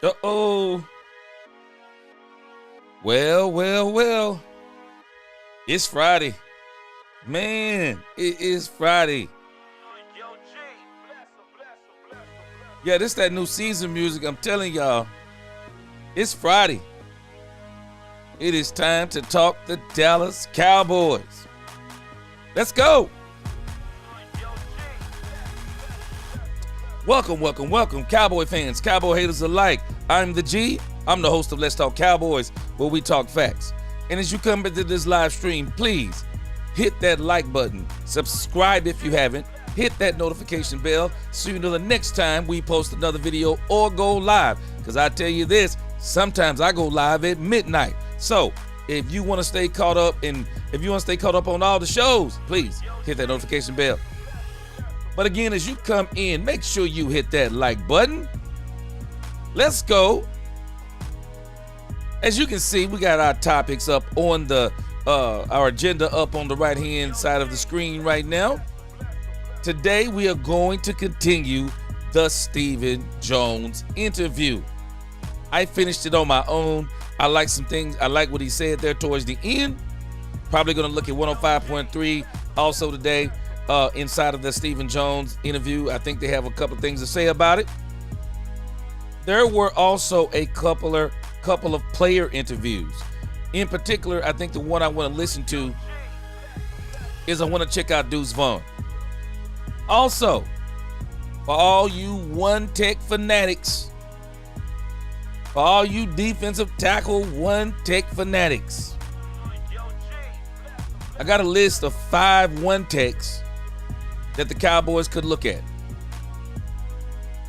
Uh-oh. Well. It's Friday. Man, it is Friday. Yeah, this that new season music. I'm telling y'all, it's Friday. It is time to talk the Dallas Cowboys. Let's go. Welcome, Cowboy fans, Cowboy haters alike. I'm the G. I'm the host of Let's Talk Cowboys, where we talk facts. And as you come into this live stream, please hit that like button. Subscribe if you haven't. Hit that notification bell so you know the next time we post another video or go live. Because I tell you this, sometimes I go live at midnight. So if you want to stay caught up on all the shows, please hit that notification bell. But again, as you come in, make sure you hit that like button. Let's go. As you can see, we got our topics up on the our agenda up on the right-hand side of the screen right now. Today, we are going to continue the Stephen Jones interview. I finished it on my own. I like some things. I like what he said there towards the end. Probably going to look at 105.3 also today inside of the Stephen Jones interview. I think they have a couple things to say about it. There were also a couple of player interviews. In particular, I think the one I want to listen to is I want to check out Deuce Vaughn. Also, for all you one-tech fanatics, for all you defensive tackle one-tech fanatics, I got a list of 5 one-techs that the Cowboys could look at.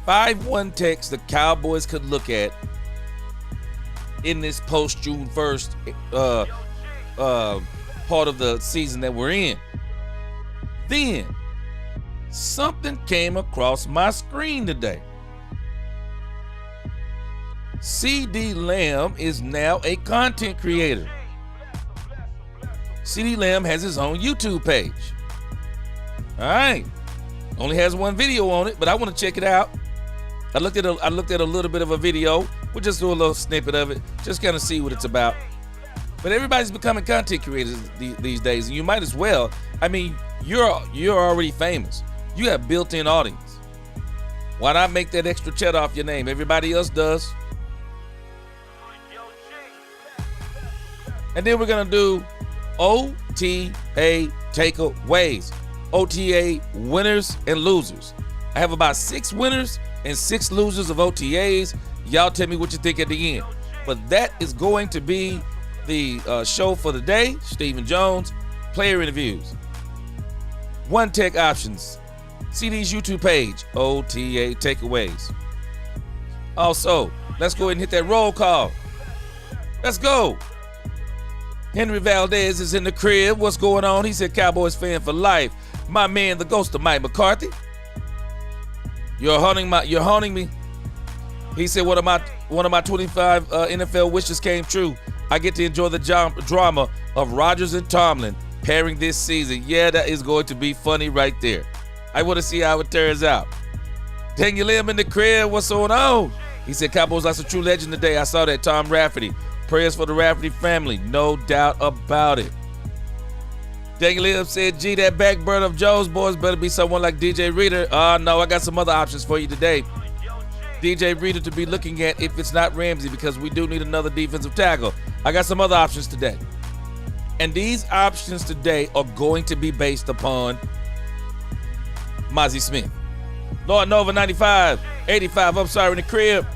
5 one-techs the Cowboys could look at in this post-June 1st part of the season that we're in. Then, something came across my screen today. CeeDee Lamb is now a content creator. CeeDee Lamb has his own YouTube page. All right. Only has one video on it, but I want to check it out. I looked at a little bit of a video. We'll just do a little snippet of it, just kind of see what it's about. But everybody's becoming content creators these days, and you might as well. I mean, you're already famous. You have built-in audience. Why not make that extra cheddar off your name? Everybody else does. And then we're gonna do OTA takeaways. OTA winners and losers. I have about 6 winners and 6 losers of OTAs. Y'all tell me what you think at the end. But that is going to be the show for the day. Stephen Jones, player interviews, one tech options, CD's YouTube page, OTA takeaways. Also, let's go ahead and hit that roll call. Let's go. Henry Valdez is in the crib. What's going on? He said Cowboys fan for life. My man, the ghost of Mike McCarthy. You're haunting me. He said one of my 25 NFL wishes came true. I get to enjoy the drama of Rodgers and Tomlin pairing this season. Yeah, that is going to be funny right there. I want to see how it turns out. Daniel Lim in the crib. What's going on? He said Cowboys lost a true legend today. I saw that. Tom Rafferty. Prayers for the Rafferty family. No doubt about it. Daniel Lim said, gee, that back burner of Joe's boys better be someone like DJ Reader. No, I got some other options for you today. DJ Reader to be looking at if it's not Ramsey, because we do need another defensive tackle. I got some other options today. And these options today are going to be based upon Mozzie Smith. Lord Nova 95, 85, I'm sorry, in the crib.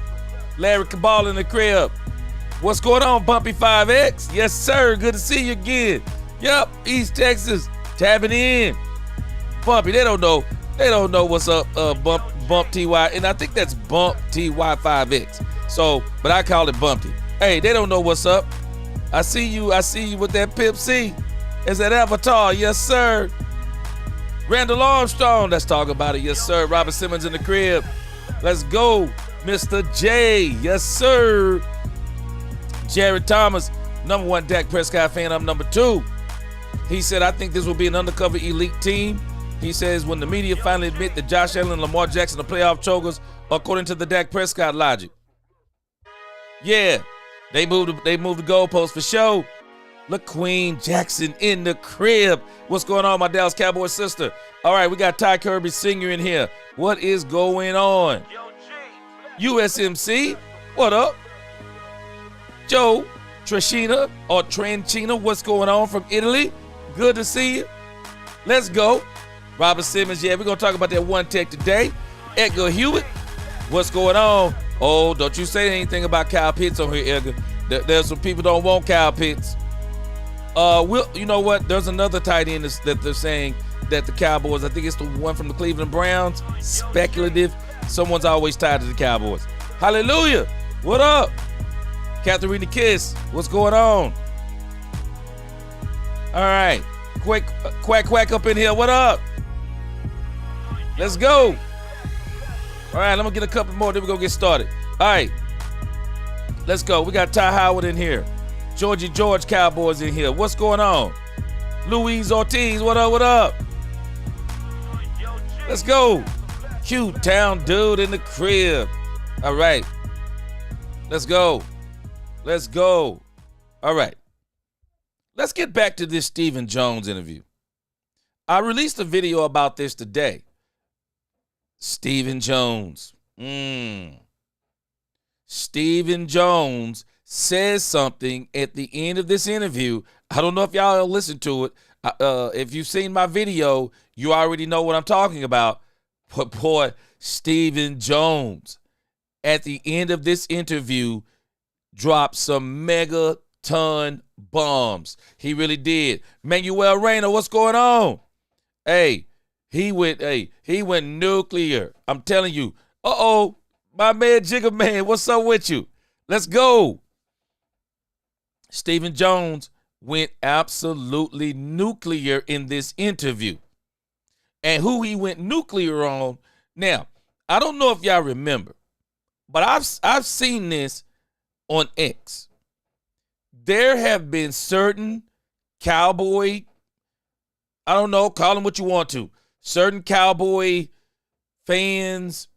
Larry Cabal in the crib. What's going on, Bumpy 5X? Yes, sir. Good to see you again. Yep, East Texas, tapping in. Bumpy, they don't know what's up, Bump TY, and I think that's Bump TY5X. So, but I call it Bumpy. Hey, they don't know what's up. I see you with that Pip C. Is that Avatar? Yes, sir. Randall Armstrong, let's talk about it. Yes, sir. Robert Simmons in the crib. Let's go. Mr. J. Yes, sir. Jared Thomas, number 1 Dak Prescott fan. I'm number 2. He said, I think this will be an undercover elite team. He says, when the media finally admit that Josh Allen and Lamar Jackson are playoff chokers, according to the Dak Prescott logic. Yeah, they moved the goalpost for sure. LaQueen Jackson in the crib. What's going on, my Dallas Cowboys sister? All right, we got Ty Kirby Sr. in here. What is going on? USMC, what up? Joe Trashina or Tranchina, what's going on from Italy? Good to see you. Let's go. Robert Simmons, yeah, we're going to talk about that one tech today. Edgar Hewitt, what's going on? Oh, don't you say anything about Kyle Pitts on here, Edgar. There's some people don't want Kyle Pitts. You know what? There's another tight end that they're saying that the Cowboys, I think it's the one from the Cleveland Browns, speculative. Someone's always tied to the Cowboys. Hallelujah. What up? Katharina Kiss, what's going on? All right. Quack up in here. What up? Let's go. All right, I'm going to get a couple more, then we're going to get started. All right. Let's go. We got Ty Howard in here. Georgie George Cowboys in here. What's going on? Luis Ortiz, what up, what up? Let's go. Cute town dude in the crib. All right. Let's go. Let's go. All right. Let's get back to this Stephen Jones interview. I released a video about this today. Stephen Jones. Stephen Jones says something at the end of this interview. I don't know if y'all listened to it. If you've seen my video, you already know what I'm talking about. But boy, Stephen Jones, at the end of this interview, dropped some megaton bombs. He really did. Manuel Reyna, what's going on? Hey, he went nuclear. I'm telling you. Uh-oh, my man Jigga Man, what's up with you? Let's go. Stephen Jones went absolutely nuclear in this interview. And who he went nuclear on. Now, I don't know if y'all remember, but I've seen this on X. There have been certain Cowboy, I don't know, call them what you want to, certain Cowboy fans,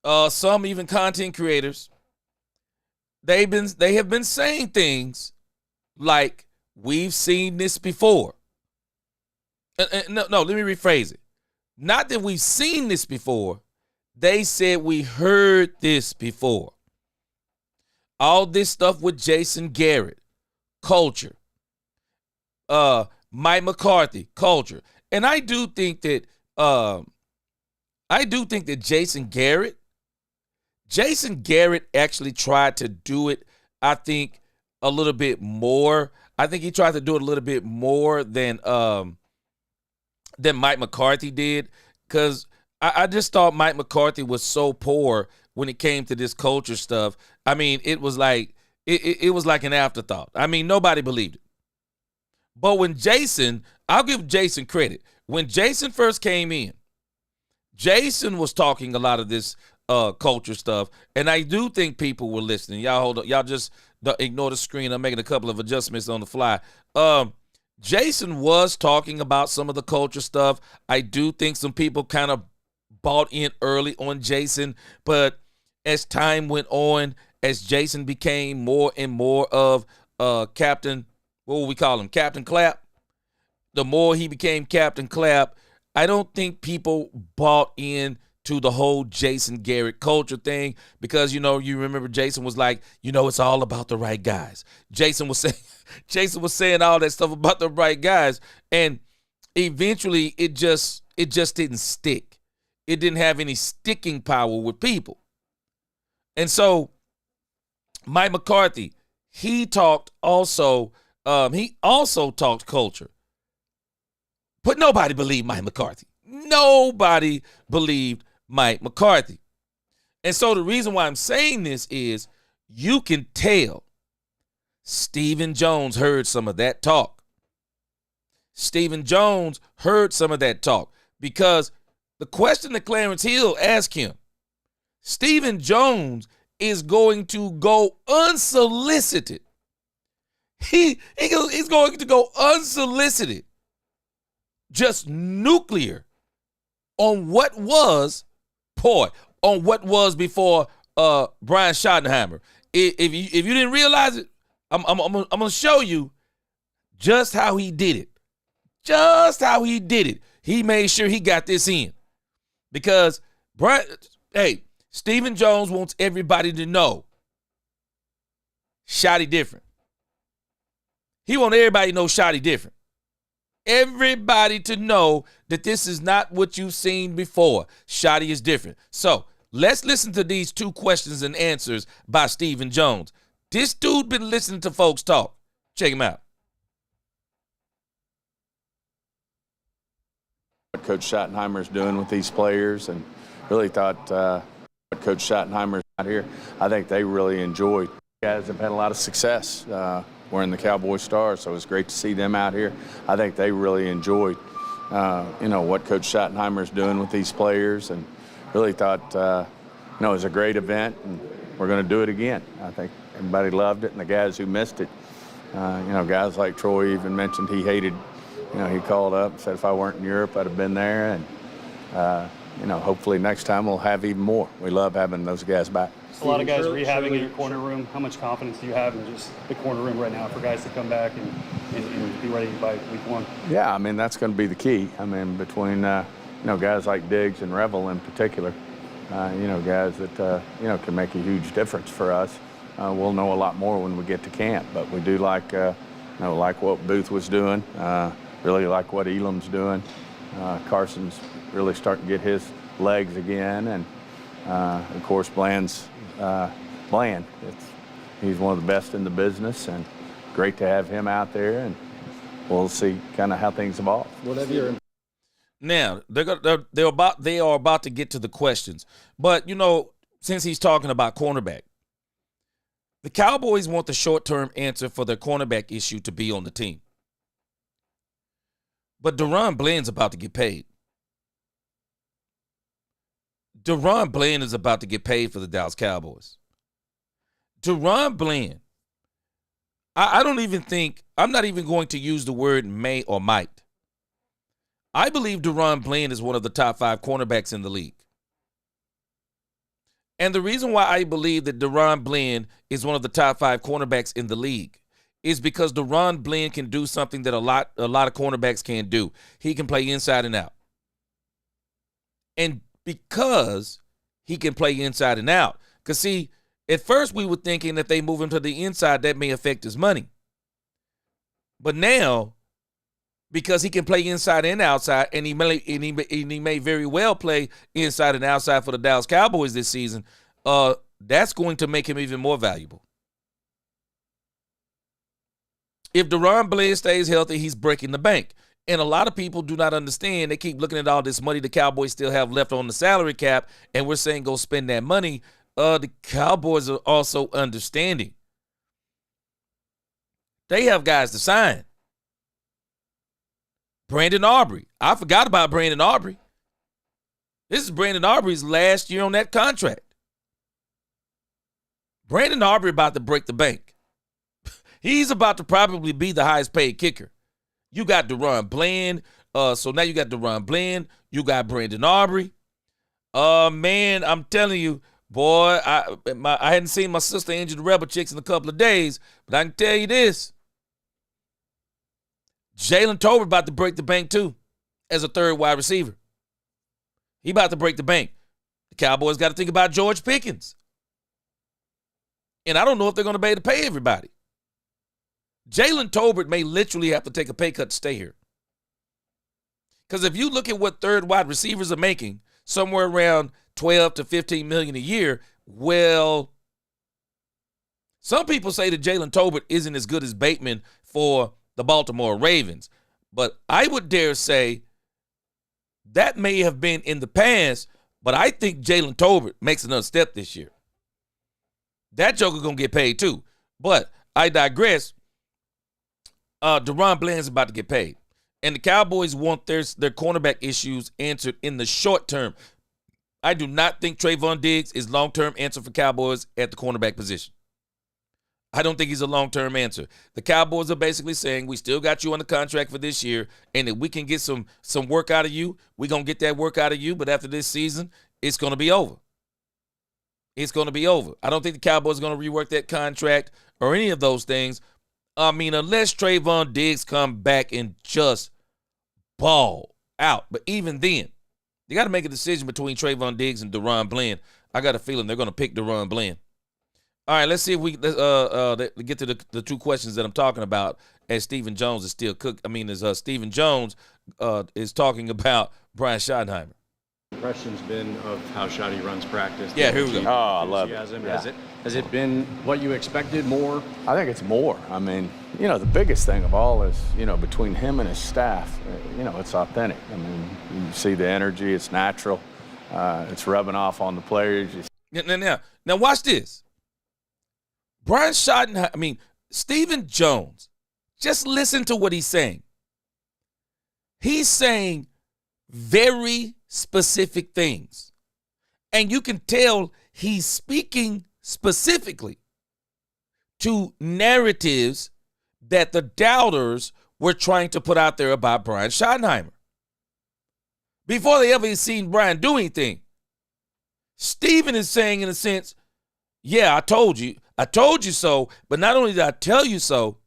some even content creators, they have been saying things like, we've seen this before. No, let me rephrase it. Not that we've seen this before. They said we heard this before. All this stuff with Jason Garrett, culture. Mike McCarthy, culture. And I do think that Jason Garrett actually tried to do it, I think, a little bit more. I think he tried to do it a little bit more than Mike McCarthy did, because I just thought Mike McCarthy was so poor when it came to this culture stuff. I mean, it was like it was like an afterthought. I mean, nobody believed it. But when Jason, I'll give Jason credit. When Jason first came in, Jason was talking a lot of this culture stuff, and I do think people were listening. Y'all hold on. Y'all just ignore the screen. I'm making a couple of adjustments on the fly. Jason was talking about some of the culture stuff. I do think some people kind of bought in early on Jason, but as time went on, as Jason became more and more of Captain, what would we call him? Captain Clap. The more he became Captain Clap, I don't think people bought in to the whole Jason Garrett culture thing, because, you remember Jason was like, it's all about the right guys. Jason was saying all that stuff about the right guys, and eventually it just didn't stick. It didn't have any sticking power with people. And so Mike McCarthy, he also talked culture. But nobody believed Mike McCarthy. Nobody believed Mike McCarthy. And so the reason why I'm saying this is you can tell Stephen Jones heard some of that talk. Stephen Jones heard some of that talk, because the question that Clarence Hill asked him, Stephen Jones is going to go unsolicited. He's going to go unsolicited, just nuclear on what was before Brian Schottenheimer. If you didn't realize it, I'm gonna show you just how he did it. Just how he did it. He made sure he got this in. Because Stephen Jones wants everybody to know Shotty different. He wants everybody to know Shotty different. Everybody to know that this is not what you've seen before. Shotty is different. So let's listen to these 2 questions and answers by Stephen Jones. This dude been listening to folks talk. Check him out. What Coach Schottenheimer's doing with these players, and really thought what Coach Schottenheimer's out here, I think they really enjoyed. Guys have had a lot of success wearing the Cowboy Stars, so it was great to see them out here. I think they really enjoyed, what Coach Schottenheimer's doing with these players, and really thought, it was a great event, and we're going to do it again. I think everybody loved it, and the guys who missed it, guys like Troy even mentioned he hated. He called up and said if I weren't in Europe, I'd have been there. And, hopefully next time we'll have even more. We love having those guys back. A lot of guys rehabbing in your corner room. How much confidence do you have in just the corner room right now for guys to come back and be ready by week 1? Yeah, that's going to be the key. Between, guys like Diggs and Revel in particular, guys that, can make a huge difference for us. We'll know a lot more when we get to camp, but we do like what Booth was doing. Really like what Elam's doing. Carson's really starting to get his legs again. And, of course, Bland's Bland. He's one of the best in the business, and great to have him out there. And we'll see kind of how things evolve. Now, they are about to get to the questions. But, since he's talking about cornerback, the Cowboys want the short-term answer for their cornerback issue to be on the team. But Deron Bland's about to get paid. Deron Bland is about to get paid for the Dallas Cowboys. Deron Bland, I'm not even going to use the word may or might. I believe Deron Bland is one of the top 5 cornerbacks in the league. And the reason why I believe that Deron Bland is one of the top 5 cornerbacks in the league is because Deron Bland can do something that a lot of cornerbacks can't do. He can play inside and out. And because he can play inside and out, because see, at first we were thinking that they move him to the inside, that may affect his money. But now, because he can play inside and outside, and he may very well play inside and outside for the Dallas Cowboys this season, that's going to make him even more valuable. If Deron Bland stays healthy, he's breaking the bank. And a lot of people do not understand. They keep looking at all this money the Cowboys still have left on the salary cap, and we're saying go spend that money. The Cowboys are also understanding. They have guys to sign. Brandon Aubrey. I forgot about Brandon Aubrey. This is Brandon Aubrey's last year on that contract. Brandon Aubrey about to break the bank. He's about to probably be the highest paid kicker. You got Deron Bland. So now you got Deron Bland. You got Brandon Aubrey. Man, I'm telling you, boy, I hadn't seen my sister Angel the Rebel Chicks in a couple of days, but I can tell you this. Jalen Tolbert about to break the bank too as a third wide receiver. He about to break the bank. The Cowboys got to think about George Pickens. And I don't know if they're going to be able to pay everybody. Jalen Tolbert may literally have to take a pay cut to stay here. Because if you look at what third wide receivers are making, somewhere around $12 to $15 million a year, well, some people say that Jalen Tolbert isn't as good as Bateman for the Baltimore Ravens. But I would dare say that may have been in the past, but I think Jalen Tolbert makes another step this year. That joker going to get paid too. But I digress. Deron Bland's about to get paid. And the Cowboys want their cornerback issues answered in the short term. I do not think Trayvon Diggs is long-term answer for Cowboys at the cornerback position. I don't think he's a long-term answer. The Cowboys are basically saying, we still got you on the contract for this year, and if we can get some work out of you, we're going to get that work out of you, but after this season, it's going to be over. it's going to be over. I don't think the Cowboys are going to rework that contract or any of those things. I mean, unless Trayvon Diggs come back and just ball out. But even then, you got to make a decision between Trayvon Diggs and DaRon Bland. I got a feeling they're going to pick DaRon Bland. All right, let's see if we get to the two questions that I'm talking about as Stephen Jones is still as Stephen Jones is talking about Brian Schottenheimer. Impression's been of how Shotty runs practice. Yeah, here we go. Oh, I love it. Yeah. Has it been what you expected, more? I think it's more. I mean, the biggest thing of all is, between him and his staff, it's authentic. I mean, you see the energy, it's natural, it's rubbing off on the players. Now watch this. Brian Schottenheimer, Stephen Jones, just listen to what he's saying. He's saying very specific things. And you can tell he's speaking specifically to narratives that the doubters were trying to put out there about Brian Schottenheimer. Before they ever seen Brian do anything, Stephen is saying, in a sense, yeah, I told you so, but not only did I tell you so,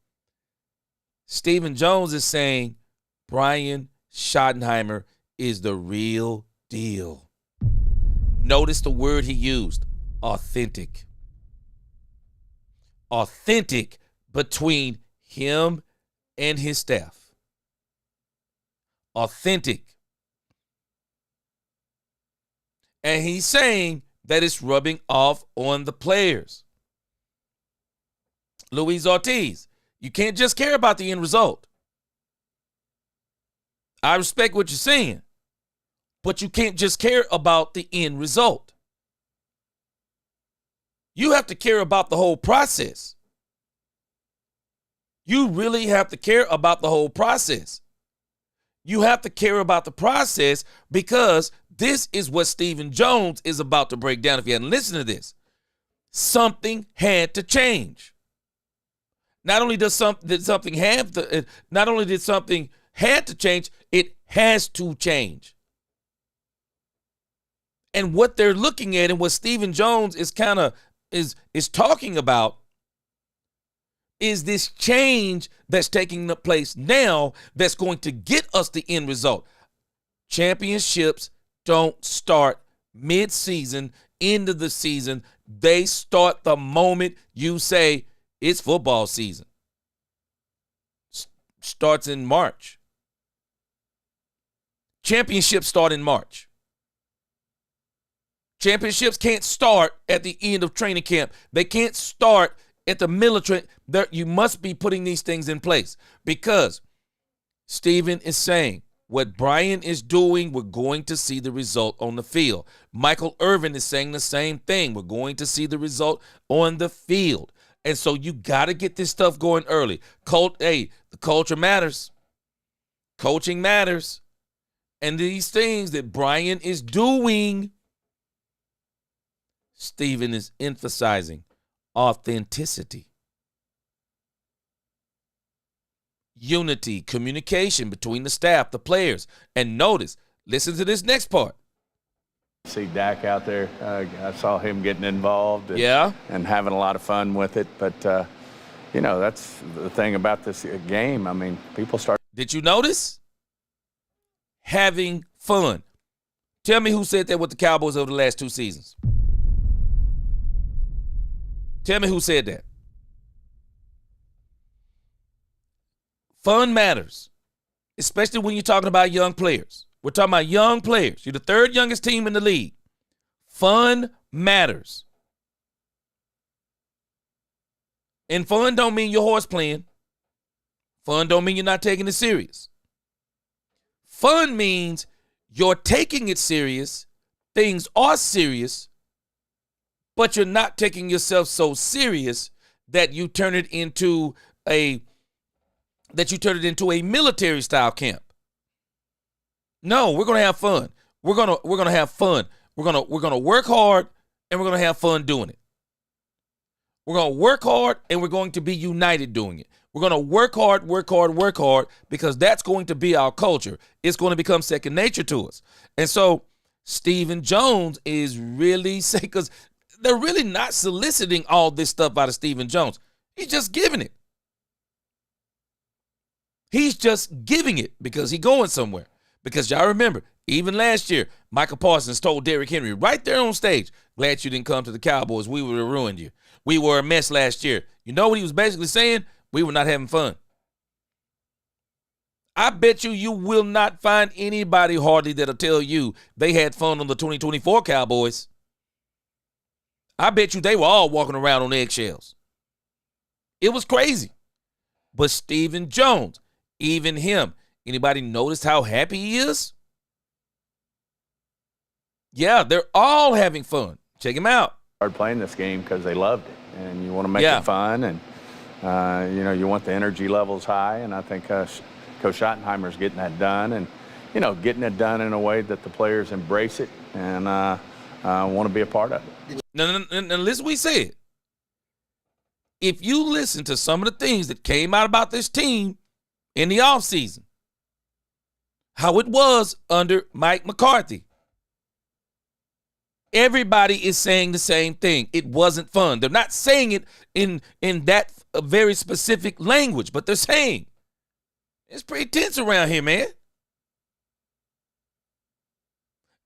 Stephen Jones is saying Brian Schottenheimer is the real deal. Notice the word he used, authentic. Authentic between him and his staff. Authentic. And he's saying that it's rubbing off on the players. Luis Ortiz, you can't just care about the end result. I respect what you're saying, but you can't just care about the end result. You have to care about the whole process. You really have to care about the whole process. You have to care about the process because this is what Stephen Jones is about to break down. If you hadn't listened to this, something had to change. Not only did something had to change, it has to change. And what they're looking at and what Stephen Jones is is talking about is this change that's taking place now that's going to get us the end result. Championships don't start mid-season, end of the season. They start the moment you say it's football season. Starts in March. Championships start in March. Championships can't start at the end of training camp. They can't start at the military. You must be putting these things in place because Stephen is saying what Brian is doing, we're going to see the result on the field. Michael Irvin is saying the same thing. We're going to see the result on the field. And so you got to get this stuff going early. The culture matters. Coaching matters. And these things that Brian is doing, Stephen is emphasizing authenticity, unity, communication between the staff, the players. And notice, listen to this next part. See Dak out there. I saw him getting involved and having a lot of fun with it. But, that's the thing about this game. People start. Did you notice? Having fun. Tell me who said that with the Cowboys over the last 2 seasons. Tell me who said that. Fun matters, especially when you're talking about young players. We're talking about young players. You're the 3rd youngest team in the league. Fun matters. And fun don't mean you're horse playing. Fun don't mean you're not taking it serious. Fun means you're taking it serious. Things are serious, but you're not taking yourself so serious that you turn it into a military style camp. No, we're going to have fun. We're going to have fun. We're going to work hard and we're going to have fun doing it. We're going to work hard and we're going to be united doing it. We're going to work hard because that's going to be our culture. It's going to become second nature to us. And so Stephen Jones is really saying, because they're really not soliciting all this stuff out of Stephen Jones. He's just giving it. He's just giving it because he's going somewhere. Because y'all remember, even last year, Michael Parsons told Derrick Henry right there on stage, glad you didn't come to the Cowboys. We would have ruined you. We were a mess last year. You know what he was basically saying? We were not having fun. I bet you will not find anybody hardly that'll tell you they had fun on the 2024 Cowboys. I bet you they were all walking around on eggshells. It was crazy. But Stephen Jones, even him, anybody noticed how happy he is? Yeah, they're all having fun. Check him out. Started playing this game because they loved it, and you want to make it fun, and you want the energy levels high, and I think Coach Schottenheimer's getting that done, and getting it done in a way that the players embrace it and want to be a part of it. Now, listen what we said. If you listen to some of the things that came out about this team in the offseason, how it was under Mike McCarthy, everybody is saying the same thing. It wasn't fun. They're not saying it in that very specific language, but they're saying it's pretty tense around here, man.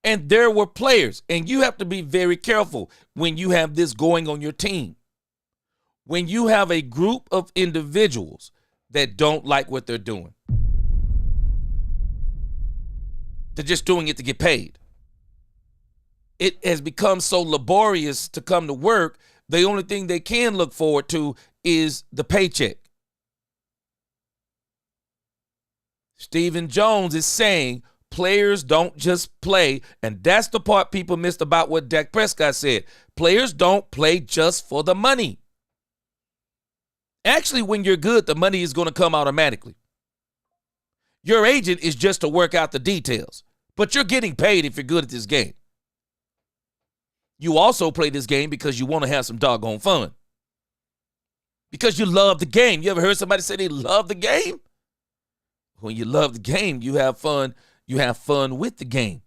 And there were players, and you have to be very careful when you have this going on your team. When you have a group of individuals that don't like what they're doing. They're just doing it to get paid. It has become so laborious to come to work, the only thing they can look forward to is the paycheck. Stephen Jones is saying players don't just play, and that's the part people missed about what Dak Prescott said. Players don't play just for the money. Actually, when you're good, the money is going to come automatically. Your agent is just to work out the details, but you're getting paid if you're good at this game. You also play this game because you want to have some doggone fun. Because you love the game. You ever heard somebody say they love the game? When you love the game, you have fun. You have fun with the game.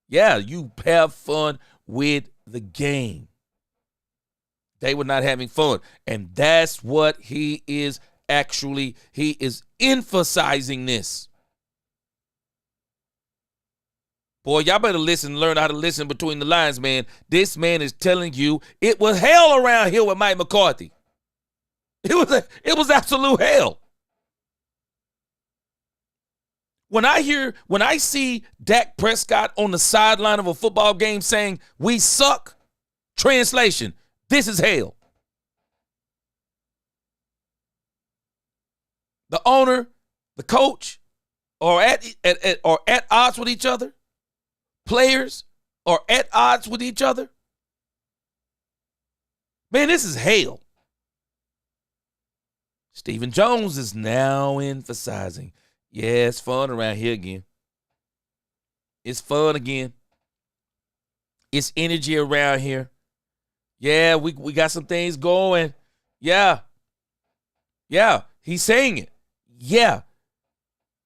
Yeah, you have fun with the game. They were not having fun. And that's what he is emphasizing this. Boy, y'all better listen, learn how to listen between the lines, man. This man is telling you it was hell around here with Mike McCarthy. It was absolute hell. When I see Dak Prescott on the sideline of a football game saying, "We suck," translation, this is hell. The owner, the coach, are at odds with each other. Players are at odds with each other. Man, this is hell. Stephen Jones is now emphasizing, yeah, it's fun around here again. It's fun again. It's energy around here. Yeah, we got some things going. Yeah. Yeah, he's saying it. Yeah.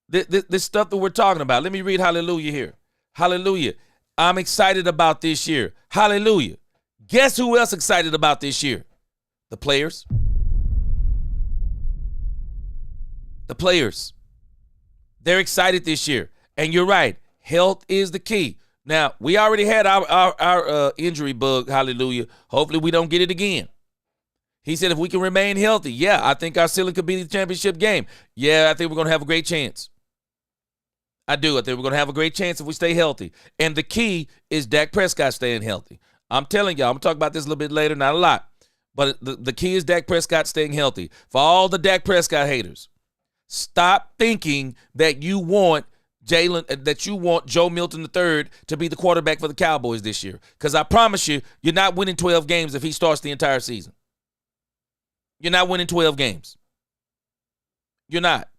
This stuff that we're talking about. Let me read hallelujah here. Hallelujah. I'm excited about this year. Hallelujah. Guess who else excited about this year? The players. The players. They're excited this year. And you're right. Health is the key. Now, we already had our injury bug, hallelujah. Hopefully we don't get it again. He said if we can remain healthy, yeah, I think our ceiling could be the championship game. Yeah, I think we're going to have a great chance. I do. I think we're going to have a great chance if we stay healthy. And the key is Dak Prescott staying healthy. I'm telling y'all, I'm going to talk about this a little bit later, not a lot. But the key is Dak Prescott staying healthy. For all the Dak Prescott haters, stop thinking that you want Joe Milton III to be the quarterback for the Cowboys this year. Because I promise you, you're not winning 12 games if he starts the entire season. You're not winning 12 games. You're not.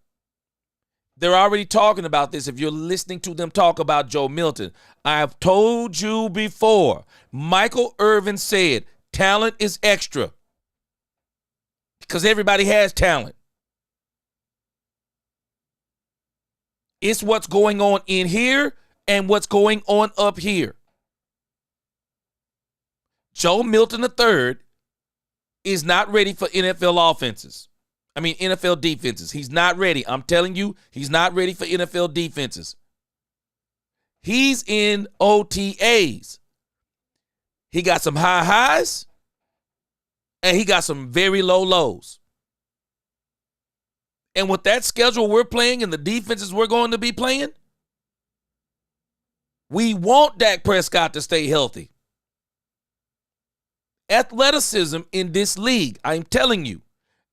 They're already talking about this. If you're listening to them talk about Joe Milton, I've told you before, Michael Irvin said, talent is extra. Because everybody has talent. It's what's going on in here and what's going on up here. Joe Milton III is not ready for NFL offenses. NFL defenses. He's not ready. I'm telling you, he's not ready for NFL defenses. He's in OTAs. He got some high highs, and he got some very low lows. And with that schedule we're playing and the defenses we're going to be playing, we want Dak Prescott to stay healthy. Athleticism in this league, I'm telling you,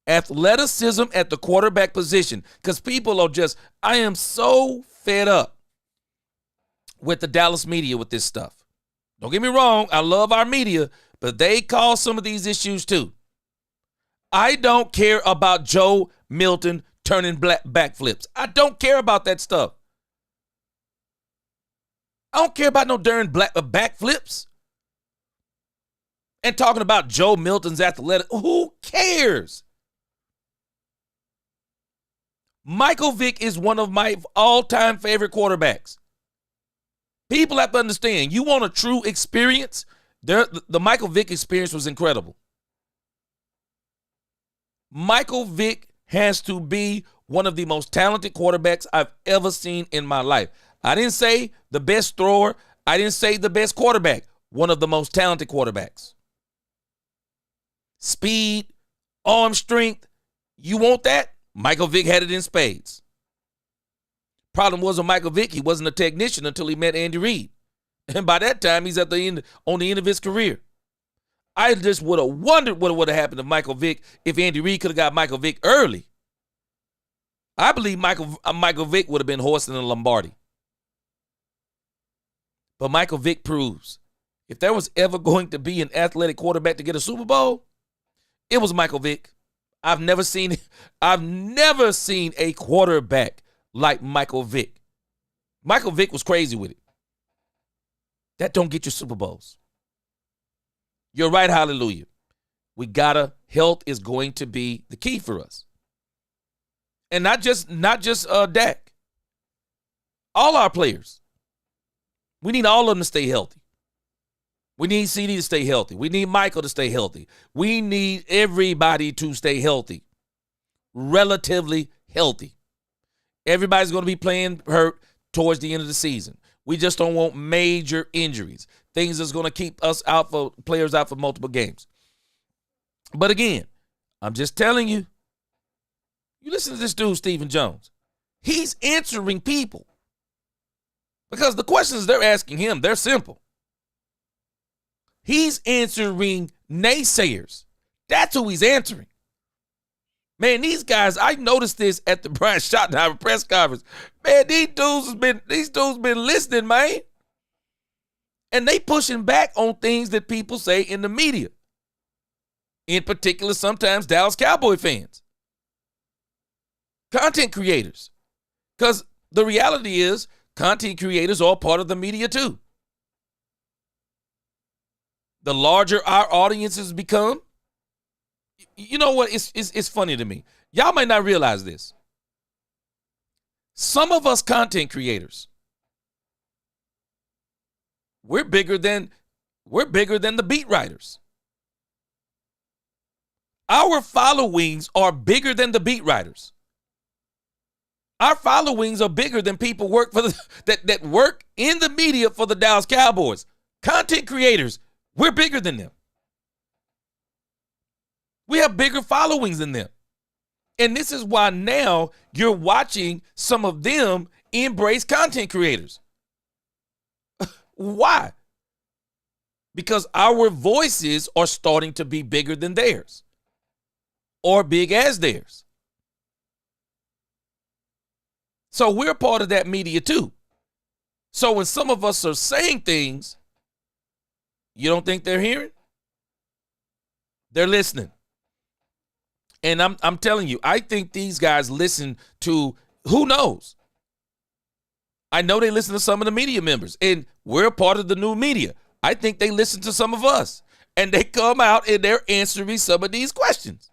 athleticism at the quarterback position, because people are just, I am so fed up with the Dallas media with this stuff. Don't get me wrong, I love our media, but they cause some of these issues too. I don't care about Joe Milton turning backflips. I don't care about that stuff. I don't care about no darn backflips. And talking about Joe Milton's athletic, who cares? Michael Vick is one of my all-time favorite quarterbacks. People have to understand, you want a true experience? The Michael Vick experience was incredible. Michael Vick has to be one of the most talented quarterbacks I've ever seen in my life. I didn't say the best thrower. I didn't say the best quarterback. One of the most talented quarterbacks. Speed, arm strength. You want that? Michael Vick had it in spades. Problem was with Michael Vick, he wasn't a technician until he met Andy Reid. And by that time, he's on the end of his career. I just would have wondered what would have happened to Michael Vick if Andy Reid could have got Michael Vick early. I believe Michael Vick would have been horsing in Lombardi. But Michael Vick proves, if there was ever going to be an athletic quarterback to get a Super Bowl, it was Michael Vick. I've never seen a quarterback like Michael Vick. Michael Vick was crazy with it. That don't get you Super Bowls. You're right, hallelujah. Health is going to be the key for us. And not just Dak. All our players. We need all of them to stay healthy. We need CD to stay healthy. We need Michael to stay healthy. We need everybody to stay healthy. Relatively healthy. Everybody's going to be playing hurt towards the end of the season. We just don't want major injuries. Things that's going to keep players out for multiple games. But again, I'm just telling you, you listen to this dude, Stephen Jones. He's answering people. Because the questions they're asking him, they're simple. He's answering naysayers. That's who he's answering. Man, these guys, I noticed this at the Brian Schottenheimer press conference. Man, these dudes been listening, man. And they pushing back on things that people say in the media. In particular, sometimes Dallas Cowboy fans. Content creators. Because the reality is, content creators are part of the media too. The larger our audiences become, you know what? It's funny to me. Y'all might not realize this. Some of us content creators, we're bigger than the beat writers. Our followings are bigger than the beat writers. Our followings are bigger than people that work in the media for the Dallas Cowboys. Content creators, we're bigger than them. We have bigger followings than them. And this is why now you're watching some of them embrace content creators. Why? Because our voices are starting to be bigger than theirs or big as theirs. So we're part of that media too. So when some of us are saying things, you don't think they're hearing? They're listening. And I'm telling you, I think these guys listen to, who knows? I know they listen to some of the media members, and we're a part of the new media. I think they listen to some of us, and they come out and they're answering some of these questions.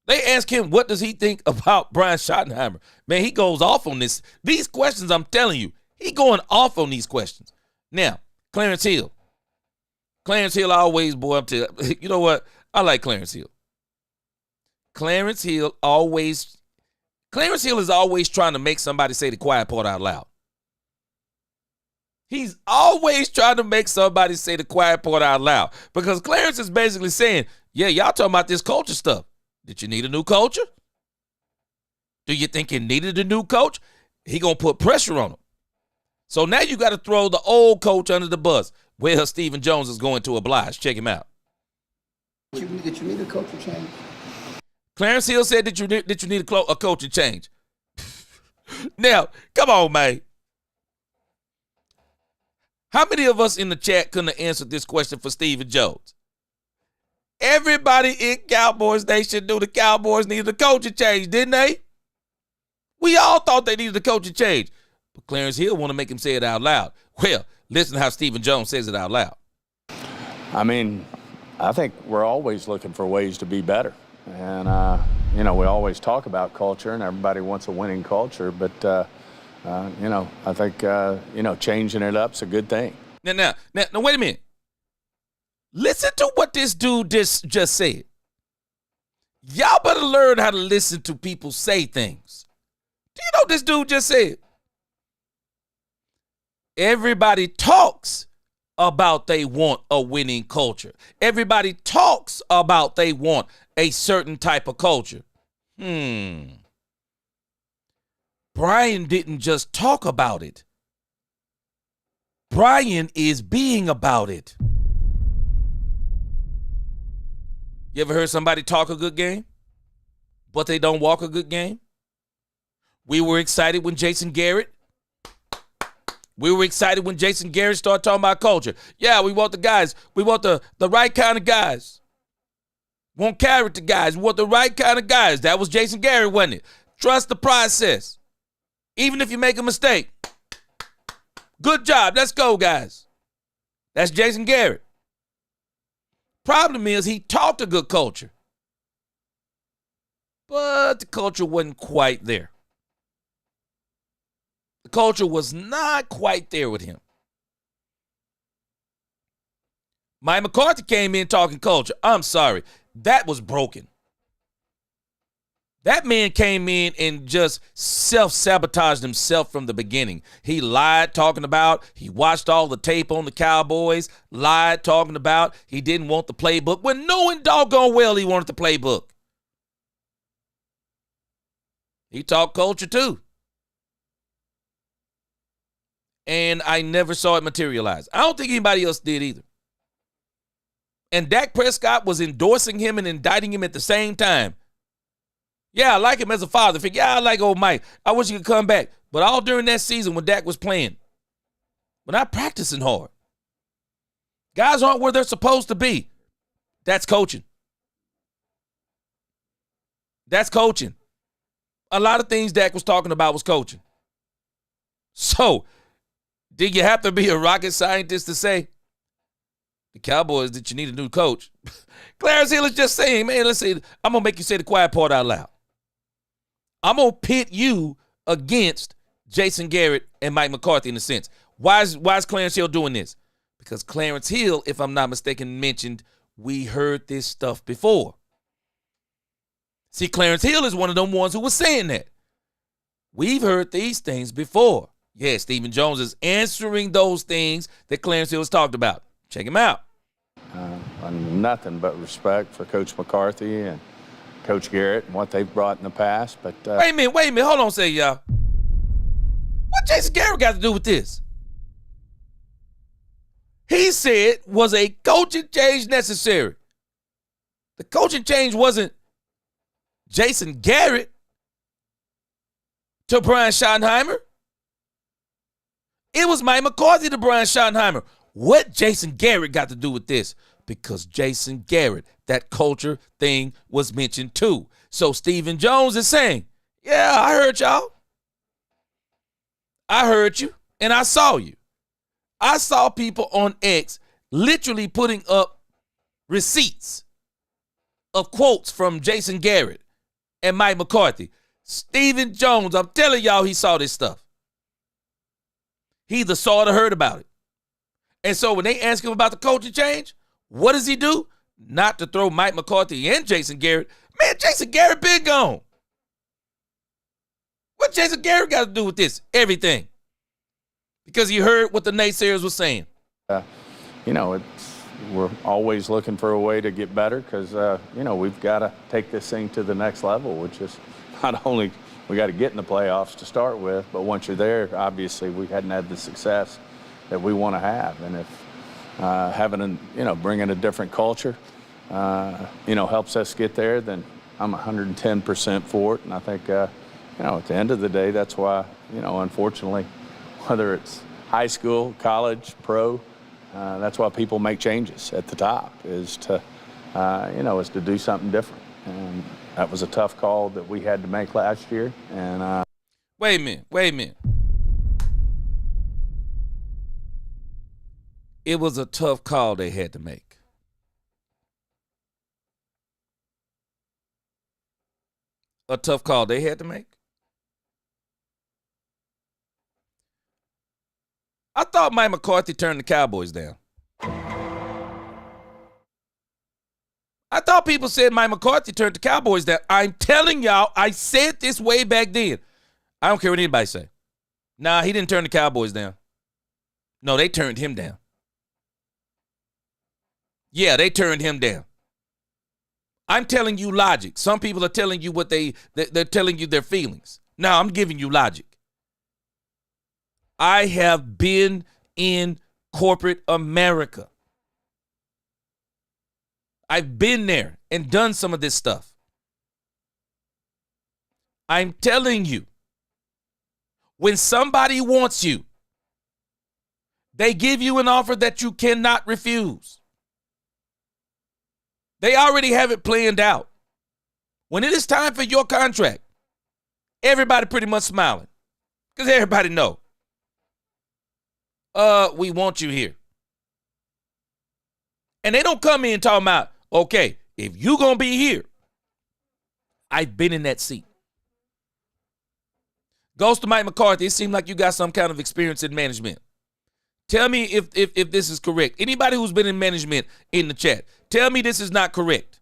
They ask him, what does he think about Brian Schottenheimer? Man, he goes off on this. These questions, I'm telling you, he going off on these questions. Now, Clarence Hill, Clarence Hill always, boy, you know what? I like Clarence Hill. Clarence Hill is always trying to make somebody say the quiet part out loud. He's always trying to make somebody say the quiet part out loud because Clarence is basically saying, yeah, y'all talking about this culture stuff. Did you need a new culture? Do you think you needed a new coach? He going to put pressure on him. So now you got to throw the old coach under the bus. Well, Stephen Jones is going to oblige. Check him out. Did you need a culture change? Clarence Hill said that you need a coaching change. Now, come on, man. How many of us in the chat couldn't have answered this question for Stephen Jones? Everybody in Cowboys Nation knew the Cowboys needed a coaching change, didn't they? We all thought they needed a coaching change. But Clarence Hill want to make him say it out loud. Well, listen to how Stephen Jones says it out loud. I mean, I think we're always looking for ways to be better. And, we always talk about culture, and everybody wants a winning culture. But, I think, changing it up's a good thing. Now, wait a minute. Listen to what this dude just said. Y'all better learn how to listen to people say things. Do you know what this dude just said? Everybody talks about they want a winning culture. Everybody talks about they want a certain type of culture. Brian didn't just talk about it. Brian is being about it. You ever heard somebody talk a good game, but they don't walk a good game? We were excited when Jason Garrett started talking about culture. Yeah, we want the guys. We want the right kind of guys. We want character guys. We want the right kind of guys. That was Jason Garrett, wasn't it? Trust the process. Even if you make a mistake. Good job. Let's go, guys. That's Jason Garrett. Problem is he talked a good culture. But the culture wasn't quite there. The culture was not quite there with him. Mike McCarthy came in talking culture. I'm sorry. That was broken. That man came in and just self-sabotaged himself from the beginning. He lied talking about he watched all the tape on the Cowboys, lied talking about he didn't want the playbook, when knowing doggone well he wanted the playbook. He talked culture too. And I never saw it materialize. I don't think anybody else did either. And Dak Prescott was endorsing him and indicting him at the same time. Yeah, I like him as a father figure. Yeah, I like old Mike. I wish he could come back. But all during that season when Dak was playing, we're not practicing hard. Guys aren't where they're supposed to be. That's coaching. That's coaching. A lot of things Dak was talking about was coaching. So, did you have to be a rocket scientist to say, the Cowboys, that you need a new coach? Clarence Hill is just saying, man, I'm going to make you say the quiet part out loud. I'm going to pit you against Jason Garrett and Mike McCarthy in a sense. Why is Clarence Hill doing this? Because Clarence Hill, if I'm not mistaken, mentioned we heard this stuff before. See, Clarence Hill is one of them ones who was saying that. We've heard these things before. Yeah, Stephen Jones is answering those things that Clarence Hill has talked about. Check him out. Nothing but respect for Coach McCarthy and Coach Garrett and what they've brought in the past. But Wait a minute. Hold on a second, y'all. What Jason Garrett got to do with this? He said was a coaching change necessary. The coaching change wasn't Jason Garrett to Brian Schottenheimer. It was Mike McCarthy to Brian Schottenheimer. What Jason Garrett got to do with this? Because Jason Garrett, that culture thing was mentioned too. So Stephen Jones is saying, yeah, I heard y'all. I heard you and I saw you. I saw people on X literally putting up receipts of quotes from Jason Garrett and Mike McCarthy. Stephen Jones, I'm telling y'all, he saw this stuff. He either saw it or heard about it. And so when they ask him about the coaching change, What does he do? Not to throw Mike McCarthy and Jason Garrett. Man, Jason Garrett been gone. What Jason Garrett got to do with this? Everything. Because he heard what the naysayers were saying. We're always looking for a way to get better because, we've got to take this thing to the next level, which is not only we got to get in the playoffs to start with, but once you're there, obviously we hadn't had the success that we want to have. And if bringing a different culture, helps us get there, then I'm 110% for it. And I think, at the end of the day, that's why, unfortunately, whether it's high school, college, pro, that's why people make changes at the top is to do something different. And that was a tough call that we had to make last year. And Wait a minute. It was a tough call they had to make. A tough call they had to make? I thought Mike McCarthy turned the Cowboys down. I thought people said Mike McCarthy turned the Cowboys down. I'm telling y'all, I said this way back then. I don't care what anybody say. Nah, he didn't turn the Cowboys down. No, they turned him down. Yeah, they turned him down. I'm telling you logic. Some people are telling you what they're telling you their feelings. Now, I'm giving you logic. I have been in corporate America. I've been there and done some of this stuff. I'm telling you, when somebody wants you, they give you an offer that you cannot refuse. They already have it planned out. When it is time for your contract, everybody pretty much smiling because everybody know. We want you here. And they don't come in talking about, okay, if you going to be here, I've been in that seat. Goes to Mike McCarthy, it seemed like you got some kind of experience in management. Tell me if this is correct. Anybody who's been in management in the chat, tell me this is not correct.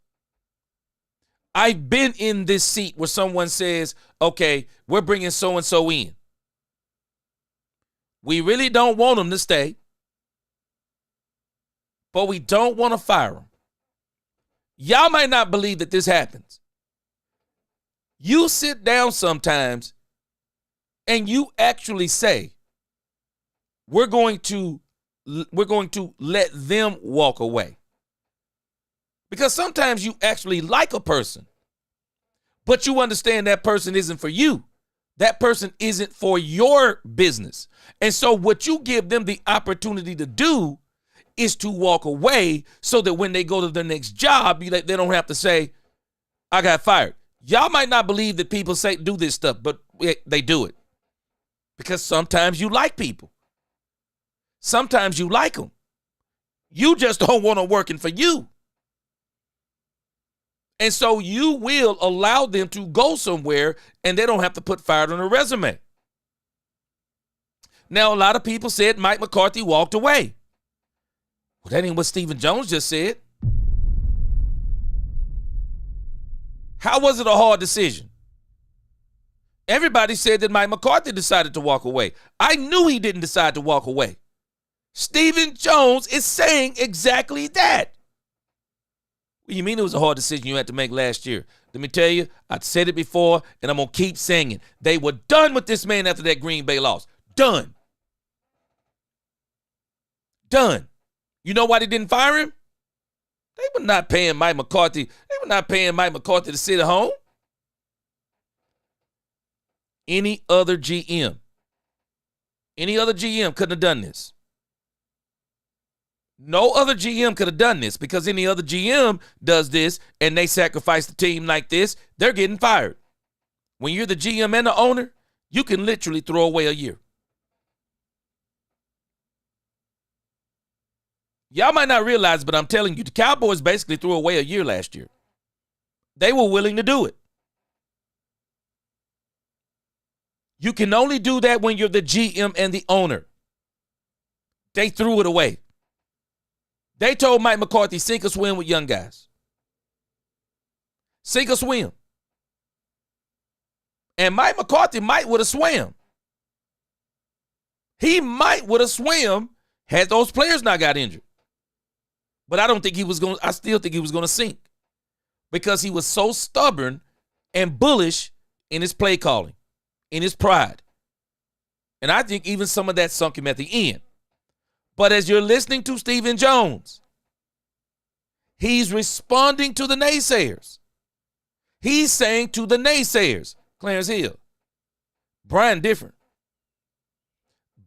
I've been in this seat where someone says, okay, we're bringing so-and-so in. We really don't want them to stay, but we don't want to fire them. Y'all might not believe that this happens. You sit down sometimes and you actually say, we're going to let them walk away. Because sometimes you actually like a person, but you understand that person isn't for you. That person isn't for your business. And so what you give them the opportunity to do is to walk away so that when they go to their next job, they don't have to say, I got fired. Y'all might not believe that people do this stuff, but they do it. Because sometimes you like people. Sometimes you like them. You just don't want them working for you. And so you will allow them to go somewhere and they don't have to put fired on a resume. Now, a lot of people said Mike McCarthy walked away. Well, that ain't what Stephen Jones just said. How was it a hard decision? Everybody said that Mike McCarthy decided to walk away. I knew he didn't decide to walk away. Stephen Jones is saying exactly that. What do you mean it was a hard decision you had to make last year? Let me tell you, I said it before, and I'm going to keep saying it. They were done with this man after that Green Bay loss. Done. Done. You know why they didn't fire him? They were not paying Mike McCarthy. They were not paying Mike McCarthy to sit at home. Any other GM couldn't have done this. No other GM could have done this because any other GM does this and they sacrifice the team like this, they're getting fired. When you're the GM and the owner, you can literally throw away a year. Y'all might not realize, but I'm telling you, the Cowboys basically threw away a year last year. They were willing to do it. You can only do that when you're the GM and the owner. They threw it away. They told Mike McCarthy, sink or swim with young guys. Sink or swim. And Mike McCarthy might would have swam. He might would have swam had those players not got injured. But I still think he was going to sink because he was so stubborn and bullish in his play calling, in his pride. And I think even some of that sunk him at the end. But as you're listening to Stephen Jones, he's responding to the naysayers. He's saying to the naysayers, Clarence Hill, Brian different.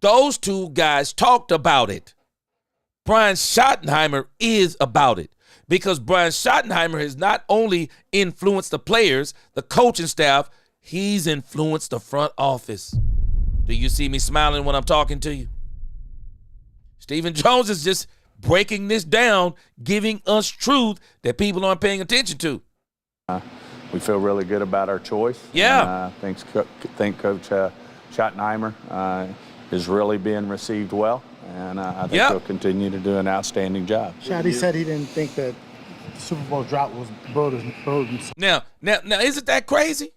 Those two guys talked about it. Brian Schottenheimer is about it because Brian Schottenheimer has not only influenced the players, the coaching staff, he's influenced the front office. Do you see me smiling when I'm talking to you? Stephen Jones is just breaking this down, giving us truth that people aren't paying attention to. We feel really good about our choice. Yeah. And, think Coach Schottenheimer is really being received well, and I think he'll continue to do an outstanding job. Shotty said he didn't think that the Super Bowl drought was burden. Now, isn't that crazy?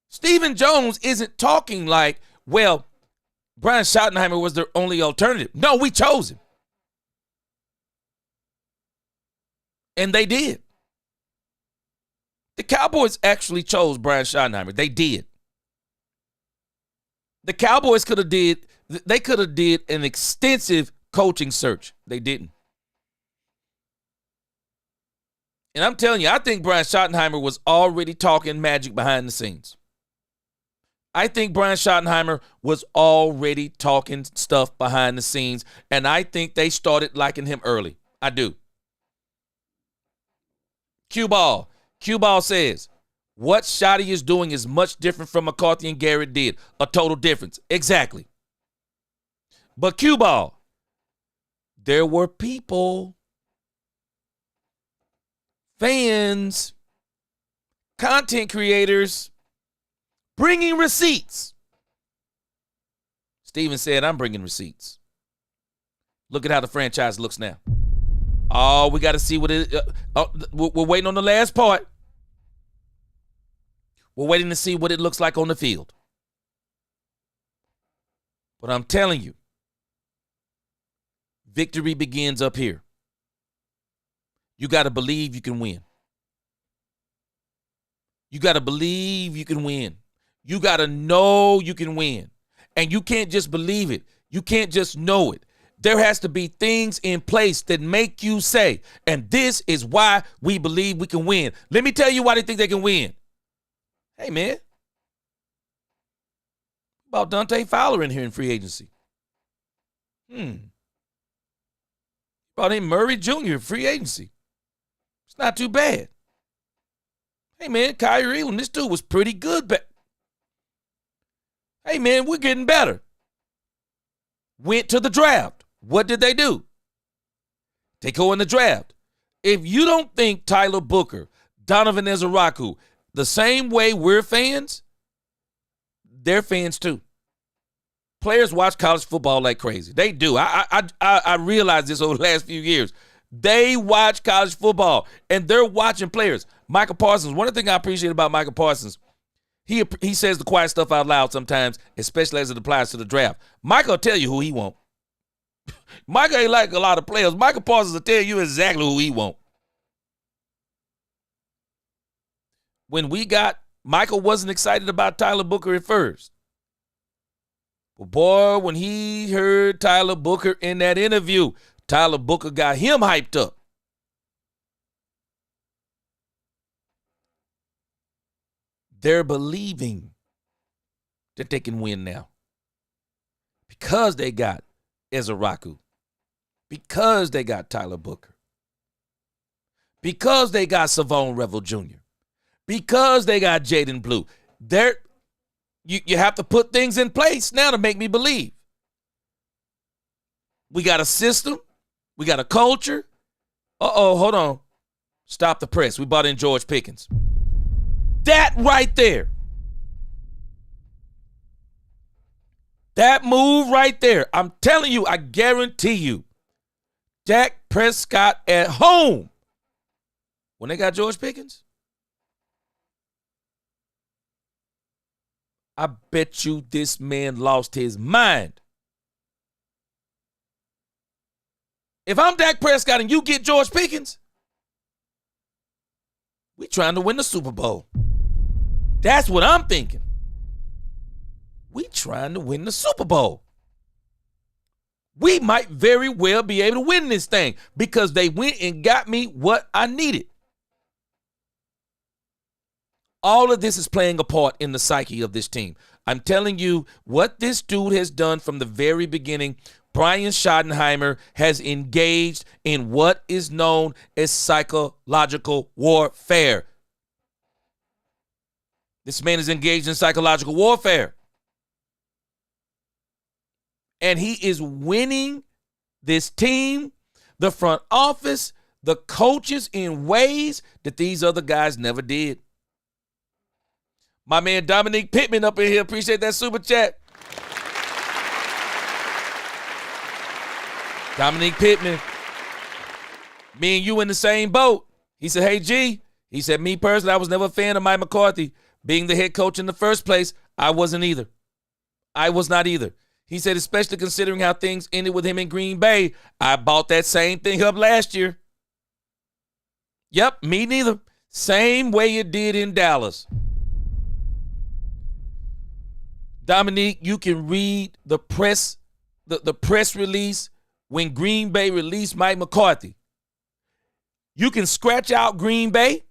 Stephen Jones isn't talking like, well, Brian Schottenheimer was their only alternative. No, we chose him. And they did. The Cowboys actually chose Brian Schottenheimer. They did. The Cowboys could have did an extensive coaching search. They didn't. And I'm telling you, I think Brian Schottenheimer was already talking magic behind the scenes. I think Brian Schottenheimer was already talking stuff behind the scenes, and I think they started liking him early. I do. Q-Ball says, what Shotty is doing is much different from McCarthy and Garrett did. A total difference. Exactly. But Q-Ball, there were people, fans, content creators, bringing receipts. Steven said, I'm bringing receipts. Look at how the franchise looks now. Oh, we got to see what it we're waiting on the last part. We're waiting to see what it looks like on the field. But I'm telling you, victory begins up here. You got to believe you can win. You got to believe you can win. You got to know you can win. And you can't just believe it. You can't just know it. There has to be things in place that make you say, and this is why we believe we can win. Let me tell you why they think they can win. Hey, man. About Dante Fowler in here in free agency. About him Murray Jr. in free agency. It's not too bad. Hey, man, Kyrie Elam, this dude was pretty good. Hey, man, we're getting better. Went to the draft. What did they do? They go in the draft. If you don't think Tyler Booker, Donovan Ezeraku, the same way we're fans, they're fans too. Players watch college football like crazy. They do. I realized this over the last few years. They watch college football, and they're watching players. Michael Parsons, one of the things I appreciate about Michael Parsons, he says the quiet stuff out loud sometimes, especially as it applies to the draft. Michael will tell you who he wants. Michael ain't like a lot of players. Michael Parsons will tell you exactly who he wants. When we got, Michael wasn't excited about Tyler Booker at first. But boy, when he heard Tyler Booker in that interview, Tyler Booker got him hyped up. They're believing that they can win now because they got Ezeraku, because they got Tyler Booker, because they got Savon Revel Jr., because they got Jaden Blue. You have to put things in place now to make me believe. We got a system. We got a culture. Hold on. Stop the press. We brought in George Pickens. That right there. That move right there. I'm telling you, I guarantee you, Dak Prescott at home when they got George Pickens? I bet you this man lost his mind. If I'm Dak Prescott and you get George Pickens, we trying to win the Super Bowl. That's what I'm thinking. We trying to win the Super Bowl. We might very well be able to win this thing because they went and got me what I needed. All of this is playing a part in the psyche of this team. I'm telling you what this dude has done from the very beginning. Brian Schottenheimer has engaged in what is known as psychological warfare. This man is engaged in psychological warfare. And he is winning this team, the front office, the coaches in ways that these other guys never did. My man Dominique Pittman up in here. Appreciate that super chat. Dominique Pittman. Me and you in the same boat. He said, hey, G. He said, me personally, I was never a fan of Mike McCarthy. Being the head coach in the first place, I wasn't either. I was not either. He said, especially considering how things ended with him in Green Bay, I bought that same thing up last year. Yep, me neither. Same way it did in Dallas. Dominique, you can read the press release when Green Bay released Mike McCarthy. You can scratch out Green Bay.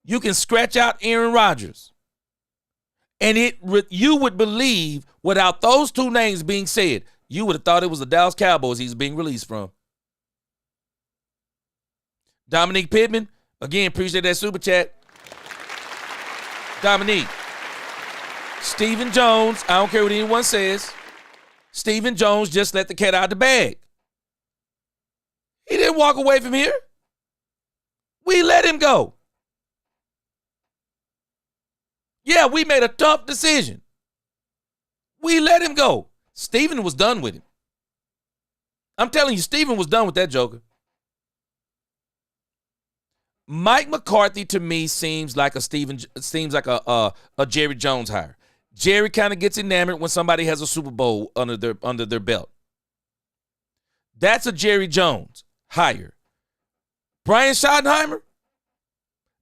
You can scratch out Aaron Rodgers. And you would believe, without those two names being said, you would have thought it was the Dallas Cowboys he's being released from. Dominique Pittman, again, appreciate that super chat. Dominique. Stephen Jones, I don't care what anyone says. Stephen Jones just let the cat out of the bag. He didn't walk away from here. We let him go. Yeah, we made a tough decision. We let him go. Stephen was done with him. I'm telling you, Stephen was done with that joker. Mike McCarthy to me seems like a Jerry Jones hire. Jerry kind of gets enamored when somebody has a Super Bowl under their belt. That's a Jerry Jones hire. Brian Schottenheimer,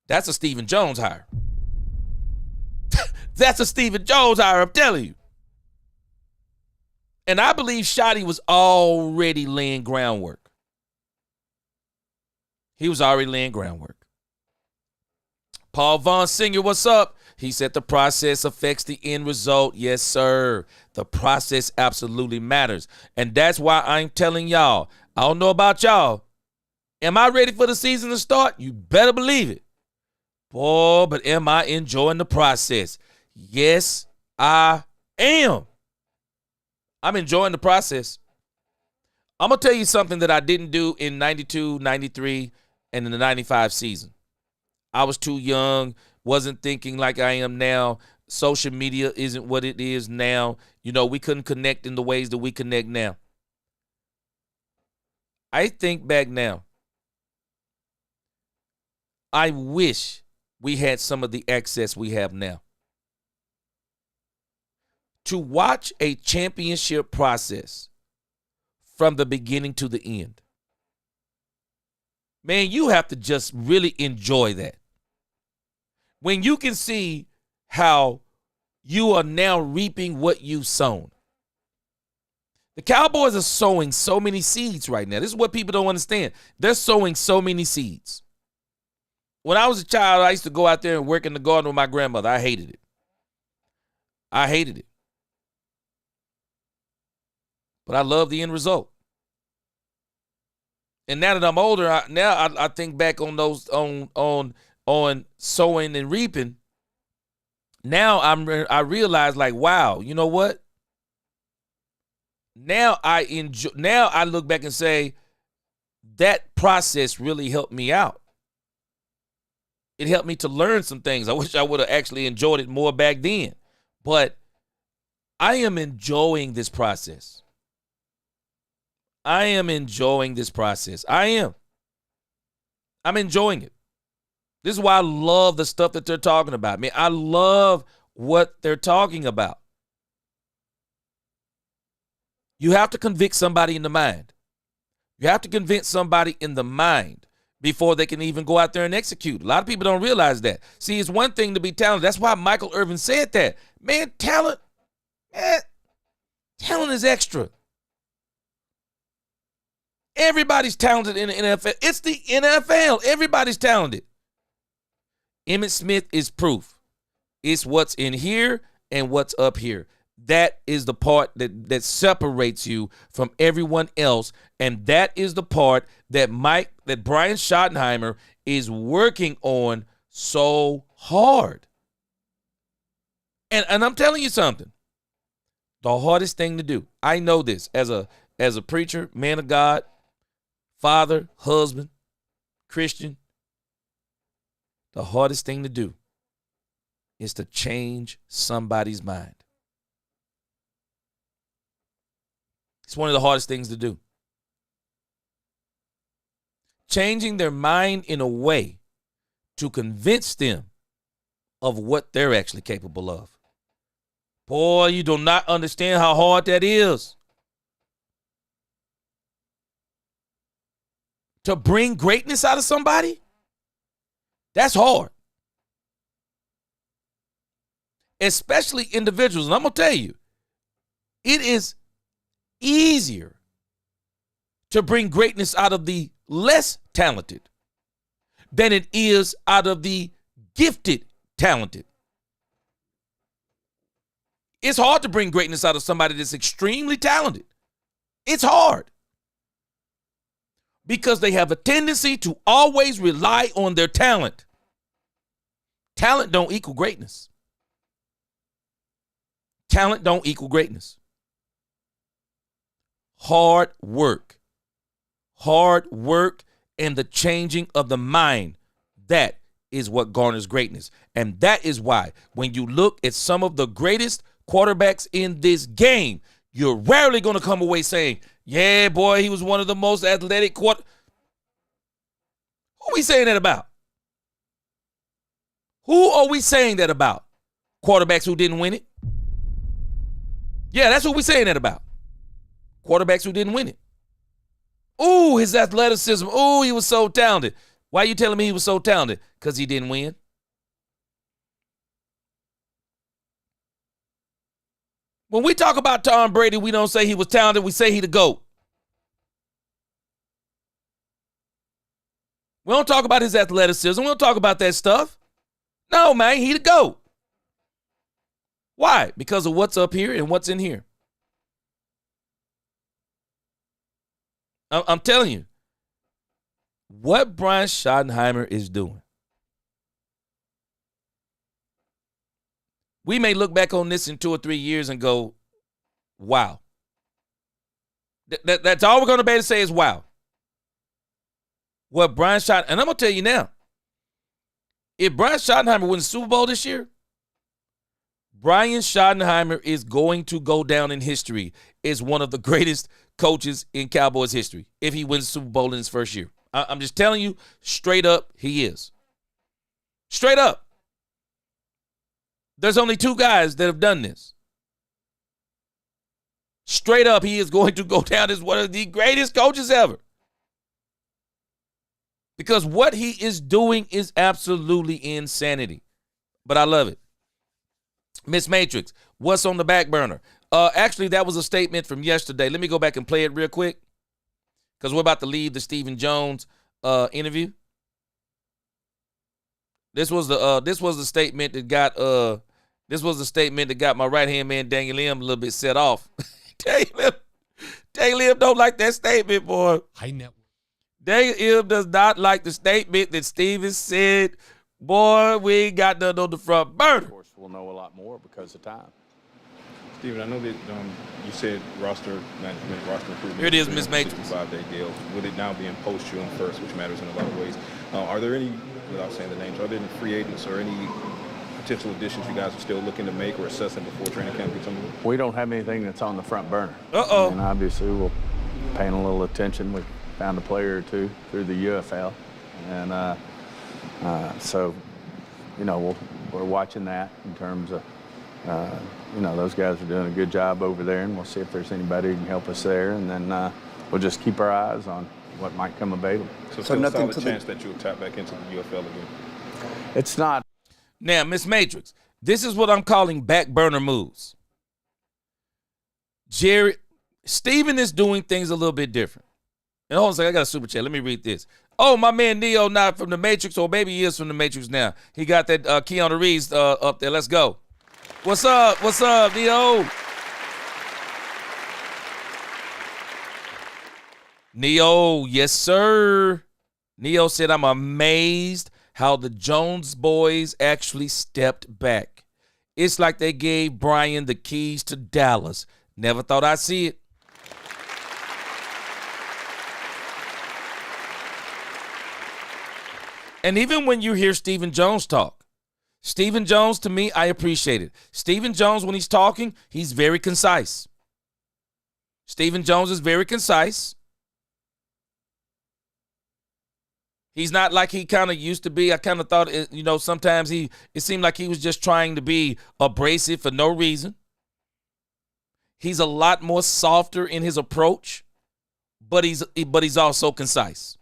that's a Stephen Jones hire. That's a Stephen Jones hire, I'm telling you. And I believe Shotty was already laying groundwork. He was already laying groundwork. Paul Von Singer, what's up? He said the process affects the end result. Yes, sir. The process absolutely matters. And that's why I'm telling y'all, I don't know about y'all. Am I ready for the season to start? You better believe it. Boy, but am I enjoying the process? Yes, I am. I'm enjoying the process. I'm going to tell you something that I didn't do in 92, 93, and in the 95 season. I was too young, wasn't thinking like I am now. Social media isn't what it is now. You know, we couldn't connect in the ways that we connect now. I think back now. I wish we had some of the access we have now. To watch a championship process from the beginning to the end. Man, you have to just really enjoy that. When you can see how you are now reaping what you've sown. The Cowboys are sowing so many seeds right now. This is what people don't understand. They're sowing so many seeds. When I was a child, I used to go out there and work in the garden with my grandmother. I hated it. I hated it. But I love the end result. And now that I'm older, I think back on those on sowing and reaping. Now I realize, like, wow, you know what? Now I look back and say that process really helped me out. It helped me to learn some things. I wish I would have actually enjoyed it more back then. But I am enjoying this process. I am enjoying this process. I am. I'm enjoying it. This is why I love the stuff that they're talking about. Man, I love what they're talking about. You have to convict somebody in the mind. You have to convince somebody in the mind before they can even go out there and execute. A lot of people don't realize that. See, it's one thing to be talented. That's why Michael Irvin said that. Man, talent is extra. Everybody's talented in the NFL. It's the NFL. Everybody's talented. Emmitt Smith is proof. It's what's in here and what's up here. That is the part that separates you from everyone else, and that is the part that Brian Schottenheimer is working on so hard. And I'm telling you something. The hardest thing to do. I know this as a preacher, man of God, father, husband, Christian. The hardest thing to do is to change somebody's mind. It's one of the hardest things to do. Changing their mind in a way to convince them of what they're actually capable of. Boy, you do not understand how hard that is. To bring greatness out of somebody, that's hard. Especially individuals. And I'm going to tell you, it is easier to bring greatness out of the less talented than it is out of the gifted talented. It's hard to bring greatness out of somebody that's extremely talented. It's hard because they have a tendency to always rely on their talent. Talent don't equal greatness. Talent don't equal greatness. Hard work and the changing of the mind, that is what garners greatness. And that is why when you look at some of the greatest quarterbacks in this game, you're rarely going to come away saying, yeah, boy, he was one of the most athletic Who are we saying that about? Who are we saying that about? Quarterbacks who didn't win it? Yeah, that's what we're saying that about. Quarterbacks who didn't win it. Ooh, his athleticism. Ooh, he was so talented. Why are you telling me he was so talented? Because he didn't win. When we talk about Tom Brady, we don't say he was talented. We say he the GOAT. We don't talk about his athleticism. We don't talk about that stuff. No, man, he the GOAT. Why? Because of what's up here and what's in here. I'm telling you, what Brian Schottenheimer is doing. We may look back on this in 2 or 3 years and go, wow. That's all we're going to be able to say is wow. What Brian Schottenheimer, and I'm going to tell you now, if Brian Schottenheimer wins the Super Bowl this year, Brian Schottenheimer is going to go down in history as one of the greatest coaches in Cowboys history if he wins the Super Bowl in his first year. I'm just telling you, straight up, he is. Straight up. There's only 2 guys that have done this. Straight up, he is going to go down as one of the greatest coaches ever. Because what he is doing is absolutely insanity. But I love it. Miss Matrix, what's on the back burner? Actually, that was a statement from yesterday. Let me go back and play it real quick because we're about to leave the Stephen Jones interview. This was the statement that got my right hand man Daniel Lim a little bit set off. Daniel Lim don't like that statement, boy. High net. Daniel Lim does not like the statement that Stephen said. Boy, we ain't got nothing on the front burner. Of course, we'll know a lot more because of time. Steven, I know that you said roster management, roster improvement. Here it is, Miss Matrix. 65-day deal. With it now being post-June 1st, which matters in a lot of ways. Are there any, without saying the names, are there any free agents or any potential additions you guys are still looking to make or assessing before training camp gets underway? We don't have anything that's on the front burner. Uh-oh. And obviously paying a little attention. We found a player or two through the UFL, and so we're watching that in terms of those guys are doing a good job over there, and we'll see if there's anybody who can help us there, and then we'll just keep our eyes on what might come available. So still a solid chance that you'll tap back into the UFL again. It's not. Now, Miss Matrix, this is what I'm calling back burner moves. Steven is doing things a little bit different. And hold on a second, I got a super chat. Let me read this. Oh, my man Neo not from the Matrix, or maybe he is from the Matrix now. He got that Keanu Reeves up there. Let's go. What's up? What's up, Neo? Neo, yes, sir. Neo said, I'm amazed how the Jones boys actually stepped back. It's like they gave Brian the keys to Dallas. Never thought I'd see it. And even when you hear Stephen Jones talk, Stephen Jones, to me, I appreciate it. Stephen Jones, when he's talking, he's very concise. Stephen Jones is very concise. He's not like he kind of used to be. I kind of thought, sometimes it seemed like he was just trying to be abrasive for no reason. He's a lot more softer in his approach, but he's also concise.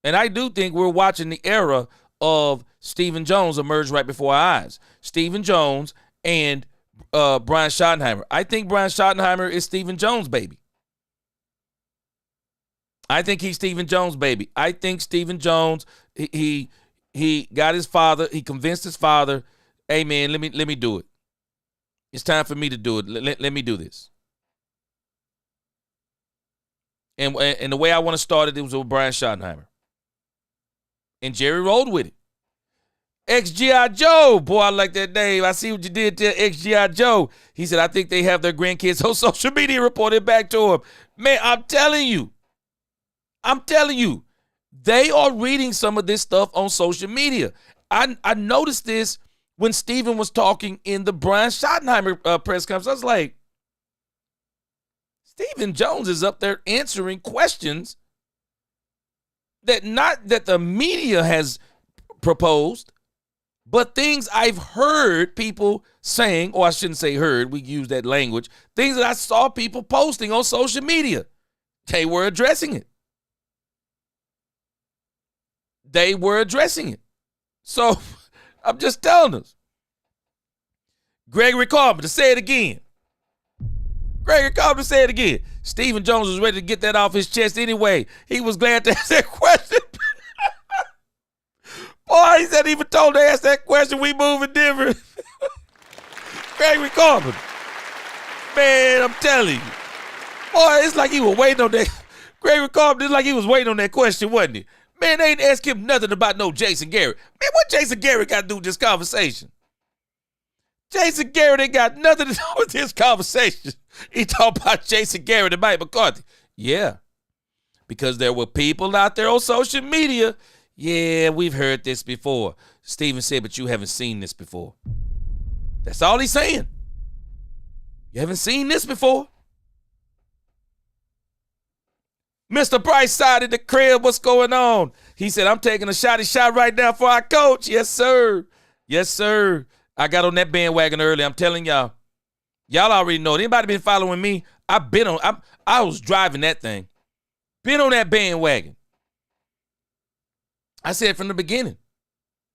And I do think we're watching the era of Stephen Jones emerge right before our eyes. Stephen Jones and Brian Schottenheimer. I think Brian Schottenheimer is Stephen Jones' baby. I think he's Stephen Jones' baby. I think Stephen Jones, he got his father, he convinced his father, hey man, let me do it. It's time for me to do it. Let me do this. And the way I want to start it was with Brian Schottenheimer. And Jerry rolled with it. Ex-G.I. Joe. Boy, I like that name. I see what you did to Ex-G.I. Joe. He said, I think they have their grandkids on social media, reported back to him. Man, I'm telling you, they are reading some of this stuff on social media. I noticed this when Steven was talking in the Brian Schottenheimer press conference. I was like, Stephen Jones is up there answering questions that the media has proposed, but things I've heard people saying, or I shouldn't say heard, we use that language, things that I saw people posting on social media. They were addressing it. So I'm just telling us. Gregory Carpenter, say it again. Stephen Jones was ready to get that off his chest anyway. He was glad to ask that question. Boy, he said he even told to ask that question. We moving different. Gregory Carpenter. Man, I'm telling you. Boy, it's like he was waiting on that. Gregory Carpenter, it's like he was waiting on that question, wasn't he? Man, they ain't ask him nothing about no Jason Garrett. Man, what Jason Garrett got to do with this conversation? Jason Garrett ain't got nothing to do with this conversation. He talked about Jason Garrett and Mike McCarthy. Yeah, because there were people out there on social media. Yeah, we've heard this before. Steven said, but you haven't seen this before. That's all he's saying. You haven't seen this before. Mr. Price side of the crib, what's going on? He said, I'm taking a shot right now for our coach. Yes, sir. I got on that bandwagon early. I'm telling y'all. Y'all already know. Anybody been following me? I was driving that thing. Been on that bandwagon. I said from the beginning,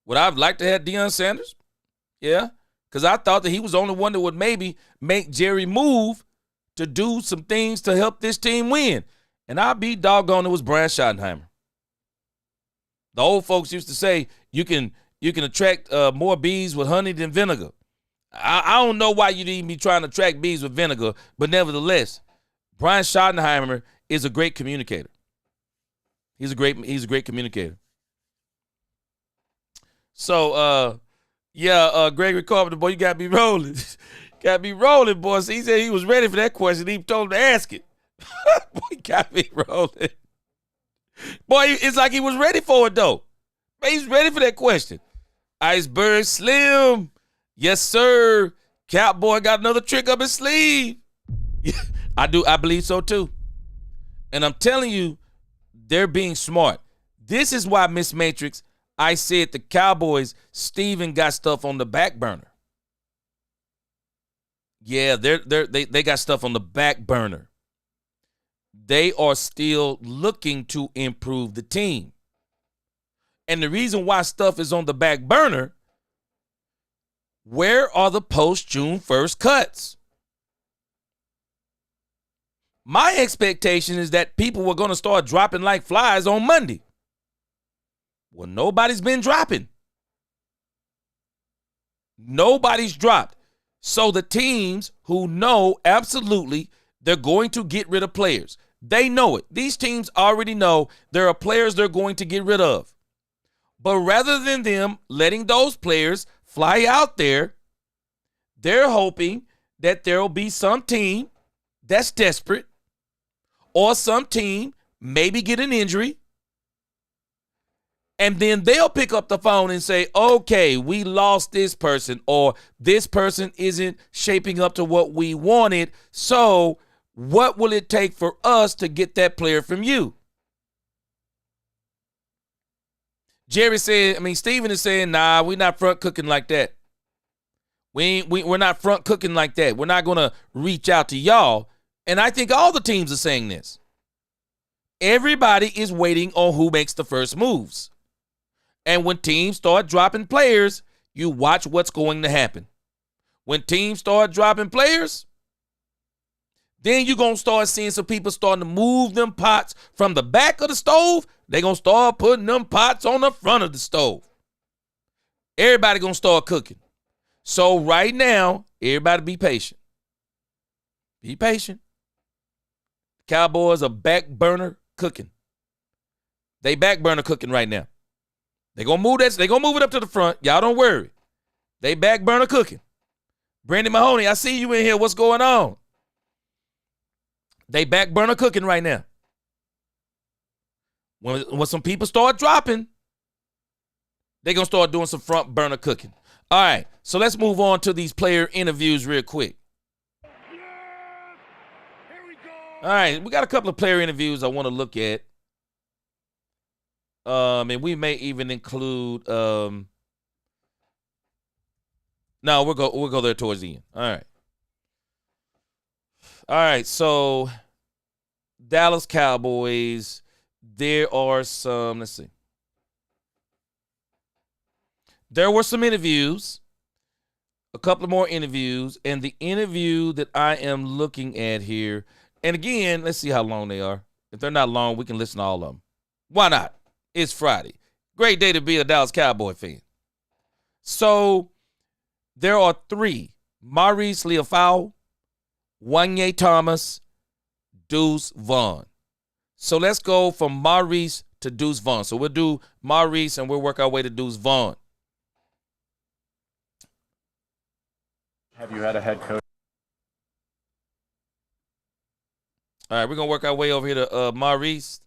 would I have liked to have Deion Sanders? Yeah, because I thought that he was the only one that would maybe make Jerry move to do some things to help this team win. And I'll be doggone, it was Brian Schottenheimer. The old folks used to say you can attract more bees with honey than vinegar. I don't know why you'd even be trying to attract bees with vinegar, but nevertheless, Brian Schottenheimer is a great communicator. He's a great communicator. So, Gregory Carpenter, boy, you got me rolling. Boy. So he said he was ready for that question. He told him to ask it. Boy, got me rolling. Boy, it's like he was ready for it, though. He's ready for that question. Iceberg Slim. Yes, sir. Cowboy got another trick up his sleeve. I believe so too. And I'm telling you, they're being smart. This is why, Miss Matrix, I said the Cowboys, Steven got stuff on the back burner. Yeah, they got stuff on the back burner. They are still looking to improve the team. And the reason why stuff is on the back burner, where are the post-June 1st cuts? My expectation is that people were going to start dropping like flies on Monday. Well, nobody's been dropping. Nobody's dropped. So the teams who know absolutely they're going to get rid of players, they know it. These teams already know there are players they're going to get rid of. But rather than them letting those players fly out there, they're hoping that there will be some team that's desperate, or some team maybe get an injury, and then they'll pick up the phone and say, okay, we lost this person, or this person isn't shaping up to what we wanted, so what will it take for us to get that player from you? Jerry said, Steven is saying, nah, we're not front cooking like that. We're not front cooking like that. We're not going to reach out to y'all. And I think all the teams are saying this. Everybody is waiting on who makes the first moves. And when teams start dropping players, you watch what's going to happen. When teams start dropping players, then you're going to start seeing some people starting to move them pots from the back of the stove. They're going to start putting them pots on the front of the stove. Everybody going to start cooking. So right now, everybody be patient. Be patient. Cowboys are back burner cooking. They back burner cooking right now. They're going to move that. They're going to move it up to the front. Y'all don't worry. They back burner cooking. Brandon Mahoney, I see you in here. What's going on? They back burner cooking right now. When some people start dropping, they're going to start doing some front burner cooking. All right, so let's move on to these player interviews real quick. All right, we got a couple of player interviews I want to look at. And we may even include no, we'll go there towards the end. All right, so Dallas Cowboys, there are some, let's see. There were some interviews, a couple of more interviews, and the interview that I am looking at here, and again, let's see how long they are. If they're not long, we can listen to all of them. Why not? It's Friday. Great day to be a Dallas Cowboy fan. So there are three: Maurice Leafau, Wanye Thomas, Deuce Vaughn. So let's go from Maurice to Deuce Vaughn. So we'll do Maurice and we'll work our way to Deuce Vaughn. Have you had a head coach? All right, we're going to work our way over here to Maurice.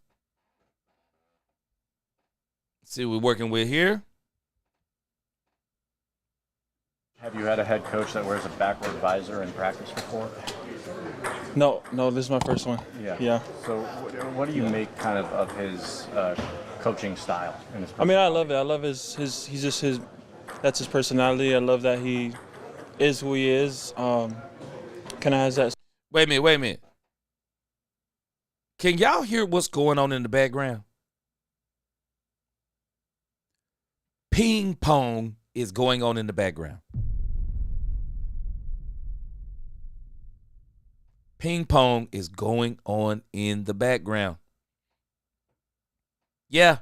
Let's see what we're working with here. Have you had a head coach that wears a backward visor in practice before? No, this is my first one. Yeah. So what do you make kind of his coaching style? I mean, I love it. I love he's just his, that's his personality. I love that he is who he is. Kind of has that. Wait a minute. Can y'all hear what's going on in the background? Ping pong is going on in the background. Ping pong is going on in the background. Yeah.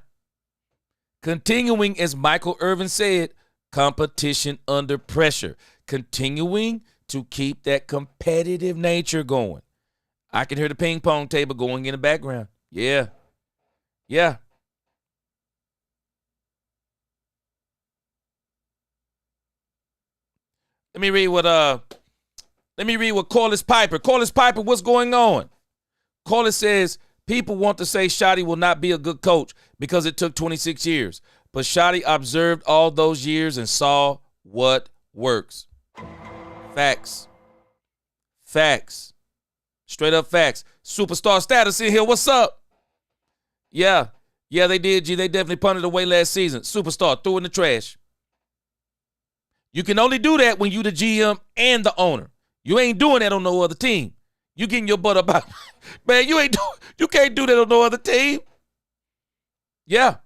Continuing, as Michael Irvin said, competition under pressure. Continuing to keep that competitive nature going. I can hear the ping pong table going in the background. Yeah. Let me read what Corliss Piper. Corliss Piper, what's going on? Corliss says, people want to say Shotty will not be a good coach because it took 26 years. But Shotty observed all those years and saw what works. Facts. Straight up facts. Superstar status in here. What's up? Yeah. Yeah, they did, G. They definitely punted away last season. Superstar, threw in the trash. You can only do that when you the GM and the owner. You ain't doing that on no other team. You getting your butt up out. Man, you can't do that on no other team. Yeah.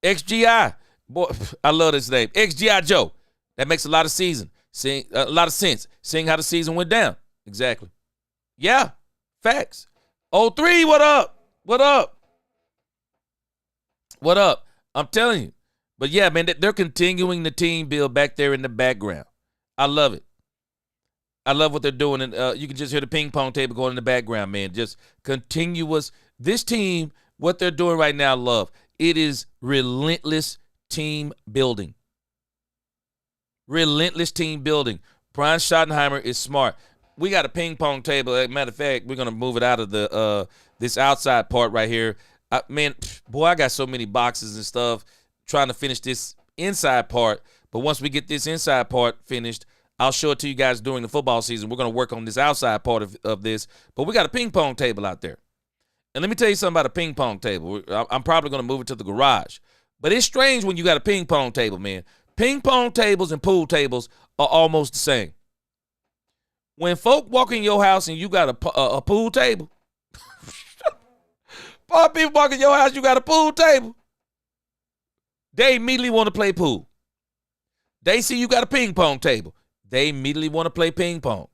XGI. Boy, I love this name. XGI Joe. That makes a lot of sense. Seeing how the season went down. Exactly. Yeah. Facts. 03, what up? What up? What up? I'm telling you. But yeah, man, they're continuing the team build back there in the background. I love it. I love what they're doing. And you can just hear the ping pong table going in the background, man. Just continuous. This team, what they're doing right now, love. It is relentless team building. Relentless team building. Brian Schottenheimer is smart. We got a ping pong table. As a matter of fact, we're going to move it out of the this outside part right here. Man, boy, I got so many boxes and stuff trying to finish this inside part. But once we get this inside part finished, I'll show it to you guys during the football season. We're going to work on this outside part of this. But we got a ping pong table out there. And let me tell you something about a ping pong table. I'm probably going to move it to the garage. But it's strange when you got a ping pong table, man. Ping pong tables and pool tables are almost the same. When folk walk in your house and you got a pool table, people walk in your house, you got a pool table, they immediately want to play pool. They see you got a ping pong table, they immediately want to play ping pong.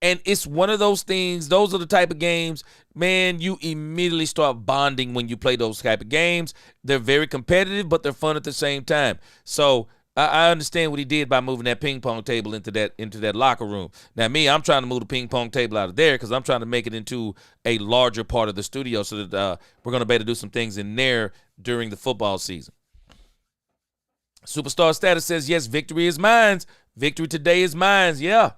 And it's one of those things, those are the type of games, man, you immediately start bonding when you play those type of games. They're very competitive, but they're fun at the same time. So I understand what he did by moving that ping pong table into that locker room. Now, me, I'm trying to move the ping pong table out of there because I'm trying to make it into a larger part of the studio so that we're going to be able to do some things in there during the football season. Superstar status says, yes, victory is mine. Victory today is mine. Yeah.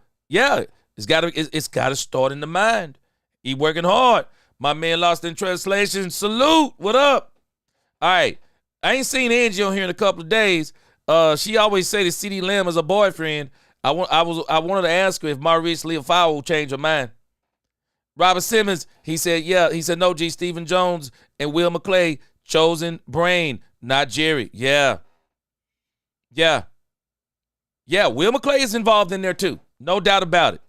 It's got to start in the mind. He working hard. My man Lost in Translation. Salute. What up? All right. I ain't seen Angie on here in a couple of days. She always say that C.D. Lamb is a boyfriend. I wanted to ask her if Maurice Leafau will change her mind. Robert Simmons, he said, yeah. He said, no, G. Stephen Jones and Will McClay, chosen brain, not Jerry. Yeah. Will McClay is involved in there too. No doubt about it.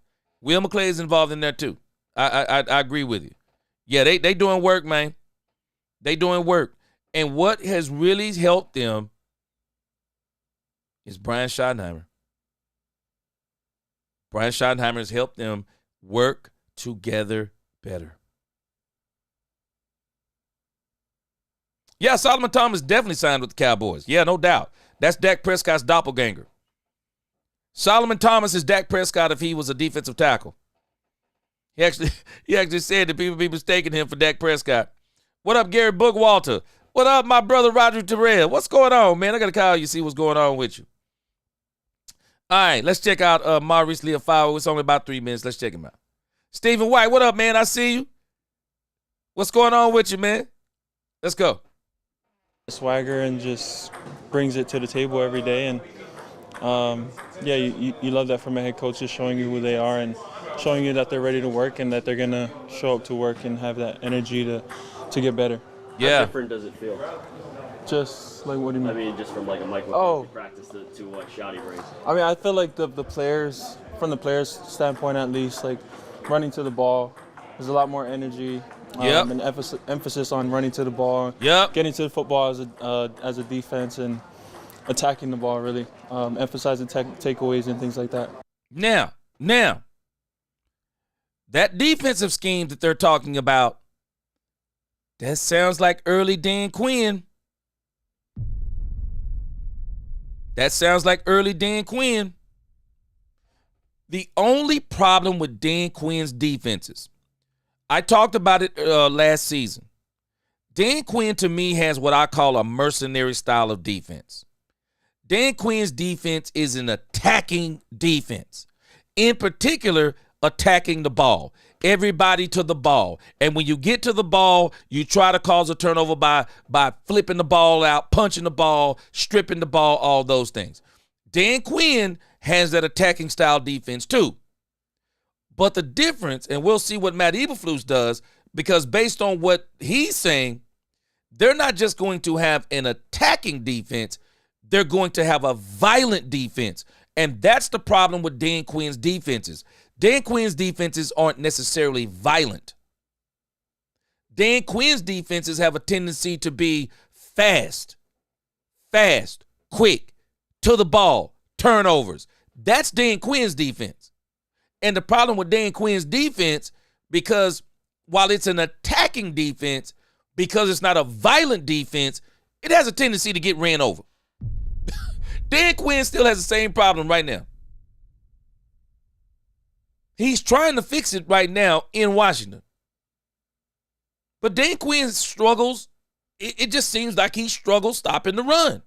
Will McClay is involved in there too. I agree with you. Yeah, they doing work, man. They doing work. And what has really helped them is Brian Schottenheimer. Brian Schottenheimer has helped them work together better. Yeah, Solomon Thomas definitely signed with the Cowboys. Yeah, no doubt. That's Dak Prescott's doppelganger. Solomon Thomas is Dak Prescott if he was a defensive tackle. He actually said that people be mistaking him for Dak Prescott. What up, Gary Bookwalter? What up, my brother Roger Terrell? What's going on, man? I got to call you, see what's going on with you. All right, let's check out Maurice Leafau. It's only about 3 minutes. Let's check him out. Stephen White, what up, man? I see you. What's going on with you, man? Let's go. Swagger and just brings it to the table every day. And, you love that from a head coach, just showing you who they are and showing you that they're ready to work and that they're going to show up to work and have that energy to get better. Yeah. How different does it feel? Just like, what do you mean? I mean, just from like a Michael practice to what Shotty brings. I mean, I feel like the players, from the players' standpoint at least, like running to the ball, there's a lot more energy. And emphasis on running to the ball. Getting to the football as a defense and attacking the ball, really. Emphasizing takeaways and things like that. Now, that defensive scheme that they're talking about, that sounds like early Dan Quinn. That sounds like early Dan Quinn. The only problem with Dan Quinn's defenses, I talked about it last season. Dan Quinn, to me, has what I call a mercenary style of defense. Dan Quinn's defense is an attacking defense. In particular, attacking the ball. Everybody to the ball. And when you get to the ball, you try to cause a turnover by flipping the ball out, punching the ball, stripping the ball, all those things. Dan Quinn has that attacking style defense too. But the difference, and we'll see what Matt Eberflus does, because based on what he's saying, they're not just going to have an attacking defense, they're going to have a violent defense. And that's the problem with Dan Quinn's defenses. Dan Quinn's defenses aren't necessarily violent. Dan Quinn's defenses have a tendency to be fast, quick, to the ball, turnovers. That's Dan Quinn's defense. And the problem with Dan Quinn's defense, because while it's an attacking defense, because it's not a violent defense, it has a tendency to get ran over. Dan Quinn still has the same problem right now. He's trying to fix it right now in Washington. But Dan Quinn struggles. It just seems like he struggles stopping the run.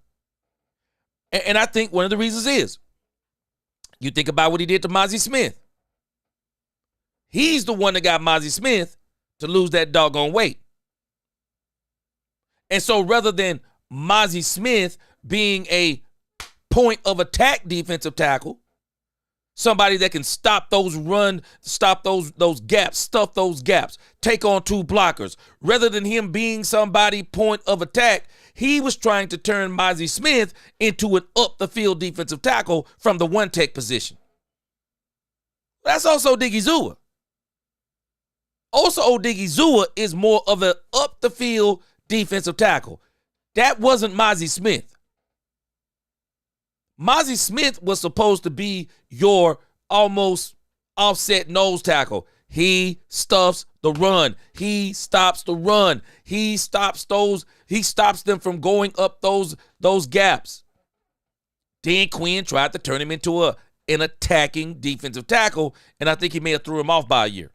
And I think one of the reasons is, you think about what he did to Mozzie Smith. He's the one that got Mozzie Smith to lose that doggone weight. And so rather than Mozzie Smith being a point of attack defensive tackle, somebody that can stop those run, stop those gaps, stuff those gaps, take on two blockers. Rather than him being somebody point of attack, he was trying to turn Mozzie Smith into an up-the-field defensive tackle from the one-tech position. That's also Diggy Zua. Also, Odiggy Zua is more of an up-the-field defensive tackle. That wasn't Mozzie Smith. Mozzie Smith was supposed to be your almost offset nose tackle. He stuffs the run. He stops the run. He stops them from going up those gaps. Dan Quinn tried to turn him into an attacking defensive tackle, and I think he may have threw him off by a year.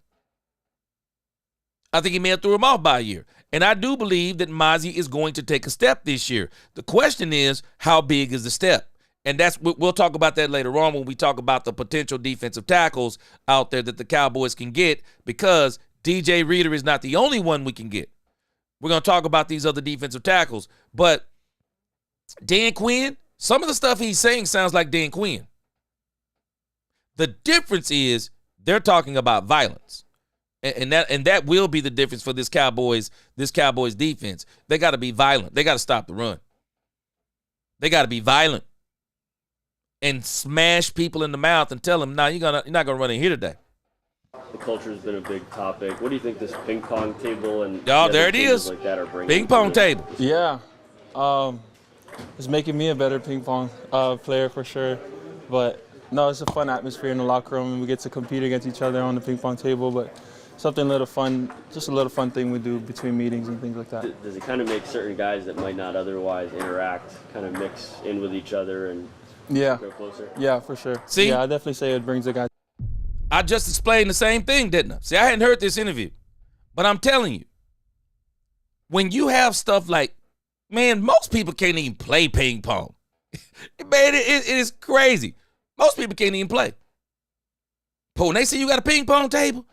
And I do believe that Mozzie is going to take a step this year. The question is, how big is the step? And we'll talk about that later on when we talk about the potential defensive tackles out there that the Cowboys can get, because DJ Reader is not the only one we can get. We're going to talk about these other defensive tackles. But Dan Quinn, some of the stuff he's saying sounds like Dan Quinn. The difference is they're talking about violence. And that will be the difference for this Cowboys defense. They got to be violent. They got to stop the run. They got to be violent and smash people in the mouth and tell them, "Nah, you're not gonna run in here today." The culture has been a big topic. What do you think this ping pong table and there it is, like that are bringing? Ping pong table. Yeah, it's making me a better ping pong player for sure. But no, it's a fun atmosphere in the locker room, and we get to compete against each other on the ping pong table. But something a little fun, just a little fun thing we do between meetings and things like that. Does it kind of make certain guys that might not otherwise interact kind of mix in with each other and go closer? Yeah, for sure. See? Yeah, I definitely say it brings the guys. I just explained the same thing, didn't I? See, I hadn't heard this interview, but I'm telling you, when you have stuff like, man, most people can't even play ping pong. Man, it is crazy. Most people can't even play. But when they say you got a ping pong table,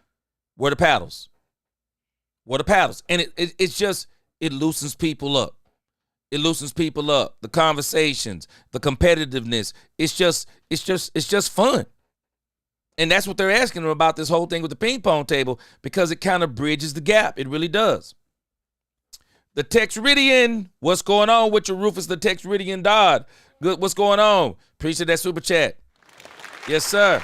where the paddles? And it's just, it loosens people up. It loosens people up. The conversations, the competitiveness. It's just fun. And that's what they're asking them about this whole thing with the ping pong table, because it kind of bridges the gap. It really does. The Texridian, what's going on with your Rufus the Texridian Dodd? Good, what's going on? Appreciate that super chat. Yes, sir.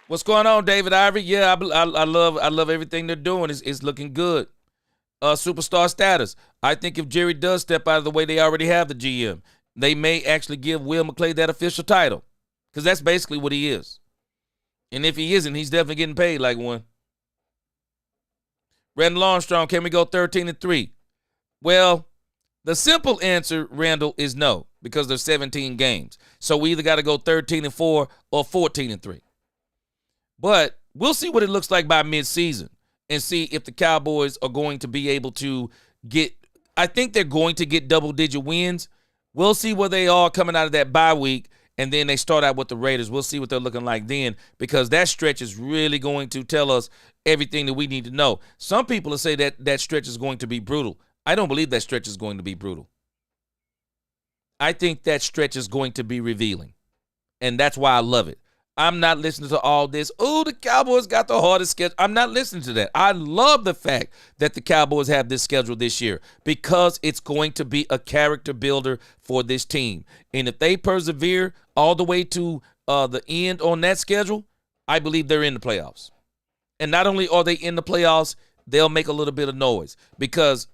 What's going on, David Ivory? Yeah, I love everything they're doing. It's looking good. Superstar status. I think if Jerry does step out of the way, they already have the GM. They may actually give Will McClay that official title, because that's basically what he is. And if he isn't, he's definitely getting paid like one. Randall Armstrong, can we go 13-3? Well, the simple answer, Randall, is no, because there's 17 games. So we either got to go 13-4 or 14-3. But we'll see what it looks like by midseason and see if the Cowboys are going to be able to get – I think they're going to get double-digit wins. We'll see where they are coming out of that bye week, and then they start out with the Raiders. We'll see what they're looking like then, because that stretch is really going to tell us everything that we need to know. Some people will say that stretch is going to be brutal. I don't believe that stretch is going to be brutal. I think that stretch is going to be revealing. And that's why I love it. I'm not listening to all this, oh, the Cowboys got the hardest schedule. I'm not listening to that. I love the fact that the Cowboys have this schedule this year because it's going to be a character builder for this team. And if they persevere all the way to the end on that schedule, I believe they're in the playoffs. And not only are they in the playoffs, they'll make a little bit of noise because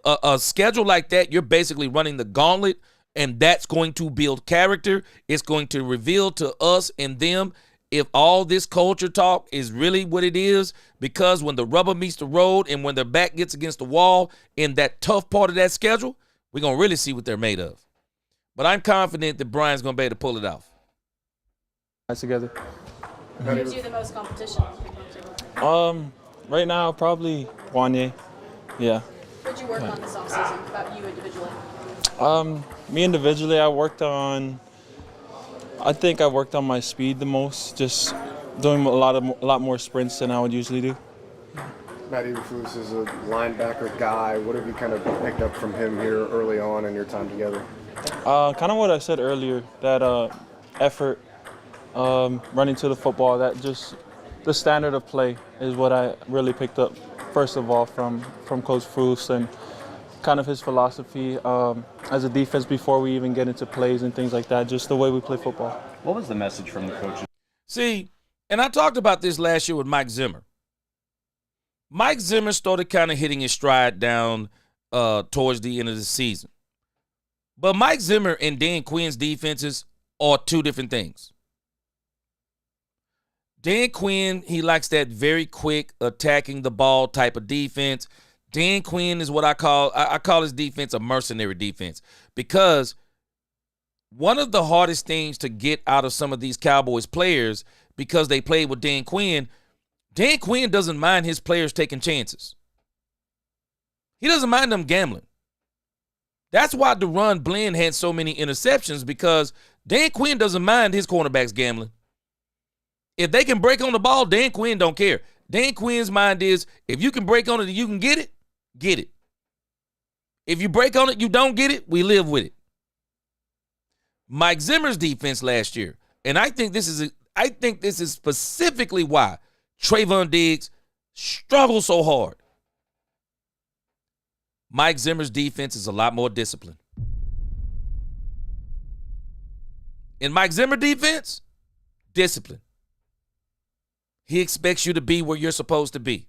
a schedule like that, you're basically running the gauntlet. And that's going to build character. It's going to reveal to us and them if all this culture talk is really what it is, because when the rubber meets the road and when their back gets against the wall in that tough part of that schedule, we're going to really see what they're made of. But I'm confident that Brian's going to be able to pull it off. Together. Who gives you the most competition? Right now, probably Wanye. Yeah. What did you work on this offseason about you individually? Me individually, I think I worked on my speed the most, just doing a lot more sprints than I would usually do. Matt Eberflus is a linebacker guy. What have you kind of picked up from him here early on in your time together? Kind of what I said earlier, that effort, running to the football, that just the standard of play is what I really picked up, first of all, from Coach Flus and kind of his philosophy as a defense before we even get into plays and things like that, just the way we play football. What was the message from the coaches? See, and I talked about this last year with Mike Zimmer. Mike Zimmer started kind of hitting his stride down towards the end of the season. But Mike Zimmer and Dan Quinn's defenses are two different things. Dan Quinn, he likes that very quick attacking the ball type of defense. Dan Quinn is what I call his defense a mercenary defense, because one of the hardest things to get out of some of these Cowboys players, because they played with Dan Quinn doesn't mind his players taking chances. He doesn't mind them gambling. That's why DeRon Bland had so many interceptions, because Dan Quinn doesn't mind his cornerbacks gambling. If they can break on the ball, Dan Quinn don't care. Dan Quinn's mind is, if you can break on it and you can get it, get it. If you break on it, you don't get it, we live with it. Mike Zimmer's defense last year, and I think this is specifically why Trayvon Diggs struggled so hard. Mike Zimmer's defense is a lot more disciplined. In Mike Zimmer defense, discipline. He expects you to be where you're supposed to be.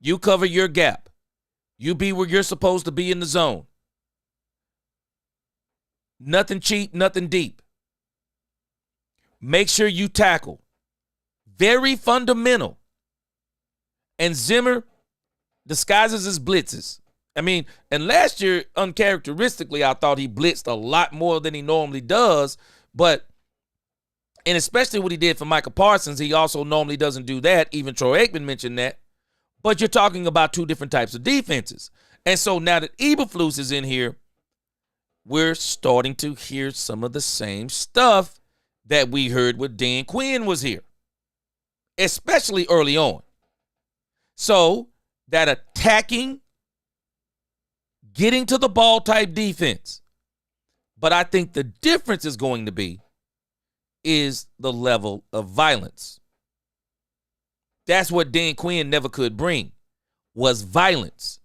You cover your gap. You be where you're supposed to be in the zone. Nothing cheap, nothing deep. Make sure you tackle. Very fundamental. And Zimmer disguises his blitzes. I mean, and last year, uncharacteristically, I thought he blitzed a lot more than he normally does, and especially what he did for Micah Parsons, he also normally doesn't do that. Even Troy Aikman mentioned that. But you're talking about two different types of defenses. And so now that Eberflus is in here, we're starting to hear some of the same stuff that we heard when Dan Quinn was here, especially early on. So that attacking, getting to the ball type defense. But I think the difference is going to be is the level of violence. That's what Dan Quinn never could bring, was violence.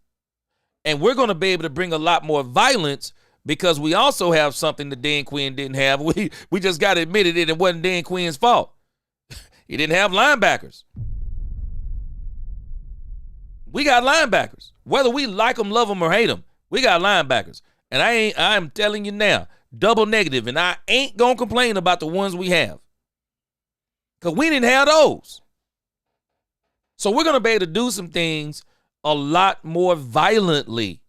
And we're going to be able to bring a lot more violence because we also have something that Dan Quinn didn't have. We just got to admit it, and it wasn't Dan Quinn's fault. He didn't have linebackers. We got linebackers. Whether we like them, love them, or hate them, we got linebackers. And I'm telling you now, double negative, and I ain't going to complain about the ones we have, because we didn't have those. So we're going to be able to do some things a lot more violently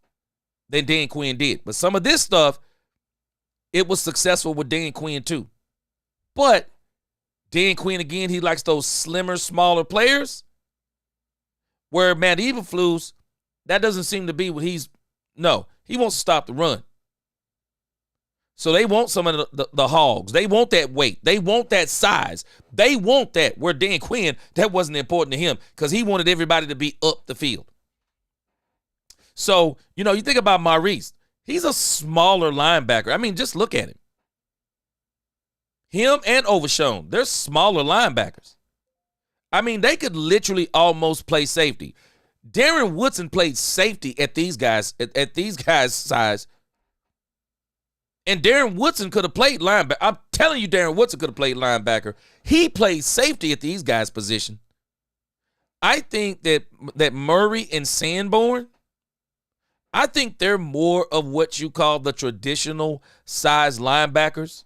than Dan Quinn did. But some of this stuff, it was successful with Dan Quinn too. But Dan Quinn, again, he likes those slimmer, smaller players, where Matt Eberflus, that doesn't seem to be what he wants to stop the run. So they want some of the hogs. They want that weight. They want that size. They want that, where Dan Quinn, that wasn't important to him because he wanted everybody to be up the field. So, you think about Maurice. He's a smaller linebacker. I mean, just look at him. Him and Overshown, they're smaller linebackers. I mean, they could literally almost play safety. Darren Woodson played safety at these guys' size. And Darren Woodson could have played linebacker. I'm telling you, Darren Woodson could have played linebacker. He played safety at these guys' position. I think that Murray and Sanborn, I think they're more of what you call the traditional size linebackers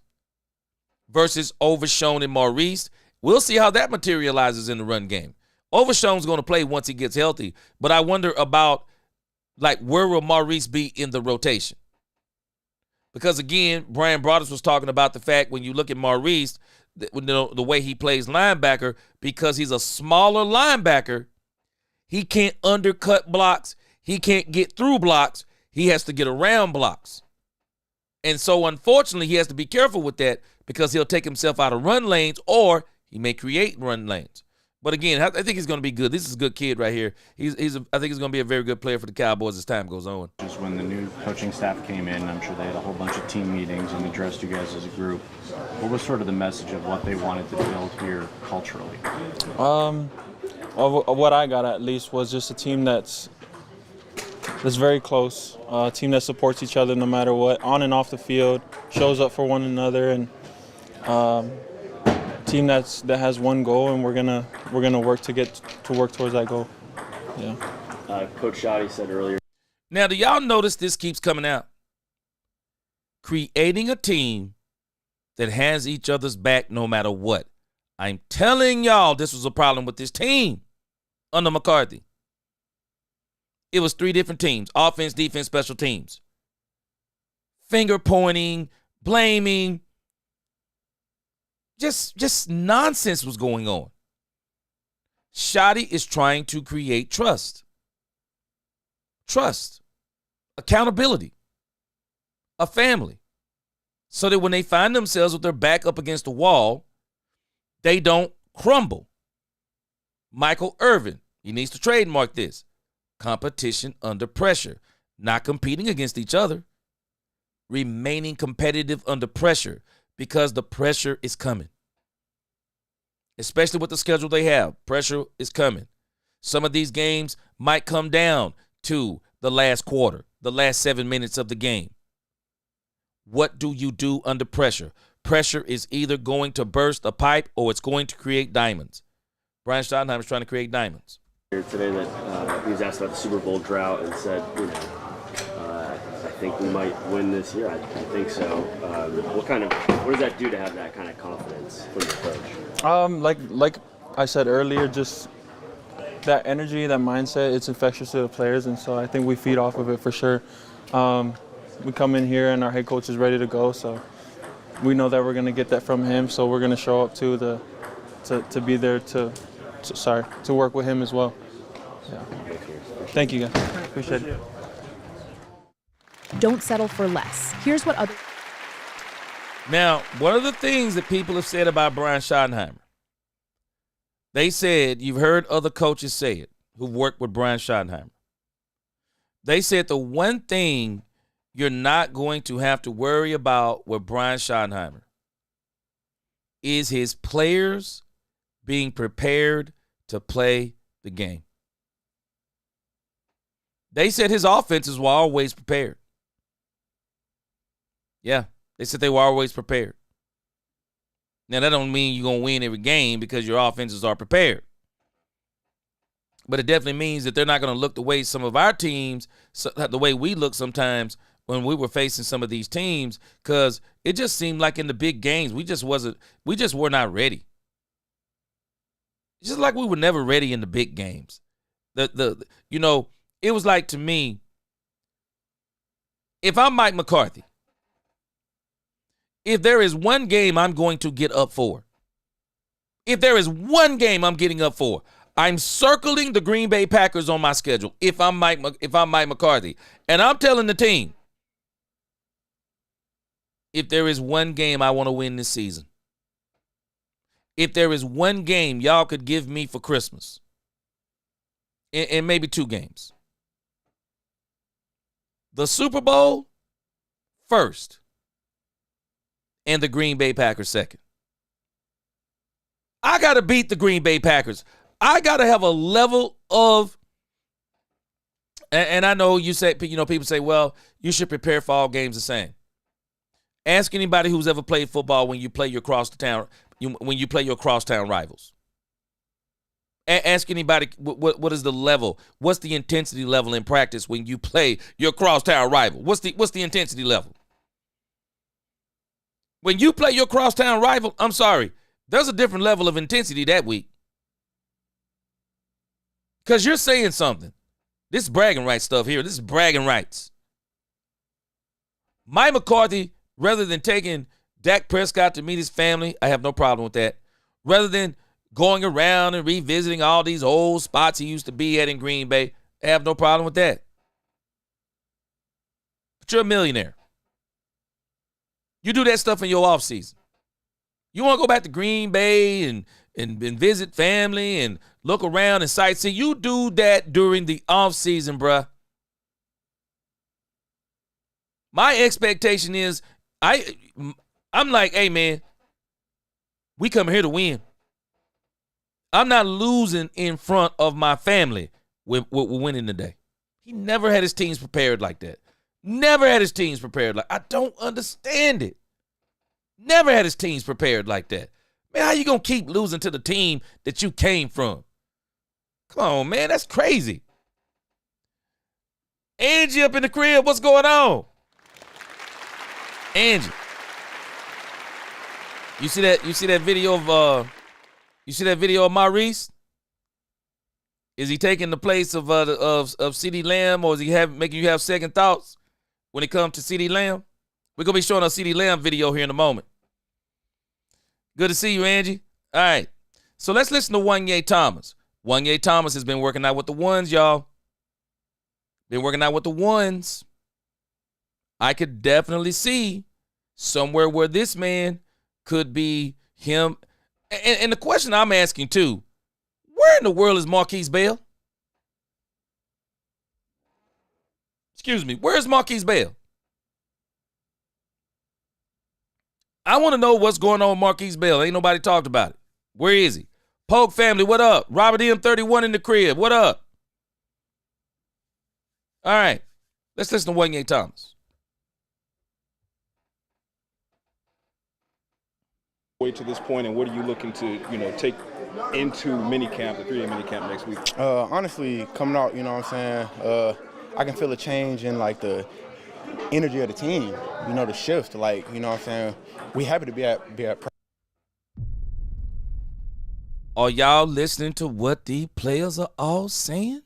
versus Overshown and Maurice. We'll see how that materializes in the run game. Overshown's going to play once he gets healthy, but I wonder about, like, where will Maurice be in the rotation? Because, again, Brian Broaddus was talking about the fact when you look at Maurice, the way he plays linebacker, because he's a smaller linebacker, he can't undercut blocks. He can't get through blocks. He has to get around blocks. And so, unfortunately, he has to be careful with that because he'll take himself out of run lanes or he may create run lanes. But again, I think he's going to be good. This is a good kid right here. I think he's going to be a very good player for the Cowboys as time goes on. Just when the new coaching staff came in, I'm sure they had a whole bunch of team meetings and addressed you guys as a group. What was sort of the message of what they wanted to build here culturally? What I got at least was just a team that's very close, a team that supports each other no matter what, on and off the field, shows up for one another, and team that has one goal, and we're gonna work towards that goal. Yeah. Coach Shoddy said earlier. Now, do y'all notice this keeps coming out? Creating a team that has each other's back no matter what. I'm telling y'all, this was a problem with this team under McCarthy. It was 3 different teams: offense, defense, special teams. Finger pointing, blaming. Just nonsense was going on. Shoddy is trying to create trust. Trust. Accountability. A family. So that when they find themselves with their back up against the wall, they don't crumble. Michael Irvin, he needs to trademark this. Competition under pressure. Not competing against each other. Remaining competitive under pressure. Because the pressure is coming. Especially with the schedule they have. Pressure is coming. Some of these games might come down to the last quarter, the last 7 minutes of the game. What do you do under pressure? Pressure is either going to burst a pipe or it's going to create diamonds. Brian Schottenheimer is trying to create diamonds. Today that he was asked about the Super Bowl drought and said, I think we might win this year. I think so. What does that do to have that kind of confidence from the coach? Like I said earlier, just that energy, that mindset, it's infectious to the players, and so I think we feed off of it for sure. We come in here and our head coach is ready to go, so we know that we're going to get that from him. So we're going to show up to be there to work with him as well. Yeah. Thank you guys. Appreciate it. Don't settle for less. Here's what other. Now, one of the things that people have said about Brian Schottenheimer, they said, you've heard other coaches say it who've worked with Brian Schottenheimer. They said the one thing you're not going to have to worry about with Brian Schottenheimer is his players being prepared to play the game. They said his offenses were always prepared. Yeah, they said they were always prepared. Now, that don't mean you're going to win every game because your offenses are prepared. But it definitely means that they're not going to look the way some of our teams, the way we look sometimes when we were facing some of these teams, because it just seemed like in the big games, we just were not ready. It's just like we were never ready in the big games. It was like, to me, if I'm Mike McCarthy, if there is one game I'm going to get up for, if there is one game I'm getting up for, I'm circling the Green Bay Packers on my schedule. If I'm Mike McCarthy, and I'm telling the team, if there is one game I want to win this season, if there is one game y'all could give me for Christmas, and maybe 2 games, the Super Bowl first, and the Green Bay Packers second. got to beat the Green Bay Packers. I got to have a level of, and I know you say, people say, well, you should prepare for all games the same. Ask anybody who's ever played football when you play your crosstown rivals. Ask anybody what is the level? What's the intensity level in practice when you play your crosstown rival? What's the intensity level? When you play your crosstown rival, I'm sorry, there's a different level of intensity that week. Because you're saying something. This is bragging rights stuff here. This is bragging rights. Mike McCarthy, rather than taking Dak Prescott to meet his family, I have no problem with that. Rather than going around and revisiting all these old spots he used to be at in Green Bay, I have no problem with that. But you're a millionaire. You do that stuff in your offseason. You want to go back to Green Bay and visit family and look around and sightsee. You do that during the offseason, bruh. My expectation is, I'm like, hey, man, we come here to win. I'm not losing in front of my family with winning today. He never had his teams prepared like that. Never had his teams prepared like I don't understand it. Never had his teams prepared like that. Man, how you going to keep losing to the team that you came from? Come on, man, that's crazy. Angie up in the crib, what's going on? Angie. You see that video of Maurice? Is he taking the place of CeeDee Lamb, or is he making you have second thoughts when it comes to CeeDee Lamb? We're gonna be showing a CeeDee Lamb video here in a moment. Good to see you, Angie. All right. So let's listen to Wanye Thomas. Wanye Thomas has been working out with the ones, y'all. Been working out with the ones. I could definitely see somewhere where this man could be him. And the question I'm asking, too, where in the world is Marquise Bell? Excuse me, where's Marquise Bell? I want to know what's going on with Marquise Bell. Ain't nobody talked about it. Where is he? Polk family, what up? Robert M31 in the crib, what up? All right, let's listen to Wanye Thomas. Way to this point, and what are you looking to, take into minicamp, the 3-day minicamp next week? Honestly, coming out, what I'm saying, I can feel a change in like the energy of the team, the shift, like, what I'm saying, we happy to be at practice. Are y'all listening to what the players are all saying?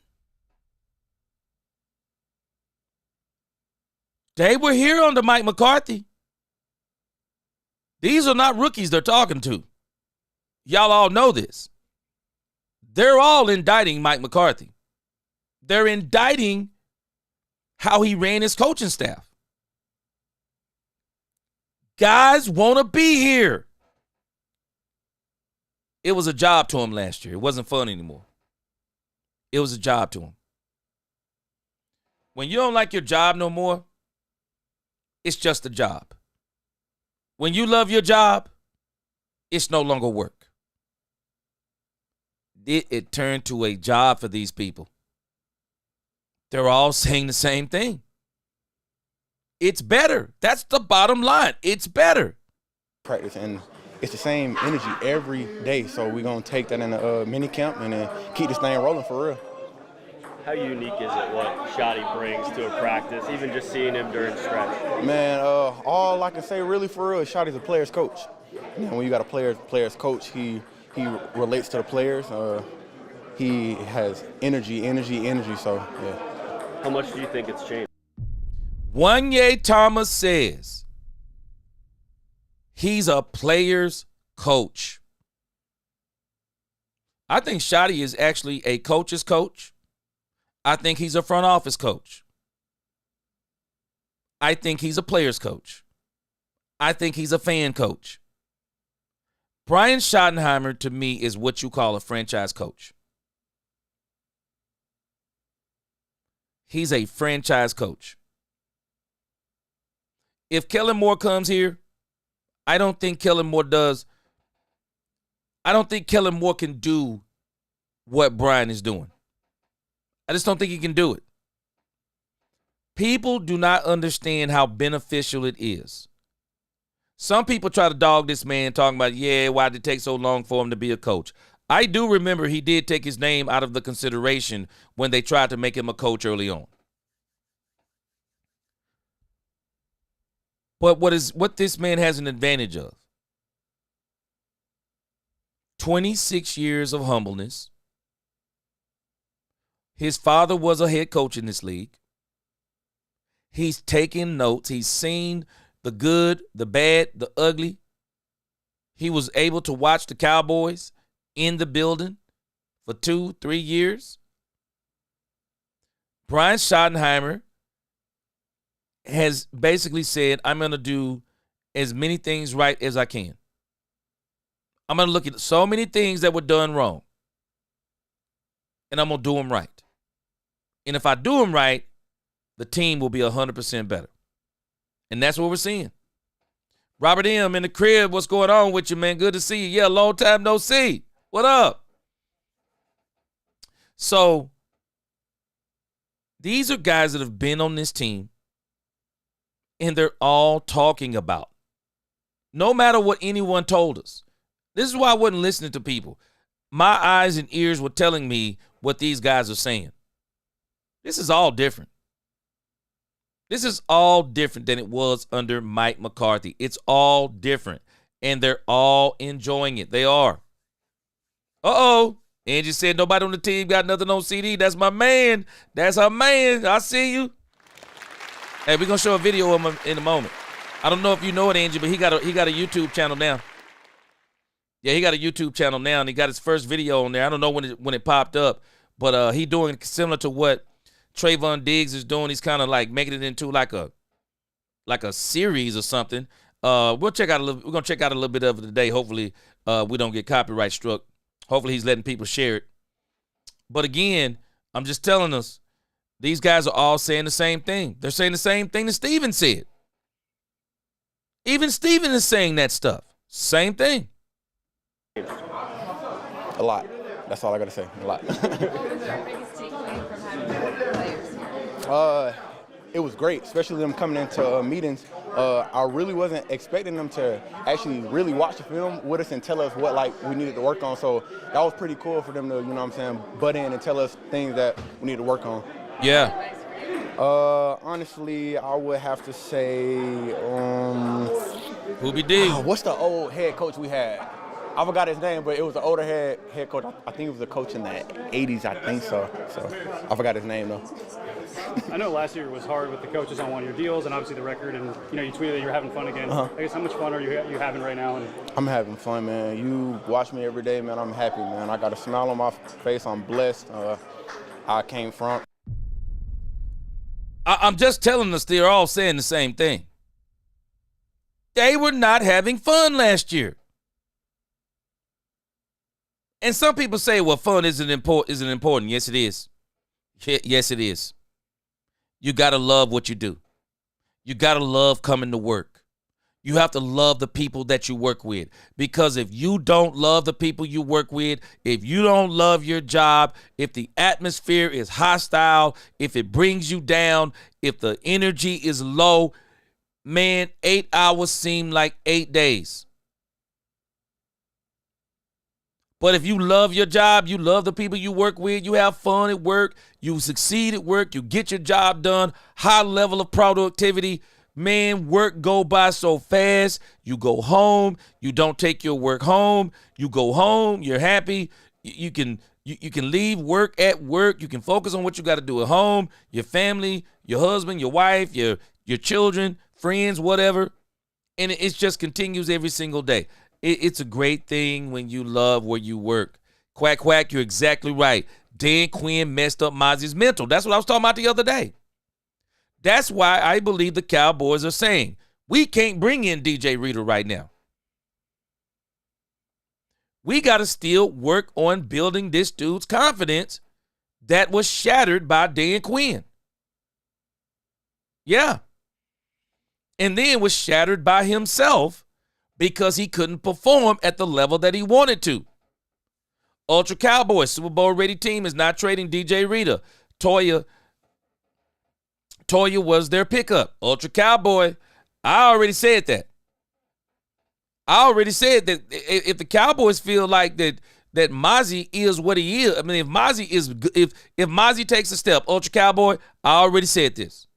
They were here under Mike McCarthy. These are not rookies they're talking to. Y'all all know this. They're all indicting Mike McCarthy. They're indicting how he ran his coaching staff. Guys want to be here. It was a job to him last year. It wasn't fun anymore. It was a job to him. When you don't like your job no more, it's just a job. When you love your job, it's no longer work. It turned to a job for these people. They're all saying the same thing. It's better. That's the bottom line. It's better. Practice, and it's the same energy every day. So we're going to take that in the mini camp and then keep this thing rolling for real. How unique is it what Shotty brings to a practice, even just seeing him during stretch? Man, all I can say really for real is Shotty's a player's coach. And when you got a player's coach, he relates to the players. He has energy. So, yeah. How much do you think it's changed? Wanye Thomas says he's a player's coach. I think Shotty is actually a coach's coach. I think he's a front office coach. I think he's a player's coach. I think he's a fan coach. Brian Schottenheimer, to me, is what you call a franchise coach. He's a franchise coach. If Kellen Moore comes here, I don't think Kellen Moore does I don't think Kellen Moore can do what Brian is doing. I just don't think he can do it. People do not understand how beneficial it is. Some people try to dog this man talking about, why did it take so long for him to be a coach? I do remember he did take his name out of the consideration when they tried to make him a coach early on. But what this man has an advantage of? 26 years of humbleness. His father was a head coach in this league. He's taken notes. He's seen the good, the bad, the ugly. He was able to watch the Cowboys in the building for 2-3 years. Brian Schottenheimer has basically said, I'm going to do as many things right as I can. I'm going to look at so many things that were done wrong, and I'm going to do them right. And if I do them right, the team will be 100% better. And that's what we're seeing. Robert M. in the crib, what's going on with you, man? Good to see you. Yeah, long time no see. What up? So, these are guys that have been on this team, and they're all talking about. No matter what anyone told us. This is why I wasn't listening to people. My eyes and ears were telling me what these guys are saying. This is all different. This is all different than it was under Mike McCarthy. It's all different, and they're all enjoying it. They are. Angie said nobody on the team got nothing on CD. That's my man. That's her man. I see you. Hey, we're going to show a video of him in a moment. I don't know if you know it, Angie, but he got a YouTube channel now. Yeah, he got a YouTube channel now, and he got his first video on there. I don't know when it popped up, but he doing similar to what Trayvon Diggs is doing. He's kind of like making it into like a series or something. We're gonna check out a little bit of it today. Hopefully, we don't get copyright struck. Hopefully, he's letting people share it. But again, I'm just telling us, these guys are all saying the same thing. They're saying the same thing that Steven said. Even Steven is saying that stuff. Same thing. A lot. That's all I got to say. A lot. What was your biggest takeaway from having players here? It was great, especially them coming into meetings. I really wasn't expecting them to actually really watch the film with us and tell us what we needed to work on. So that was pretty cool for them to, butt in and tell us things that we need to work on. Yeah. Honestly, I would have to say, Hoobie D. What's the old head coach we had? I forgot his name, but it was an older head coach. I think he was a coach in the 80s, I think so. So I forgot his name, though. I know last year was hard with the coaches on one of your deals and obviously the record, and you tweeted that you're having fun again. I guess how much fun are you having right now? I'm having fun, man. You watch me every day, man. I'm happy, man. I got a smile on my face. I'm blessed. I came from. I'm just telling us they're all saying the same thing. They were not having fun last year. And some people say, well, fun isn't important. Yes, it is. Yes, it is. You got to love what you do. You got to love coming to work. You have to love the people that you work with. Because if you don't love the people you work with, if you don't love your job, if the atmosphere is hostile, if it brings you down, if the energy is low, man, 8 hours seem like 8 days. But if you love your job, you love the people you work with, you have fun at work, you succeed at work, you get your job done, high level of productivity, man, work go by so fast. You go home, you don't take your work home, you go home, you're happy, you can leave work at work, you can focus on what you got to do at home, your family, your husband, your wife, your children, friends, whatever, and it just continues every single day. It's a great thing when you love where you work. Quack, quack, you're exactly right. Dan Quinn messed up Mozzie's mental. That's what I was talking about the other day. That's why I believe the Cowboys are saying, we can't bring in DJ Reader right now. We got to still work on building this dude's confidence that was shattered by Dan Quinn. Yeah. And then was shattered by himself because he couldn't perform at the level that he wanted to. Ultra Cowboys, Super Bowl ready team is not trading DJ Reader. Toya was their pickup. Ultra Cowboy, I already said that. I already said that if the Cowboys feel like that Mozzie is what he is, I mean, if Mozzie takes a step, Ultra Cowboy, I already said this.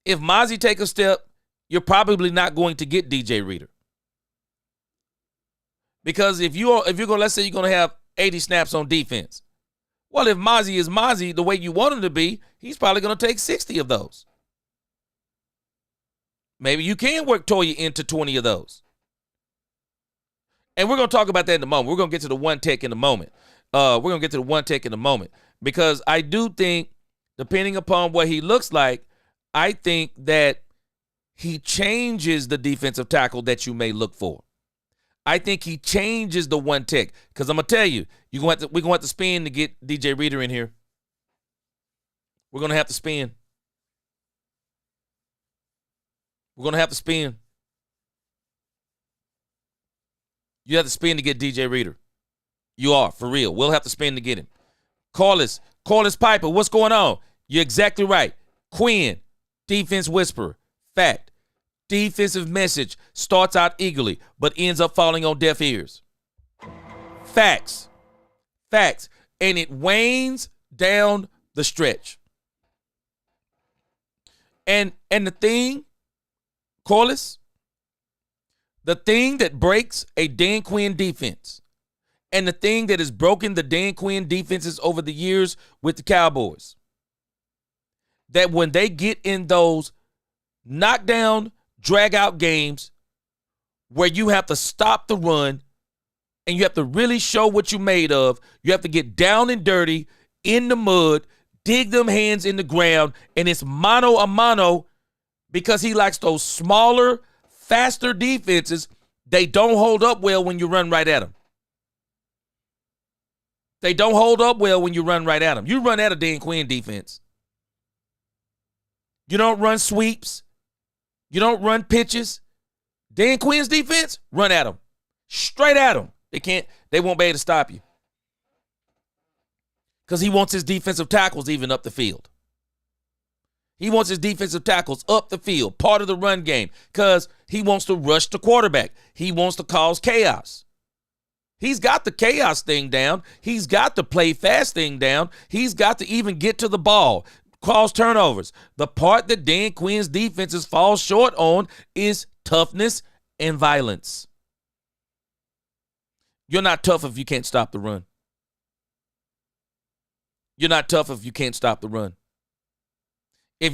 If Mozzie takes a step, you're probably not going to get DJ Reader. Because if you're going, let's say you're going to have 80 snaps on defense. Well, if Mozzie is Mozzie the way you want him to be, he's probably going to take 60 of those. Maybe you can work Toya into 20 of those. And we're going to talk about that in a moment. We're going to get to the one tech in a moment. Because I do think, depending upon what he looks like, I think that he changes the defensive tackle that you may look for. I think he changes the one tech. Because I'm going to tell you, we're going to have to spin to get DJ Reader in here. We're going to have to spin. We're going to have to spin. You have to spin to get DJ Reader. You are, for real. We'll have to spin to get him. Corliss Piper, what's going on? You're exactly right. Quinn, defense whisperer. Fact. Defensive message starts out eagerly, but ends up falling on deaf ears. Facts. And it wanes down the stretch. And the thing, Corliss, the thing that breaks a Dan Quinn defense and the thing that has broken the Dan Quinn defenses over the years with the Cowboys, that when they get in those knockdown, drag-out games where you have to stop the run and you have to really show what you're made of, you have to get down and dirty in the mud, dig them hands in the ground, and it's mano a mano because he likes those smaller, faster defenses. They don't hold up well when you run right at them. You run at a Dan Quinn defense. You don't run sweeps. You don't run pitches. Dan Quinn's defense, run at them. Straight at them. They won't be able to stop you. Because he wants his defensive tackles even up the field. He wants his defensive tackles up the field, part of the run game, because he wants to rush the quarterback. He wants to cause chaos. He's got the chaos thing down. He's got the play fast thing down. He's got to even get to the ball, cause turnovers. The part that Dan Quinn's defenses fall short on is toughness and violence. You're not tough if you can't stop the run. If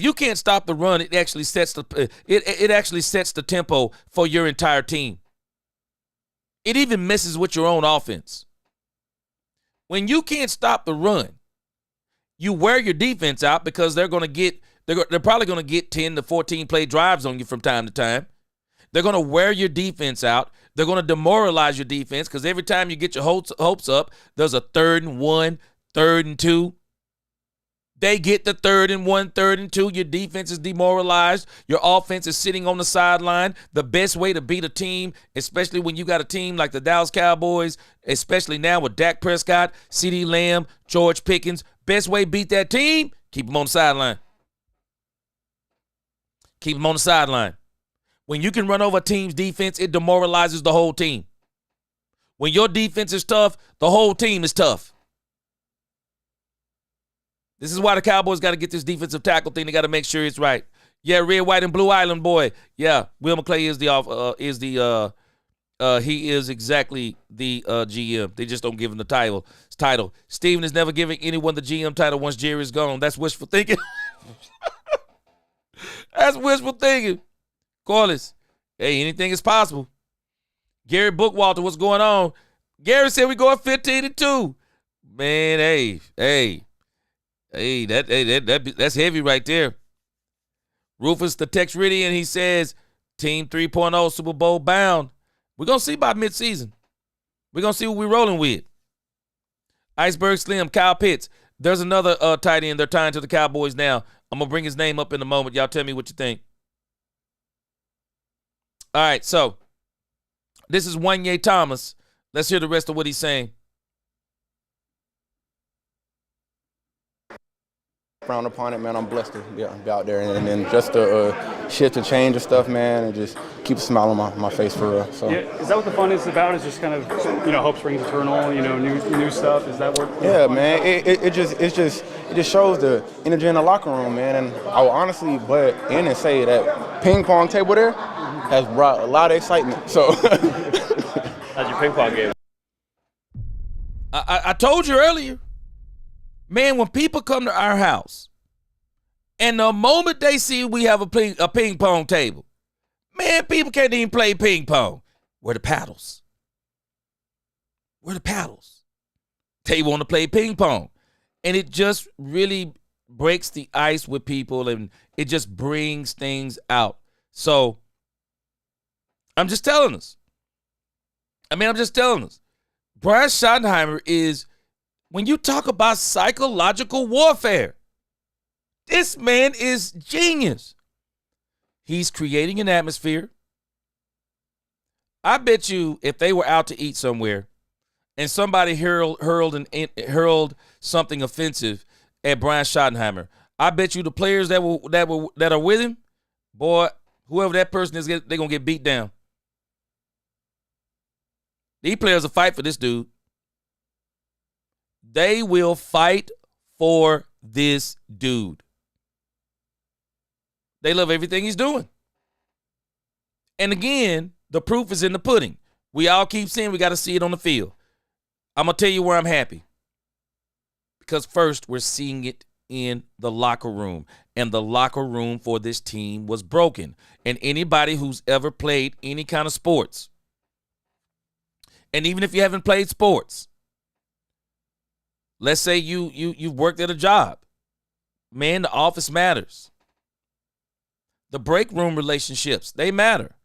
you can't stop the run, it actually sets the tempo for your entire team. It even messes with your own offense. When you can't stop the run, you wear your defense out because they're probably going to get 10 to 14 play drives on you from time to time. They're going to wear your defense out. They're going to demoralize your defense because every time you get your hopes up, there's a 3rd and 1, 3rd and 2. They get the 3rd and 1, 3rd and 2. Your defense is demoralized. Your offense is sitting on the sideline. The best way to beat a team, especially when you got a team like the Dallas Cowboys, especially now with Dak Prescott, CeeDee Lamb, George Pickens, best way to beat that team, keep them on the sideline. When you can run over a team's defense, it demoralizes the whole team. When your defense is tough, the whole team is tough. This is why the Cowboys got to get this defensive tackle thing. They got to make sure it's right. Yeah, Red, White, and Blue Island boy. Yeah, Will McClay he is exactly the GM. They just don't give him the title. Steven is never giving anyone the GM title once Jerry's gone. That's wishful thinking. That's wishful thinking. Corliss, hey, anything is possible. Gary Bookwalter, what's going on? Gary said we going 15-2. Man, hey, that's heavy right there. Rufus the Tex Ridian, he says, Team 3.0 Super Bowl bound. We're going to see by midseason. We're going to see what we're rolling with. Iceberg Slim, Kyle Pitts. There's another tight end they're tying to the Cowboys now. I'm going to bring his name up in a moment. Y'all tell me what you think. All right, so this is Wanye Thomas, Let's hear the rest of what he's saying. Frown upon it, man. I'm blessed to be out there, and then just the shift and change and stuff, man, and just keep a smile on my face for real. So. Yeah, is that what the fun is about? Is just kind of, hope springs eternal, new stuff? Is that what? Yeah, man. It just shows the energy in the locker room, man. And I will honestly butt in and say that ping pong table there has brought a lot of excitement. So. How's your ping pong game? I told you earlier. Man, when people come to our house, and the moment they see we have a ping pong table, man, people can't even play ping pong. Where the paddles? Where the paddles? They want to play ping pong. And it just really breaks the ice with people, and it just brings things out. So, I'm just telling us. Brian Schottenheimer is, when you talk about psychological warfare, this man is genius. He's creating an atmosphere. I bet you if they were out to eat somewhere and somebody hurled something offensive at Brian Schottenheimer, I bet you the players that are with him, boy, whoever that person is, they're going to get beat down. These players will fight for this dude. They will fight for this dude. They love everything he's doing. And again, the proof is in the pudding. We all keep saying we got to see it on the field. I'm going to tell you where I'm happy. Because first, we're seeing it in the locker room. And the locker room for this team was broken. And anybody who's ever played any kind of sports, and even if you haven't played sports, let's say you've worked at a job. Man, the office matters. The break room relationships, they matter.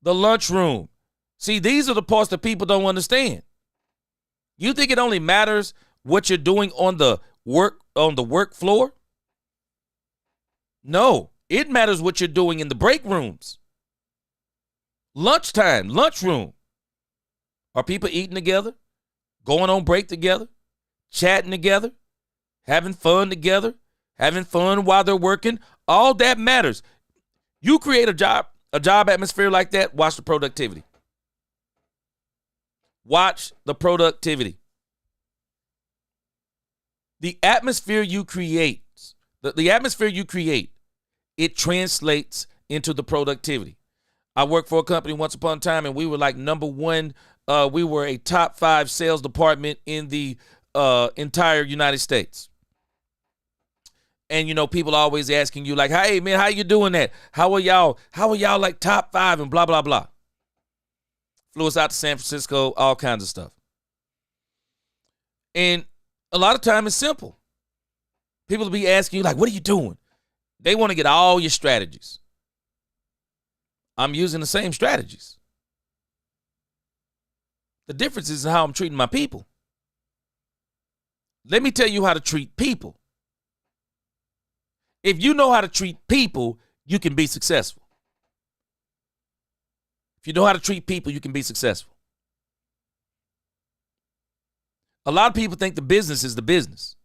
The lunch room. See, these are the parts that people don't understand. You think it only matters what you're doing on the work floor? No, it matters what you're doing in the break rooms. Lunchtime, lunchroom. Are people eating together? Going on break together? Chatting together? Having fun together? Having fun while they're working? All that matters. You create a job atmosphere like that, watch the productivity. Watch the productivity. The atmosphere you create, it translates into the productivity. I worked for a company once upon a time, and we were like number one. We were a top 5 sales department in the entire United States. And, people always asking you like, hey, man, how you doing that? How are y'all like top 5 and blah, blah, blah. Flew us out to San Francisco, all kinds of stuff. And a lot of time it's simple. People will be asking you like, what are you doing? They want to get all your strategies. I'm using the same strategies. The difference is in how I'm treating my people. Let me tell you how to treat people. If you know how to treat people, you can be successful. If you know how to treat people, you can be successful. A lot of people think the business is the business.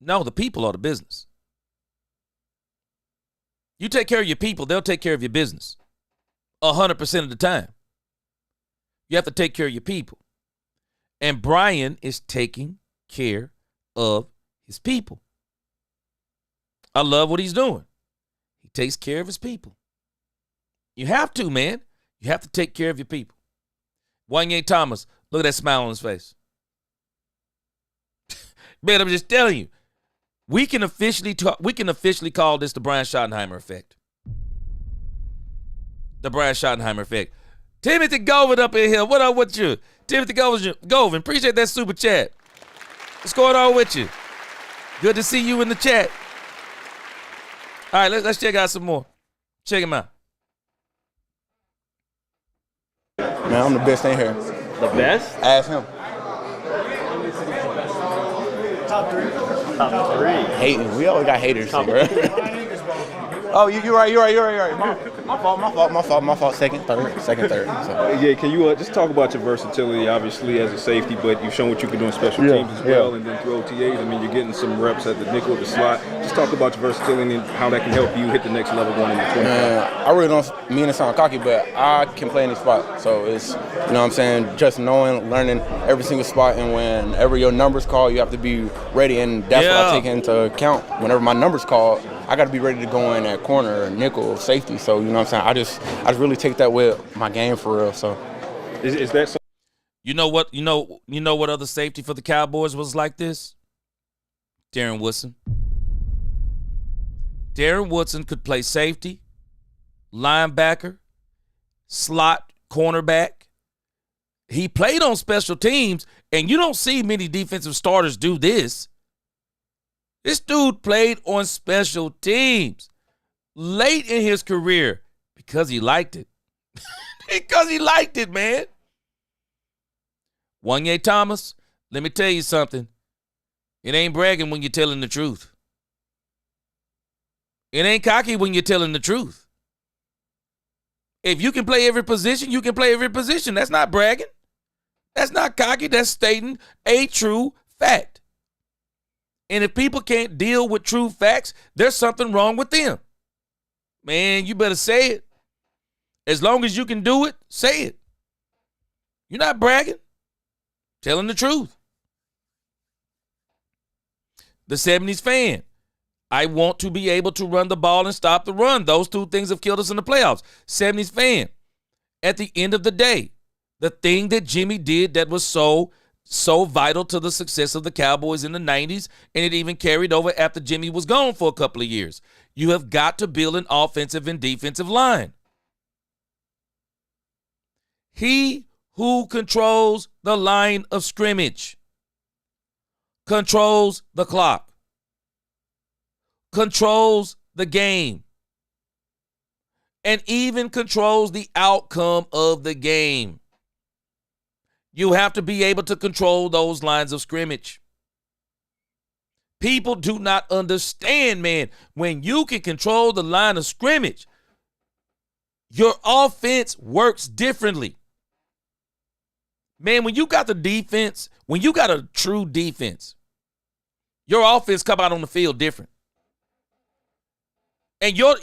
No, the people are the business. You take care of your people, they'll take care of your business 100% of the time. You have to take care of your people. And Brian is taking care of his people. I love what he's doing. He takes care of his people. You have to, man. You have to take care of your people. Wanye Thomas, look at that smile on his face. Man, I'm just telling you, we can officially call this the Brian Schottenheimer effect. The Brian Schottenheimer effect. Timothy Govin up in here. What up with you? Timothy Govin, appreciate that super chat. What's going on with you? Good to see you in the chat. All right, let's check out some more. Check him out. Man, I'm the best in here. The best? Ask him. Top 3. Hating. We always got haters, bro. Oh, you're right. My fault. Second, third. So. Yeah, can you just talk about your versatility, obviously, as a safety, but you've shown what you can do in special teams as well, and then through OTAs. I mean, you're getting some reps at the nickel, the slot. Just talk about your versatility and how that can help you hit the next level going into 25. I really don't mean to sound cocky, but I can play any spot. So it's, you know what I'm saying, just knowing, learning every single spot, and whenever your number's called, you have to be ready, and that's what I take into account. Whenever my number's called, I got to be ready to go in at corner, nickel, safety. So, you know what I'm saying, I just really take that with my game for real. So is that something? You know what other safety for the Cowboys was like this? Darren Woodson. Darren Woodson could play safety, linebacker, slot, cornerback. He played on special teams, and you don't see many defensive starters do this. This dude played on special teams late in his career because he liked it. Because he liked it, man. Wanye Thomas, let me tell you something. It ain't bragging when you're telling the truth. It ain't cocky when you're telling the truth. If you can play every position, you can play every position. That's not bragging. That's not cocky. That's stating a true fact. And if people can't deal with true facts, there's something wrong with them. Man, you better say it. As long as you can do it, say it. You're not bragging. Telling the truth. The 70s fan. I want to be able to run the ball and stop the run. Those two things have killed us in the playoffs. 70s fan. At the end of the day, the thing that Jimmy did that was so vital to the success of the Cowboys in the 90s, and it even carried over after Jimmy was gone for a couple of years. You have got to build an offensive and defensive line. He who controls the line of scrimmage controls the clock, controls the game, and even controls the outcome of the game. You have to be able to control those lines of scrimmage. People do not understand, man. When you can control the line of scrimmage, your offense works differently. Man, when you got the defense, when you got a true defense, your offense come out on the field different. And your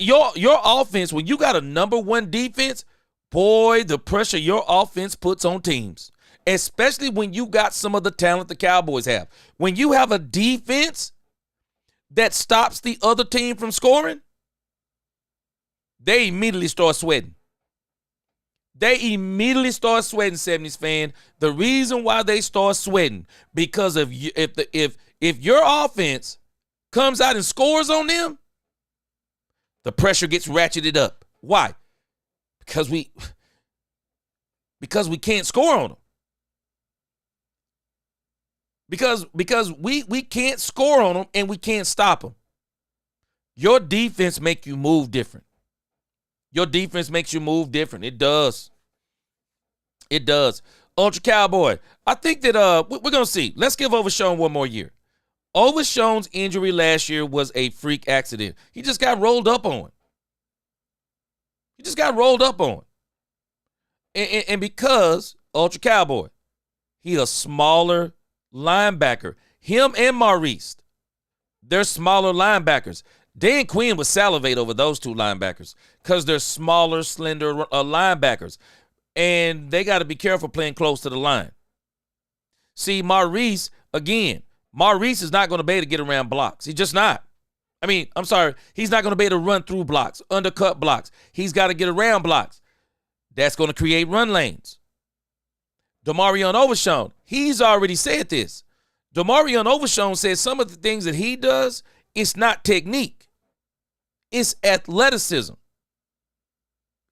offense, when you got a number one defense, boy, the pressure your offense puts on teams. Especially when you got some of the talent the Cowboys have. When you have a defense that stops the other team from scoring, they immediately start sweating. They immediately start sweating, 70s fan. The reason why they start sweating, because if your offense comes out and scores on them, the pressure gets ratcheted up. Why? Because we can't score on them. Because we can't score on them and we can't stop them. Your defense make you move different. Your defense makes you move different. It does. It does. Ultra Cowboy, I think that we're going to see. Let's give Overshown one more year. Overshown's injury last year was a freak accident. He just got rolled up on. And because Ultra Cowboy, he's a smaller linebacker. Him and Maurice, they're smaller linebackers. Dan Quinn would salivate over those two linebackers because they're smaller, slender linebackers. And they got to be careful playing close to the line. See, Maurice is not going to be able to get around blocks. He's just not. He's not going to be able to run through blocks, undercut blocks. He's got to get around blocks. That's going to create run lanes. Demarion Overshown, he's already said this. Demarion Overshown says some of the things that he does, it's not technique. It's athleticism.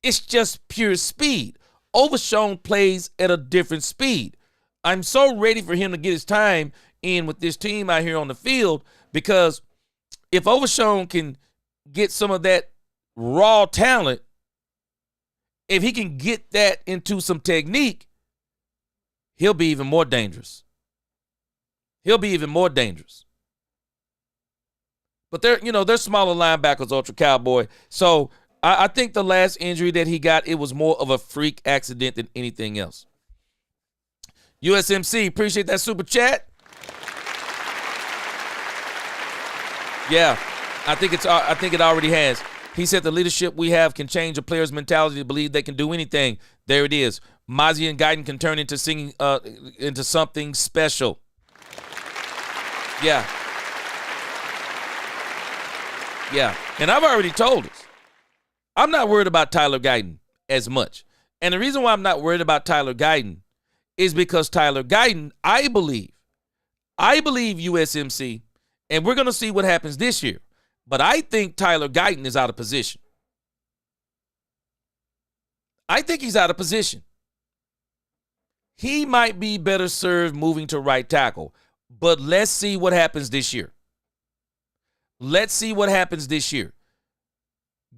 It's just pure speed. Overshown plays at a different speed. I'm so ready for him to get his time in with this team out here on the field, because if Overshown can get some of that raw talent, if he can get that into some technique, he'll be even more dangerous. But they're smaller linebackers, Ultra Cowboy. So I think the last injury that he got, it was more of a freak accident than anything else. USMC, appreciate that super chat. Yeah, I think it already has. He said the leadership we have can change a player's mentality to believe they can do anything. There it is. Mozzie and Guyton can turn into singing into something special. Yeah. Yeah. And I've already told us, I'm not worried about Tyler Guyton as much. And the reason why I'm not worried about Tyler Guyton is because Tyler Guyton, I believe USMC, and we're going to see what happens this year. But I think Tyler Guyton is out of position. I think he's out of position. He might be better served moving to right tackle. But let's see what happens this year. Let's see what happens this year.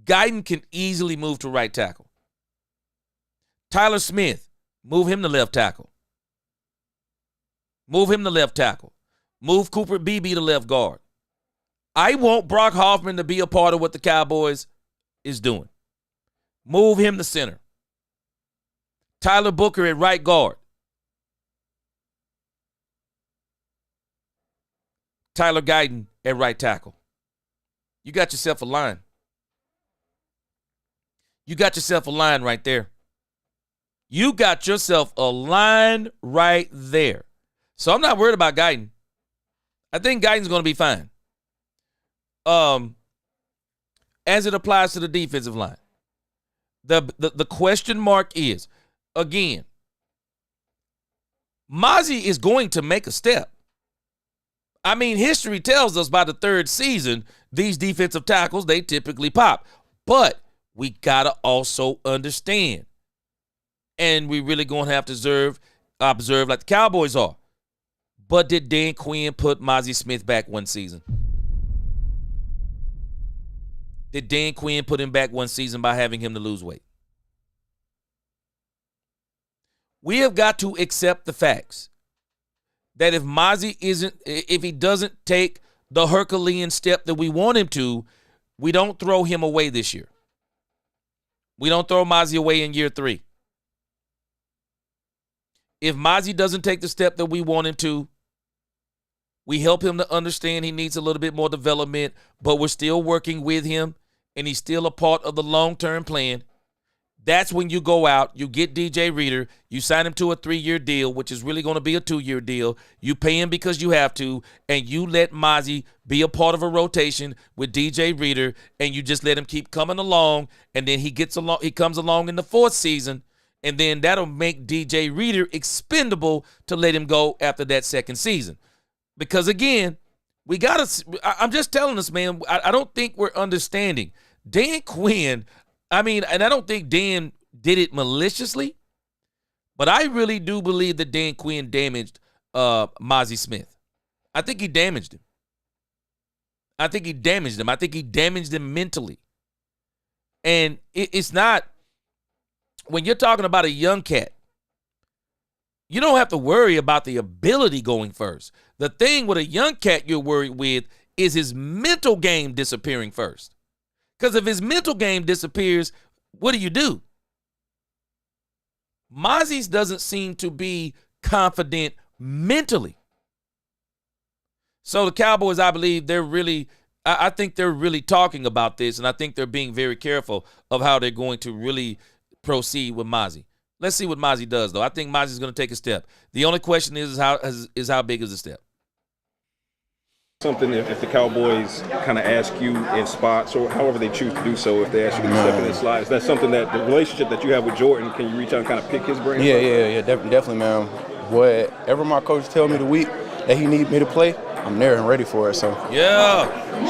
Guyton can easily move to right tackle. Tyler Smith, move him to left tackle. Move him to left tackle. Move Cooper Beebe to left guard. I want Brock Hoffman to be a part of what the Cowboys is doing. Move him to center. Tyler Booker at right guard. Tyler Guyton at right tackle. You got yourself a line. You got yourself a line right there. You got yourself a line right there. So I'm not worried about Guyton. I think Guyton's going to be fine. As it applies to the defensive line. The question mark is, again, Mozzie is going to make a step. I mean, history tells us by the third season, these defensive tackles, they typically pop. But we got to also understand, and we really going to have to observe like the Cowboys are. But did Dan Quinn put Mozzie Smith back one season? Did Dan Quinn put him back one season by having him to lose weight? We have got to accept the facts that if Mozzie if he doesn't take the Herculean step that we want him to, we don't throw him away this year. We don't throw Mozzie away in year 3. If Mozzie doesn't take the step that we want him to, we help him to understand he needs a little bit more development, but we're still working with him, and he's still a part of the long-term plan. That's when you go out, you get DJ Reader, you sign him to a 3-year deal, which is really going to be a 2-year deal. You pay him because you have to, and you let Mozzie be a part of a rotation with DJ Reader, and you just let him keep coming along, and then he comes along in the 4th season, and then that'll make DJ Reader expendable to let him go after that 2nd season. Because, again, I'm just telling us, man, I don't think we're understanding. Dan Quinn, and I don't think Dan did it maliciously, but I really do believe that Dan Quinn damaged Mozzie Smith. I think he damaged him. I think he damaged him mentally. And it's not, when you're talking about a young cat, you don't have to worry about the ability going first. The thing with a young cat you're worried with is his mental game disappearing first. Because if his mental game disappears, what do? Mozzie's doesn't seem to be confident mentally. So the Cowboys, I believe, I think they're really talking about this, and I think they're being very careful of how they're going to really proceed with Mozzie. Let's see what Mozzie does, though. I think Mozzie's going to take a step. The only question is how big is the step? Something if the Cowboys kind of ask you in spots or however they choose to do so, if they ask you to step in the slot, is that something that the relationship that you have with Jordan, can you reach out and kind of pick his brain? Yeah, definitely, man. Whatever my coach tells me the week that he needs me to play, I'm there and ready for it. So yeah.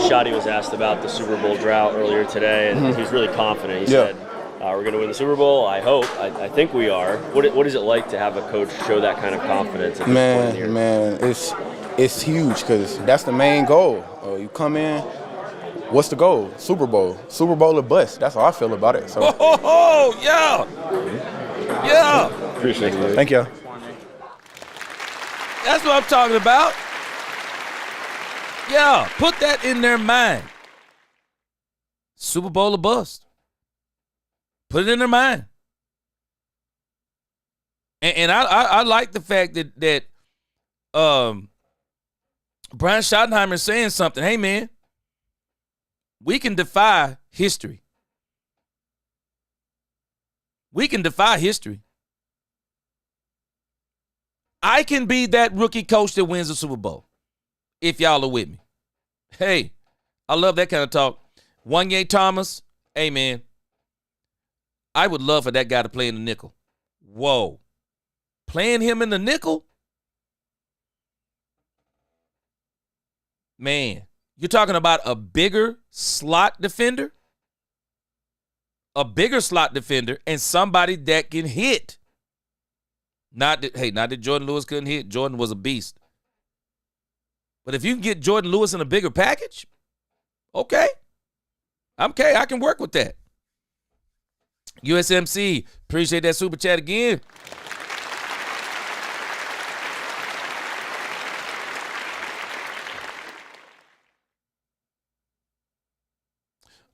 Shotty was asked about the Super Bowl drought earlier today, and he's really confident. He said, we're going to win the Super Bowl. I hope. I think we are. What is it like to have a coach show that kind of confidence at this point in the year? Man, it's huge because that's the main goal. You come in, what's the goal? Super Bowl or bust. That's how I feel about it. So. Yeah. Appreciate it. Thank you. That's what I'm talking about. Yeah, put that in their mind. Super Bowl or bust. Put it in their mind. And I like the fact that Brian Schottenheimer is saying something. Hey, man, we can defy history. We can defy history. I can be that rookie coach that wins the Super Bowl, if y'all are with me. Hey, I love that kind of talk. Wanye Thomas, hey, man, I would love for that guy to play in the nickel. Whoa. Playing him in the nickel? Man, you're talking about a bigger slot defender? A bigger slot defender and somebody that can hit. Not that Jordan Lewis couldn't hit. Jordan was a beast. But if you can get Jordan Lewis in a bigger package, okay. I can work with that. USMC, appreciate that super chat again.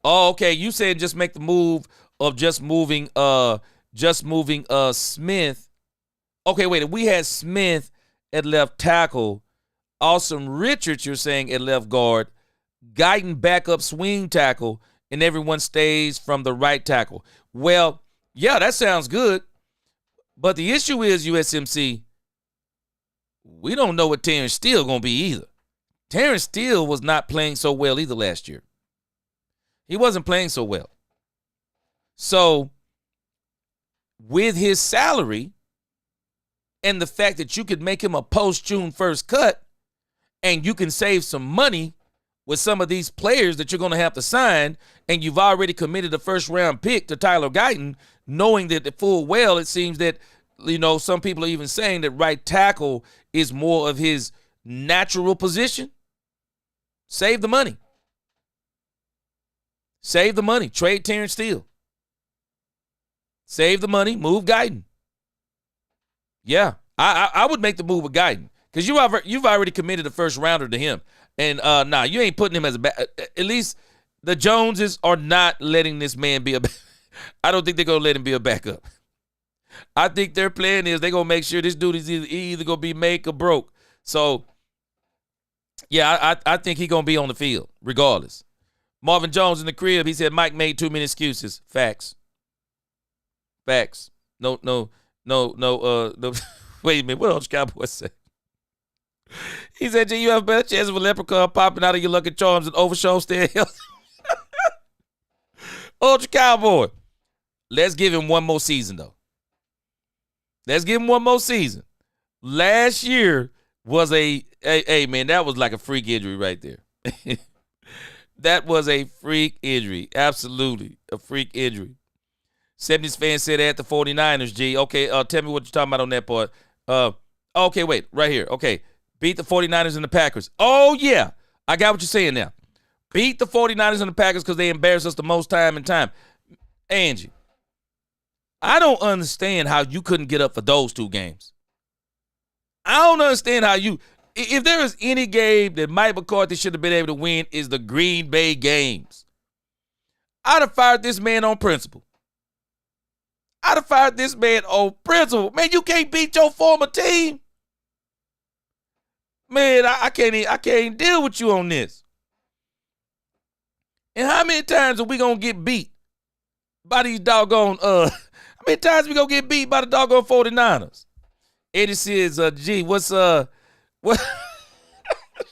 Oh, okay. You said just make the move of just moving Smith. Okay, wait. If we had Smith at left tackle, Awesome Richards, you're saying at left guard, Guyton backup swing tackle, and everyone stays from the right tackle. Well, yeah, that sounds good. But the issue is, USMC, we don't know what Terrence Steele going to be either. Terrence Steele was not playing so well either last year. He wasn't playing so well. So, with his salary and the fact that you could make him a post-June 1st cut and you can save some money with some of these players that you're going to have to sign, and you've already committed a first-round pick to Tyler Guyton, knowing that full well it seems that, some people are even saying that right tackle is more of his natural position. Save the money. Save the money. Trade Terrence Steele. Save the money. Move Guyton. Yeah, I would make the move with Guyton because you've already committed a first rounder to him, and you ain't putting him as a back. At least the Joneses are not letting this man be a. I don't think they're gonna let him be a backup. I think their plan is they're gonna make sure this dude is either gonna be make or broke. So, yeah, I think he's gonna be on the field regardless. Marvin Jones in the crib, he said Mike made too many excuses. Facts. No. Wait a minute, what else Cowboys say? He said, you have a better chance of a leprechaun popping out of your Lucky Charms and Overshow staying healthy. Ultra Cowboy. Let's give him one more season, though. Let's give him one more season. Last year was man, that was like a freak injury right there. That was a freak injury. Absolutely. A freak injury. 70s fan said at the 49ers, G. Okay, tell me what you're talking about on that part. Okay, wait, right here. Okay, beat the 49ers and the Packers. Oh, yeah. I got what you're saying now. Beat the 49ers and the Packers because they embarrass us the most time and time. Angie, I don't understand how you couldn't get up for those two games. I don't understand how you – if there is any game that Mike McCarthy should have been able to win is the Green Bay games. I'd have fired this man on principle. I'd have fired this man on principle. Man, you can't beat your former team. Man, I can't deal with you on this. And how many times are we going to get beat by these doggone, how many times are we going to get beat by the doggone 49ers? Eddie says, what?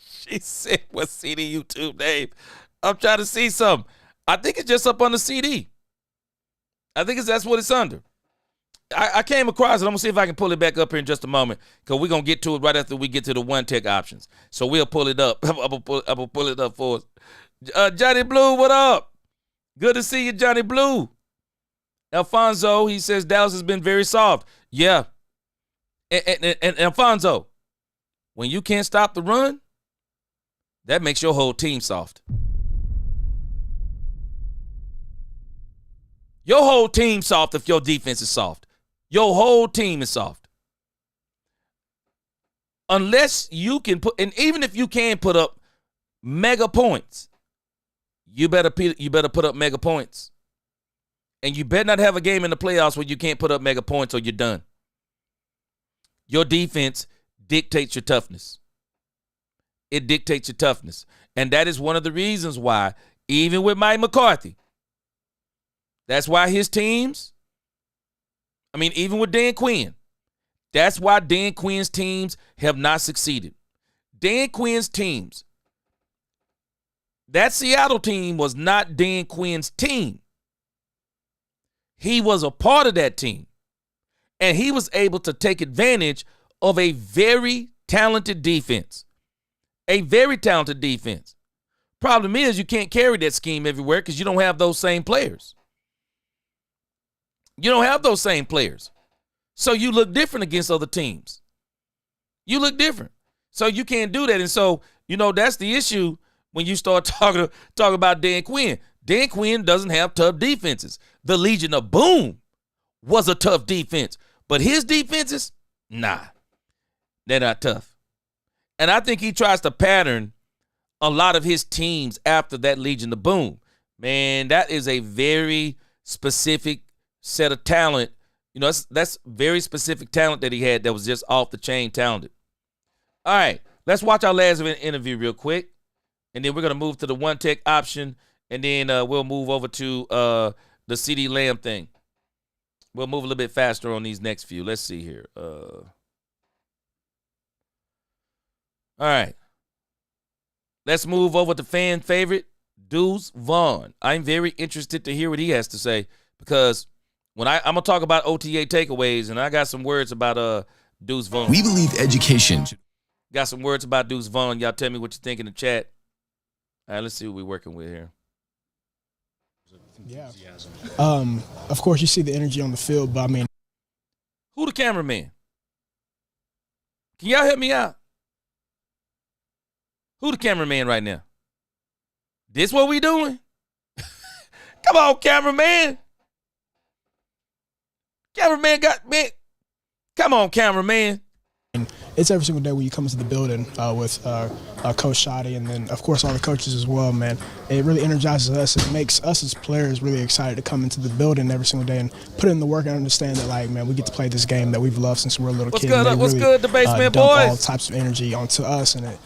She said, what CD YouTube name? I'm trying to see something. I think it's just up on the CD. I think that's what it's under. I came across it. I'm going to see if I can pull it back up here in just a moment because we're going to get to it right after we get to the one tech options. So we'll pull it up. I'm going to pull it up for us. Johnny Blue, what up? Good to see you, Johnny Blue. Alfonso, he says Dallas has been very soft. Yeah. And Alfonso, when you can't stop the run, that makes your whole team soft. Your whole team soft if your defense is soft. Your whole team is soft. Unless you can put, and even if you can put up mega points, you better put up mega points. And you better not have a game in the playoffs where you can't put up mega points or you're done. Your defense dictates your toughness. It dictates your toughness. And that is one of the reasons why, even with Mike McCarthy, that's why his teams, even with Dan Quinn, that's why Dan Quinn's teams have not succeeded. Dan Quinn's teams, that Seattle team was not Dan Quinn's team. He was a part of that team. And he was able to take advantage of a very talented defense. A very talented defense. Problem is, you can't carry that scheme everywhere because you don't have those same players. You don't have those same players. So you look different against other teams. You look different. So you can't do that. And so, that's the issue when you start talking about Dan Quinn. Dan Quinn doesn't have tough defenses. The Legion of Boom was a tough defense. But his defenses, nah, they're not tough. And I think he tries to pattern a lot of his teams after that Legion of Boom. Man, that is a very specific set of talent. That's very specific talent that he had that was just off the chain talented. All right, let's watch our last interview real quick. And then we're going to move to the one tech option. And then we'll move over to the CeeDee Lamb thing. We'll move a little bit faster on these next few. Let's see here. All right. Let's move over to fan favorite, Deuce Vaughn. I'm very interested to hear what he has to say because when I'm going to talk about OTA takeaways, and I got some words about Deuce Vaughn. We believe education. Got some words about Deuce Vaughn. Y'all tell me what you think in the chat. All right, let's see what we're working with here. Yeah. Of course, you see the energy on the field, but who the cameraman? Can y'all help me out? Who the cameraman right now? This what we doing? Come on, cameraman. Cameraman come on, cameraman. It's every single day when you come into the building with Coach Shoddy and then, of course, all the coaches as well, man. It really energizes us. It makes us as players really excited to come into the building every single day and put in the work and understand that, we get to play this game that we've loved since we were a little kid. What's good, the basement dump boys? all types of energy onto us, and it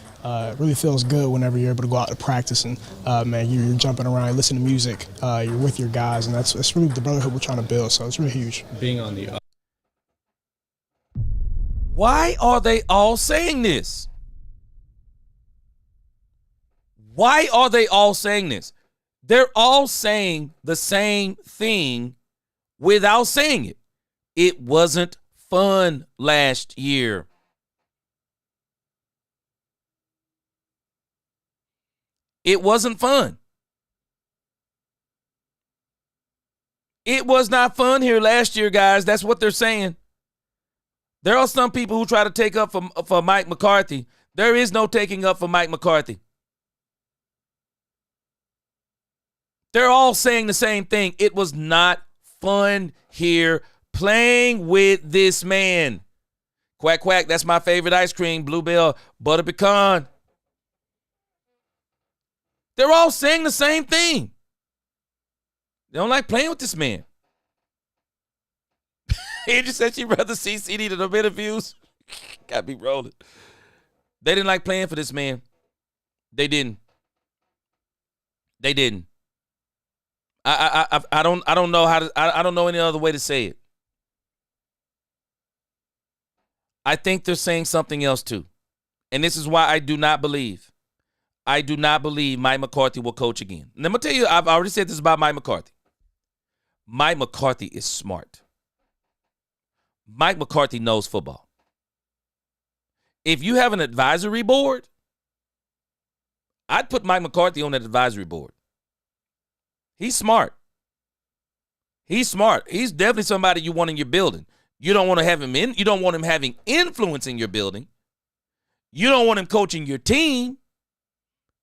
really feels good whenever you're able to go out to practice and, you're jumping around, you listen to music, you're with your guys, and that's really the brotherhood we're trying to build, so it's really huge. Being on the Why are they all saying this? Why are they all saying this? They're all saying the same thing without saying it. It wasn't fun last year. It wasn't fun. It was not fun here last year, guys. That's what they're saying. There are some people who try to take up for Mike McCarthy. There is no taking up for Mike McCarthy. They're all saying the same thing. It was not fun here playing with this man. Quack, quack, that's my favorite ice cream. Bluebell, butter pecan. They're all saying the same thing. They don't like playing with this man. Andrew said she'd rather see CeeDee than the interviews. Got me rolling. They didn't like playing for this man. They didn't. They didn't. I don't know how to. I don't know any other way to say it. I think they're saying something else too, and this is why I do not believe Mike McCarthy will coach again. And I'm gonna tell you, I've already said this about Mike McCarthy. Mike McCarthy is smart. Mike McCarthy knows football. If you have an advisory board, I'd put Mike McCarthy on that advisory board. He's smart. He's smart. He's definitely somebody you want in your building. You don't want to have him in. You don't want him having influence in your building. You don't want him coaching your team.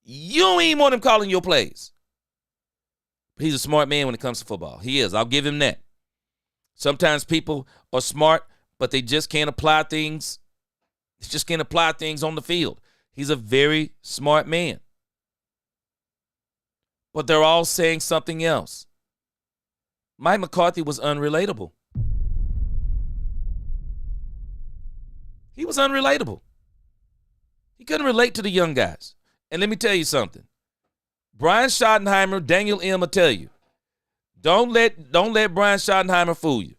You don't even want him calling your plays. But he's a smart man when it comes to football. He is. I'll give him that. Sometimes people are smart, but they just can't apply things. They just can't apply things on the field. He's a very smart man. but they're all saying something else. Mike McCarthy was unrelatable. He was unrelatable. He couldn't relate to the young guys. And let me tell you something. Brian Schottenheimer, Daniel M. will tell you, don't let Brian Schottenheimer fool you.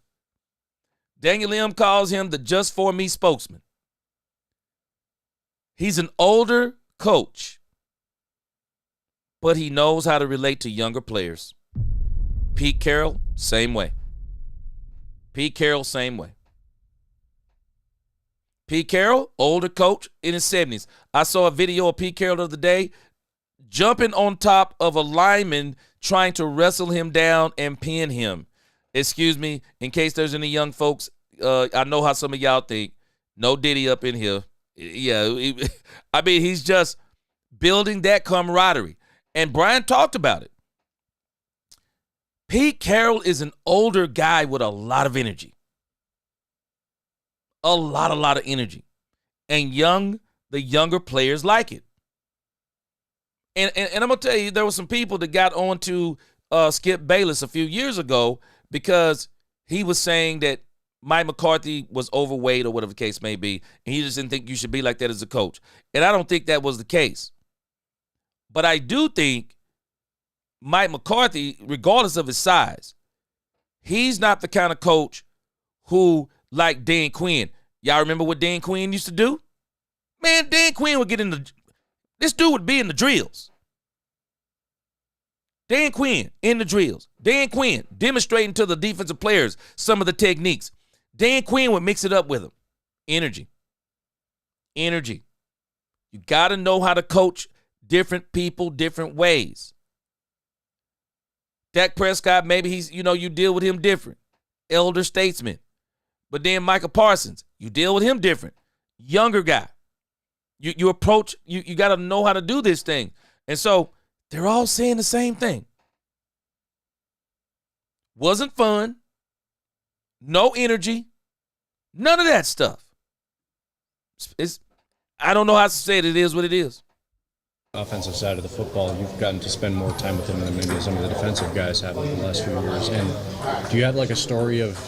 Daniel M. calls him the just for me spokesman. He's an older coach, but he knows how to relate to younger players. Pete Carroll, same way. Pete Carroll, same way. Pete Carroll, older coach in his 70s. I saw a video of Pete Carroll the other day jumping on top of a lineman trying to wrestle him down and pin him. Excuse me, in case there's any young folks, I know how some of y'all think. No Diddy up in here. Yeah, I mean, he's just building that camaraderie. And Brian talked about it. Pete Carroll is an older guy with a lot of energy. A lot of energy. And the younger players like it. And I'm going to tell you, there were some people that got on to Skip Bayless a few years ago because he was saying that Mike McCarthy was overweight or whatever the case may be, and he just didn't think you should be like that as a coach. And I don't think that was the case. But I do think Mike McCarthy, regardless of his size, he's not the kind of coach who, like Dan Quinn. Y'all remember what Dan Quinn used to do? Man, Dan Quinn would get in the... This dude would be in the drills. Dan Quinn in the drills. Dan Quinn demonstrating to the defensive players some of the techniques. Dan Quinn would mix it up with them. Energy. You got to know how to coach different people different ways. Dak Prescott, maybe he's, you deal with him different. Elder statesman. But then Micah Parsons, you deal with him different. Younger guy. You approach, you got to know how to do this thing. And so they're all saying the same thing. Wasn't fun. No energy. None of that stuff. I don't know how to say it. It is what it is. Offensive side of the football, you've gotten to spend more time with him than maybe some of the defensive guys have over the last few years. And do you have like a story of,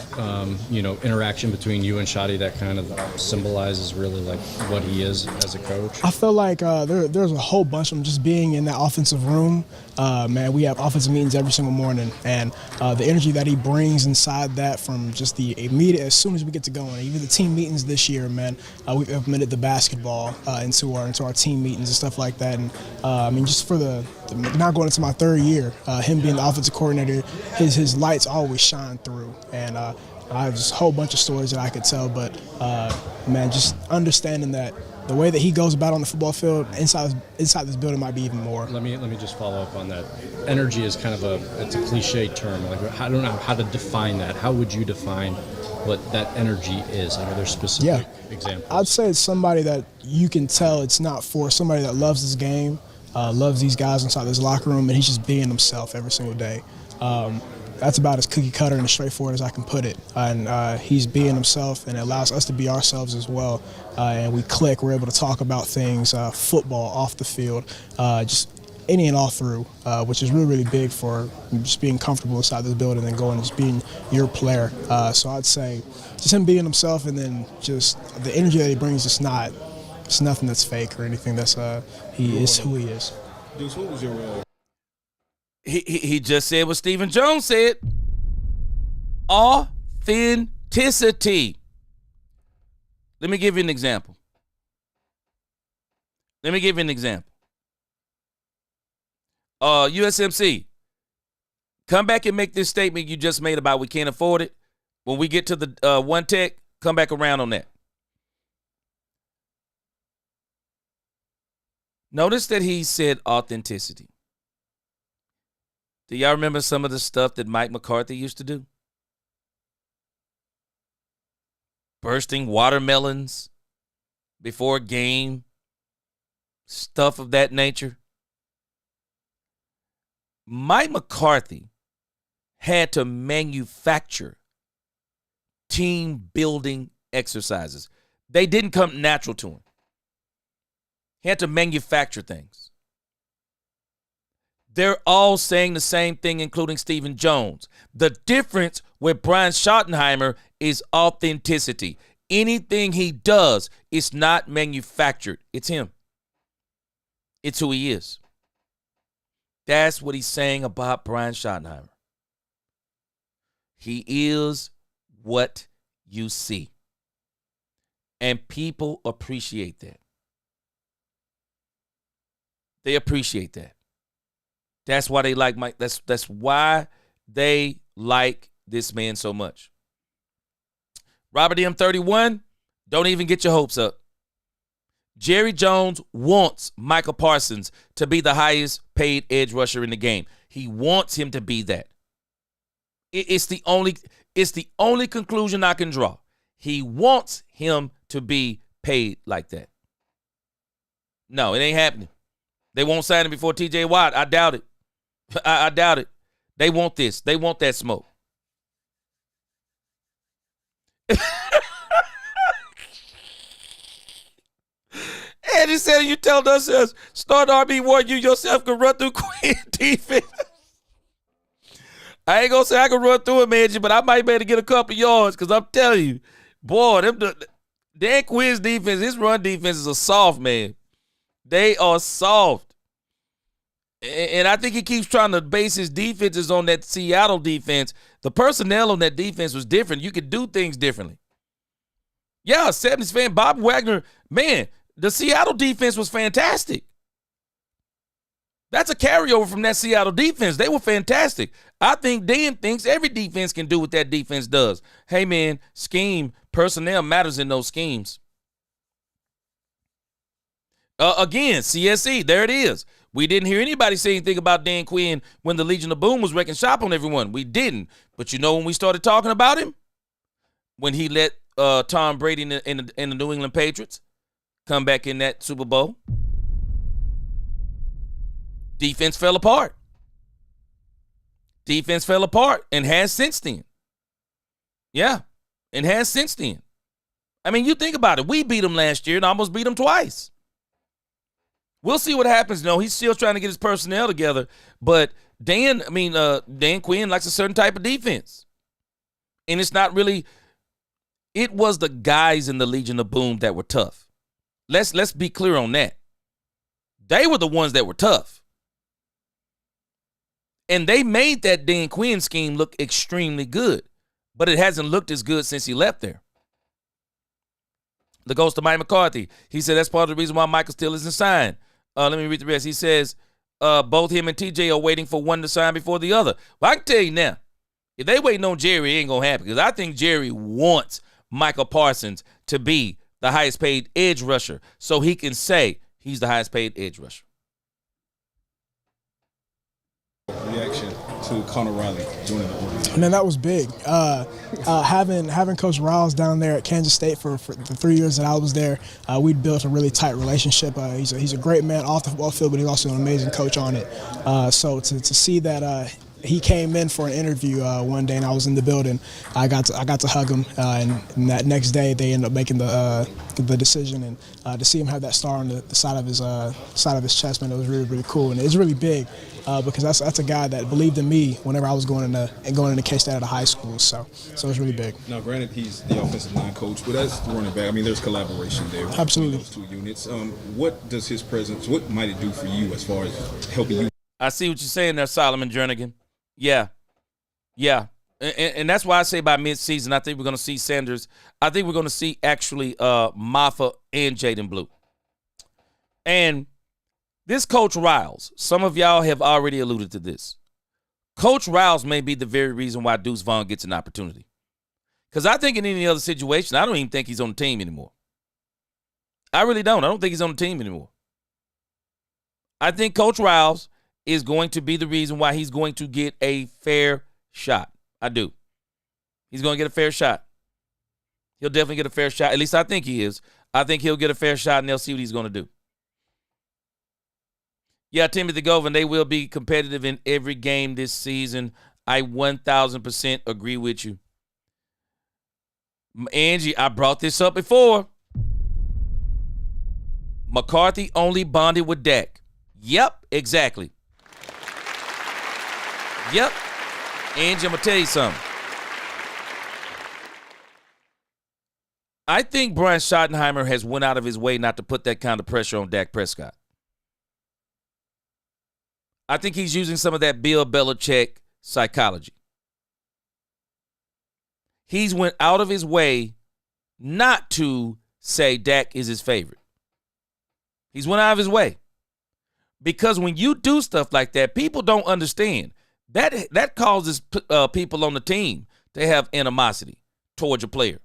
interaction between you and Shotty that kind of symbolizes really like what he is as a coach? I feel like there's a whole bunch of them just being in that offensive room. Man, we have offensive meetings every single morning, and the energy that he brings inside that from just the immediate, as soon as we get to going, even the team meetings this year, man, we've implemented the basketball into our team meetings and stuff like that. And just for the now going into my third year, him being the offensive coordinator, his lights always shine through. And I have just a whole bunch of stories that I could tell, but man, just understanding that the way that he goes about on the football field inside this building might be even more. Let me just follow up on that. Energy is kind of it's a cliche term. Like, I don't know how to define that. How would you define what that energy is? Are there specific examples? I'd say it's somebody that you can tell it's not for somebody that loves this game, loves these guys inside this locker room, and he's just being himself every single day. That's about as cookie cutter and as straightforward as I can put it. And he's being himself, and it allows us to be ourselves as well. And we click. We're able to talk about things, football, off the field, just any and all through, which is really, really big for just being comfortable inside this building and going and just being your player. So I'd say just him being himself, and then just the energy that he brings. It's nothing that's fake or anything. He is who he is. Deuce, what was your He just said what Stephen Jones said. Authenticity. Let me give you an example. USMC, come back and make this statement you just made about we can't afford it. When we get to the one tech, come back around on that. Notice that he said authenticity. Do y'all remember some of the stuff that Mike McCarthy used to do? Bursting watermelons before a game, stuff of that nature. Mike McCarthy had to manufacture team building exercises. They didn't come natural to him. He had to manufacture things. They're all saying the same thing, including Stephen Jones. The difference with Brian Schottenheimer is authenticity. Anything he does is not manufactured. It's him. It's who he is. That's what he's saying about Brian Schottenheimer. He is what you see. And people appreciate that. They appreciate that. That's why they like Mike. That's why they like this man so much. Robert M31, don't even get your hopes up. Jerry Jones wants Michael Parsons to be the highest paid edge rusher in the game. He wants him to be that. It's the only conclusion I can draw. He wants him to be paid like that. No, it ain't happening. They won't sign him before TJ Watt. I doubt it. I doubt it. They want this. They want that smoke. And he said, you tell us, start RB1, you yourself can run through Quinn defense. I ain't going to say I can run through it, man, but I might be able to get a couple yards because I'm telling you, boy, Dan Quinn's defense, his run defenses are soft, man. They are soft. And I think he keeps trying to base his defenses on that Seattle defense. The personnel on that defense was different. You could do things differently. Yeah, 70s fan, Bob Wagner, man, the Seattle defense was fantastic. That's a carryover from that Seattle defense. They were fantastic. I think Dan thinks every defense can do what that defense does. Hey, man, scheme, personnel matters in those schemes. Again, CSE, there it is. We didn't hear anybody say anything about Dan Quinn when the Legion of Boom was wrecking shop on everyone. We didn't. But you know when we started talking about him? When he let Tom Brady in the New England Patriots come back in that Super Bowl. Defense fell apart. Defense fell apart and has since then. Yeah, and has since then. I mean, you think about it. We beat him last year and almost beat him twice. We'll see what happens. No, he's still trying to get his personnel together. But Dan Quinn likes a certain type of defense. And it's not really, it was the guys in the Legion of Boom that were tough. Let's be clear on that. They were the ones that were tough. And they made that Dan Quinn scheme look extremely good. But it hasn't looked as good since he left there. The ghost of Mike McCarthy. He said that's part of the reason why Michael still isn't signed. Let me read the rest. He says both him and TJ are waiting for one to sign before the other. Well, I can tell you now, if they waiting on Jerry, it ain't going to happen. Because I think Jerry wants Michael Parsons to be the highest paid edge rusher so he can say he's the highest paid edge rusher. Reaction to Connor Riley joining the organization? Man, that was big. Having Coach Riles down there at Kansas State for the 3 years that I was there, we'd built a really tight relationship. He's a great man off the football field, but he's also an amazing coach on it. So to see that he came in for an interview one day, and I was in the building. I got to hug him, and that next day they ended up making the decision. And to see him have that star on the side of his chest, man, it was really, really cool, and it's really big because that's a guy that believed in me whenever I was going into K-State out of high school. So it's really big. Now, granted, he's the offensive line coach, but as the running back, I mean, there's collaboration there. Absolutely. Between those two units. What does his presence? What might it do for you as far as helping you? I see what you're saying there, Solomon Jernigan. Yeah. And that's why I say by midseason, I think we're going to see Sanders. I think we're going to see actually Maffa and Jaden Blue. And this Coach Riles, some of y'all have already alluded to this. Coach Riles may be the very reason why Deuce Vaughn gets an opportunity. Because I think in any other situation, I don't even think he's on the team anymore. I really don't. I don't think he's on the team anymore. I think Coach Riles is going to be the reason why he's going to get a fair shot. I do. He's going to get a fair shot. He'll definitely get a fair shot. At least I think he is. I think he'll get a fair shot, and they'll see what he's going to do. Yeah, Timothy Govan, they will be competitive in every game this season. I 1,000% agree with you. Angie, I brought this up before. McCarthy only bonded with Dak. Yep, exactly. Yep. Angie, I'm going to tell you something. I think Brian Schottenheimer has went out of his way not to put that kind of pressure on Dak Prescott. I think he's using some of that Bill Belichick psychology. He's went out of his way not to say Dak is his favorite. He's went out of his way. Because when you do stuff like that, people don't understand. That causes people on the team to have animosity towards your player.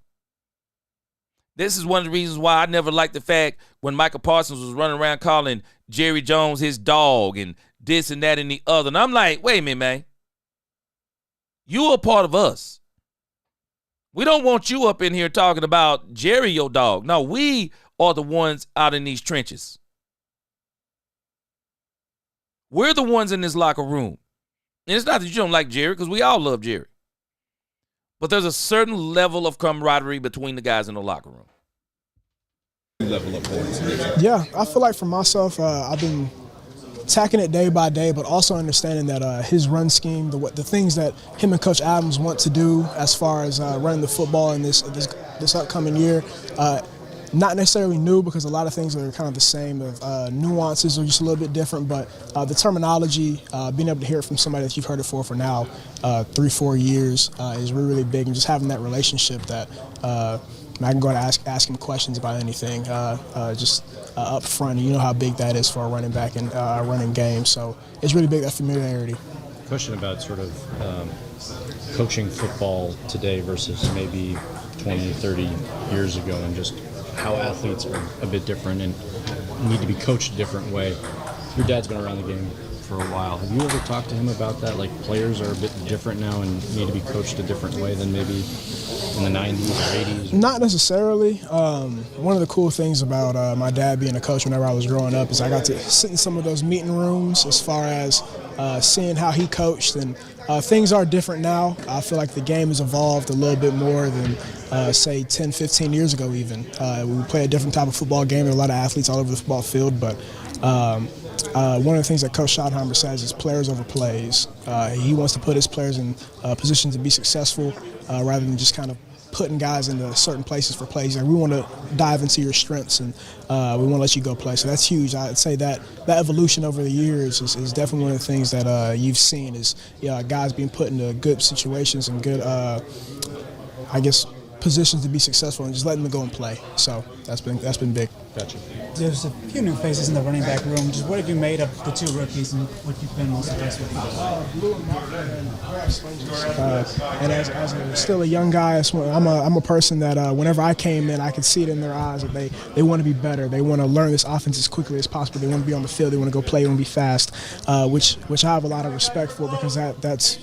This is one of the reasons why I never liked the fact when Michael Parsons was running around calling Jerry Jones his dog and this and that and the other. And I'm like, wait a minute, man. You are part of us. We don't want you up in here talking about Jerry, your dog. No, we are the ones out in these trenches. We're the ones in this locker room. And it's not that you don't like Jerry, because we all love Jerry. But there's a certain level of camaraderie between the guys in the locker room. Yeah, I feel like for myself, I've been attacking it day by day, but also understanding that his run scheme, the things that him and Coach Adams want to do as far as running the football in this upcoming year, not necessarily new, because a lot of things are kind of the same. Nuances are just a little bit different, but the terminology, being able to hear it from somebody that you've heard it for now 3-4 years is really, really big, and just having that relationship that I can go and ask him questions about anything just up front. You know how big that is for a running back and a running game, so it's really big, that familiarity. Question about sort of coaching football today versus maybe 20, 30 years ago, and just how athletes are a bit different and need to be coached a different way. Your dad's been around the game for a while. Have you ever talked to him about that? Like, players are a bit different now and need to be coached a different way than maybe in the 90s or 80s? Not necessarily. One of the cool things about my dad being a coach whenever I was growing up is I got to sit in some of those meeting rooms as far as seeing how he coached, and things are different now. I feel like the game has evolved a little bit more than say 10, 15 years ago even. We play a different type of football game. There are a lot of athletes all over the football field, but one of the things that Coach Schottenheimer says is players over plays. He wants to put his players in position to be successful rather than just kind of putting guys into certain places for plays. Like, we want to dive into your strengths, and we want to let you go play. So that's huge. I'd say that evolution over the years is definitely one of the things that you've seen is guys being put into good situations and good, positions to be successful, and just letting them go and play. So that's been big. Gotcha. There's a few new faces in the running back room. Just what have you made of the two rookies and what you've been most impressed with? And as still a young guy, I'm a person that whenever I came in, I could see it in their eyes that they want to be better. They want to learn this offense as quickly as possible. They want to be on the field. They want to go play. They want to be fast, which I have a lot of respect for, because that's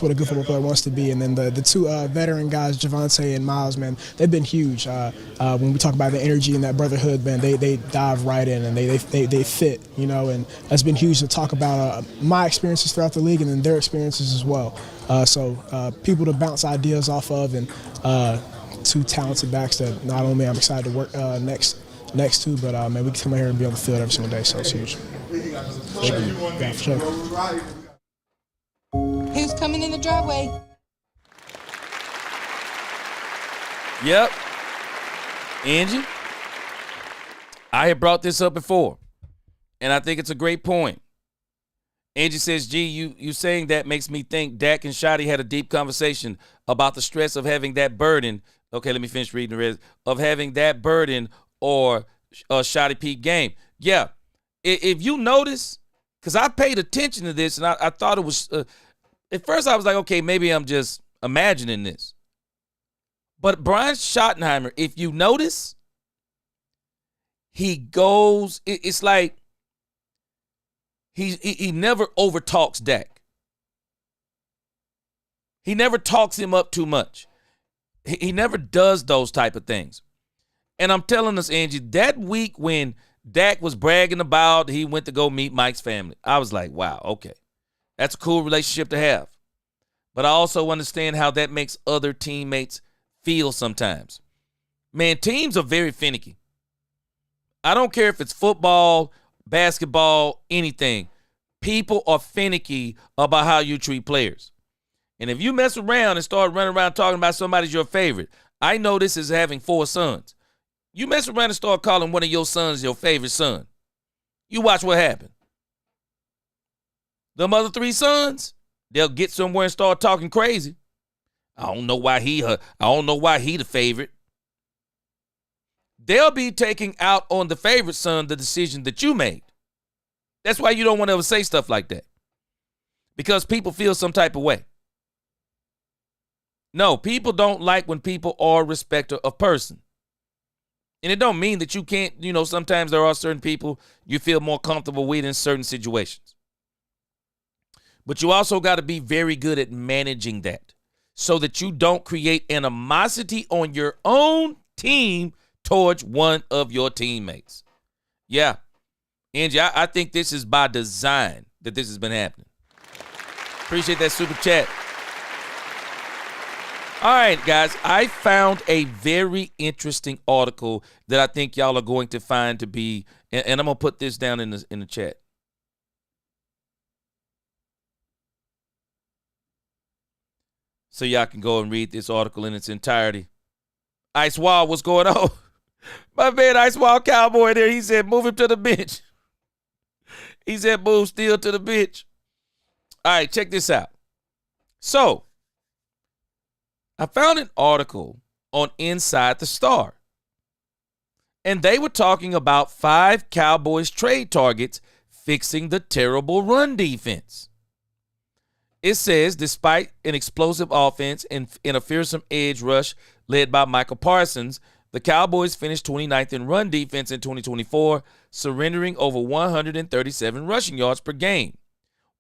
what a good football player wants to be. And then the two veteran guys, Javonte and Miles, man, they've been huge. When we talk about the energy and that brotherhood, man, they dive right in and they fit, and that's been huge to talk about my experiences throughout the league and then their experiences as well. So people to bounce ideas off of, and two talented backs that not only I'm excited to work next to, but man, we can come out here and be on the field every single day, so it's huge. Yeah, for sure. Who's coming in the driveway? Yep. Angie, I had brought this up before, and I think it's a great point. Angie says, G, you saying that makes me think Dak and Shotty had a deep conversation about the stress of having that burden. Okay, let me finish reading the rest. Of having that burden or a Shotty Pete game. Yeah. If you notice, because I paid attention to this, and I thought it was at first I was like, okay, maybe I'm just imagining this. But Brian Schottenheimer, if you notice, he goes, it's like he never overtalks Dak. He never talks him up too much. He never does those type of things. And I'm telling us, Angie, that week when Dak was bragging about he went to go meet Mike's family, I was like, wow, okay. That's a cool relationship to have. But I also understand how that makes other teammates feel sometimes. Man, teams are very finicky. I don't care if it's football, basketball, anything. People are finicky about how you treat players. And if you mess around and start running around talking about somebody's your favorite, I know this is having 4 sons. You mess around and start calling one of your sons your favorite son. You watch what happens. Them other 3 sons, they'll get somewhere and start talking crazy. I don't know why he the favorite. They'll be taking out on the favorite son the decision that you made. That's why you don't want to ever say stuff like that. Because people feel some type of way. No, people don't like when people are respecter of person. And it don't mean that you can't, sometimes there are certain people you feel more comfortable with in certain situations. But you also got to be very good at managing that so that you don't create animosity on your own team towards one of your teammates. Yeah. Angie, I think this is by design that this has been happening. Appreciate that super chat. All right, guys, I found a very interesting article that I think y'all are going to find to be, and I'm going to put this down in the chat. So y'all can go and read this article in its entirety. Ice Wall, what's going on? My man, Ice Wall Cowboy there, he said, move him to the bench. He said, move Steele to the bench. All right, check this out. So, I found an article on Inside the Star. And they were talking about 5 Cowboys trade targets fixing the terrible run defense. It says, despite an explosive offense and a fearsome edge rush led by Michael Parsons, the Cowboys finished 29th in run defense in 2024, surrendering over 137 rushing yards per game.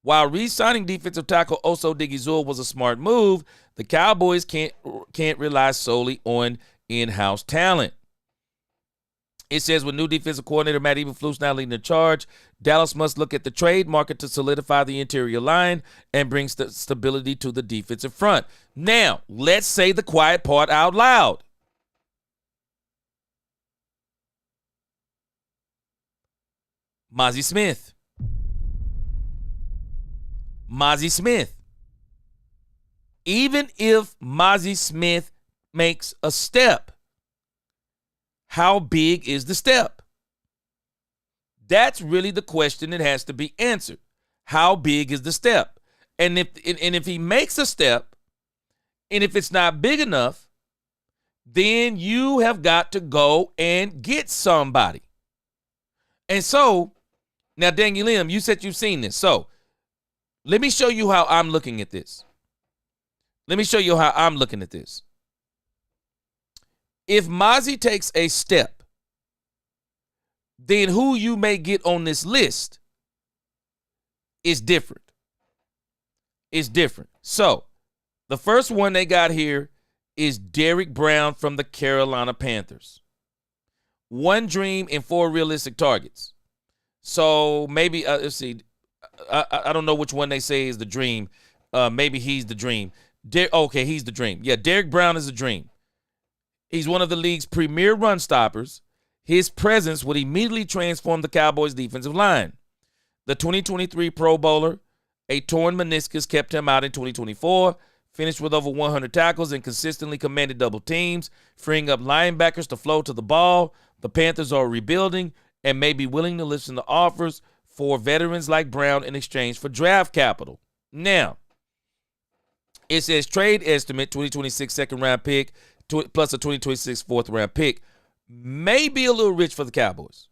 While re-signing defensive tackle Oso Digizul was a smart move, the Cowboys can't rely solely on in-house talent. It says with new defensive coordinator Matt Eberflus now leading the charge, Dallas must look at the trade market to solidify the interior line and bring stability to the defensive front. Now, let's say the quiet part out loud. Mozzie Smith. Even if Mozzie Smith makes a step, how big is the step? That's really the question that has to be answered. How big is the step? And if he makes a step, and if it's not big enough, then you have got to go and get somebody. And so, now Daniel Lim, you said you've seen this. So, let me show you how I'm looking at this. If Mozzie takes a step, then who you may get on this list is different. So, the first one they got here is Derrick Brown from the Carolina Panthers. 1 dream and 4 realistic targets. So, maybe, let's see. I don't know which one they say is the dream. Maybe he's the dream. Okay, he's the dream. Yeah, Derrick Brown is a dream. He's one of the league's premier run stoppers. His presence would immediately transform the Cowboys' defensive line. The 2023 Pro Bowler, a torn meniscus kept him out in 2024, finished with over 100 tackles and consistently commanded double teams, freeing up linebackers to flow to the ball. The Panthers are rebuilding and may be willing to listen to offers for veterans like Brown in exchange for draft capital. Now, it says trade estimate, 2026 second-round pick, plus a 2026 fourth-round pick. May be a little rich for the Cowboys.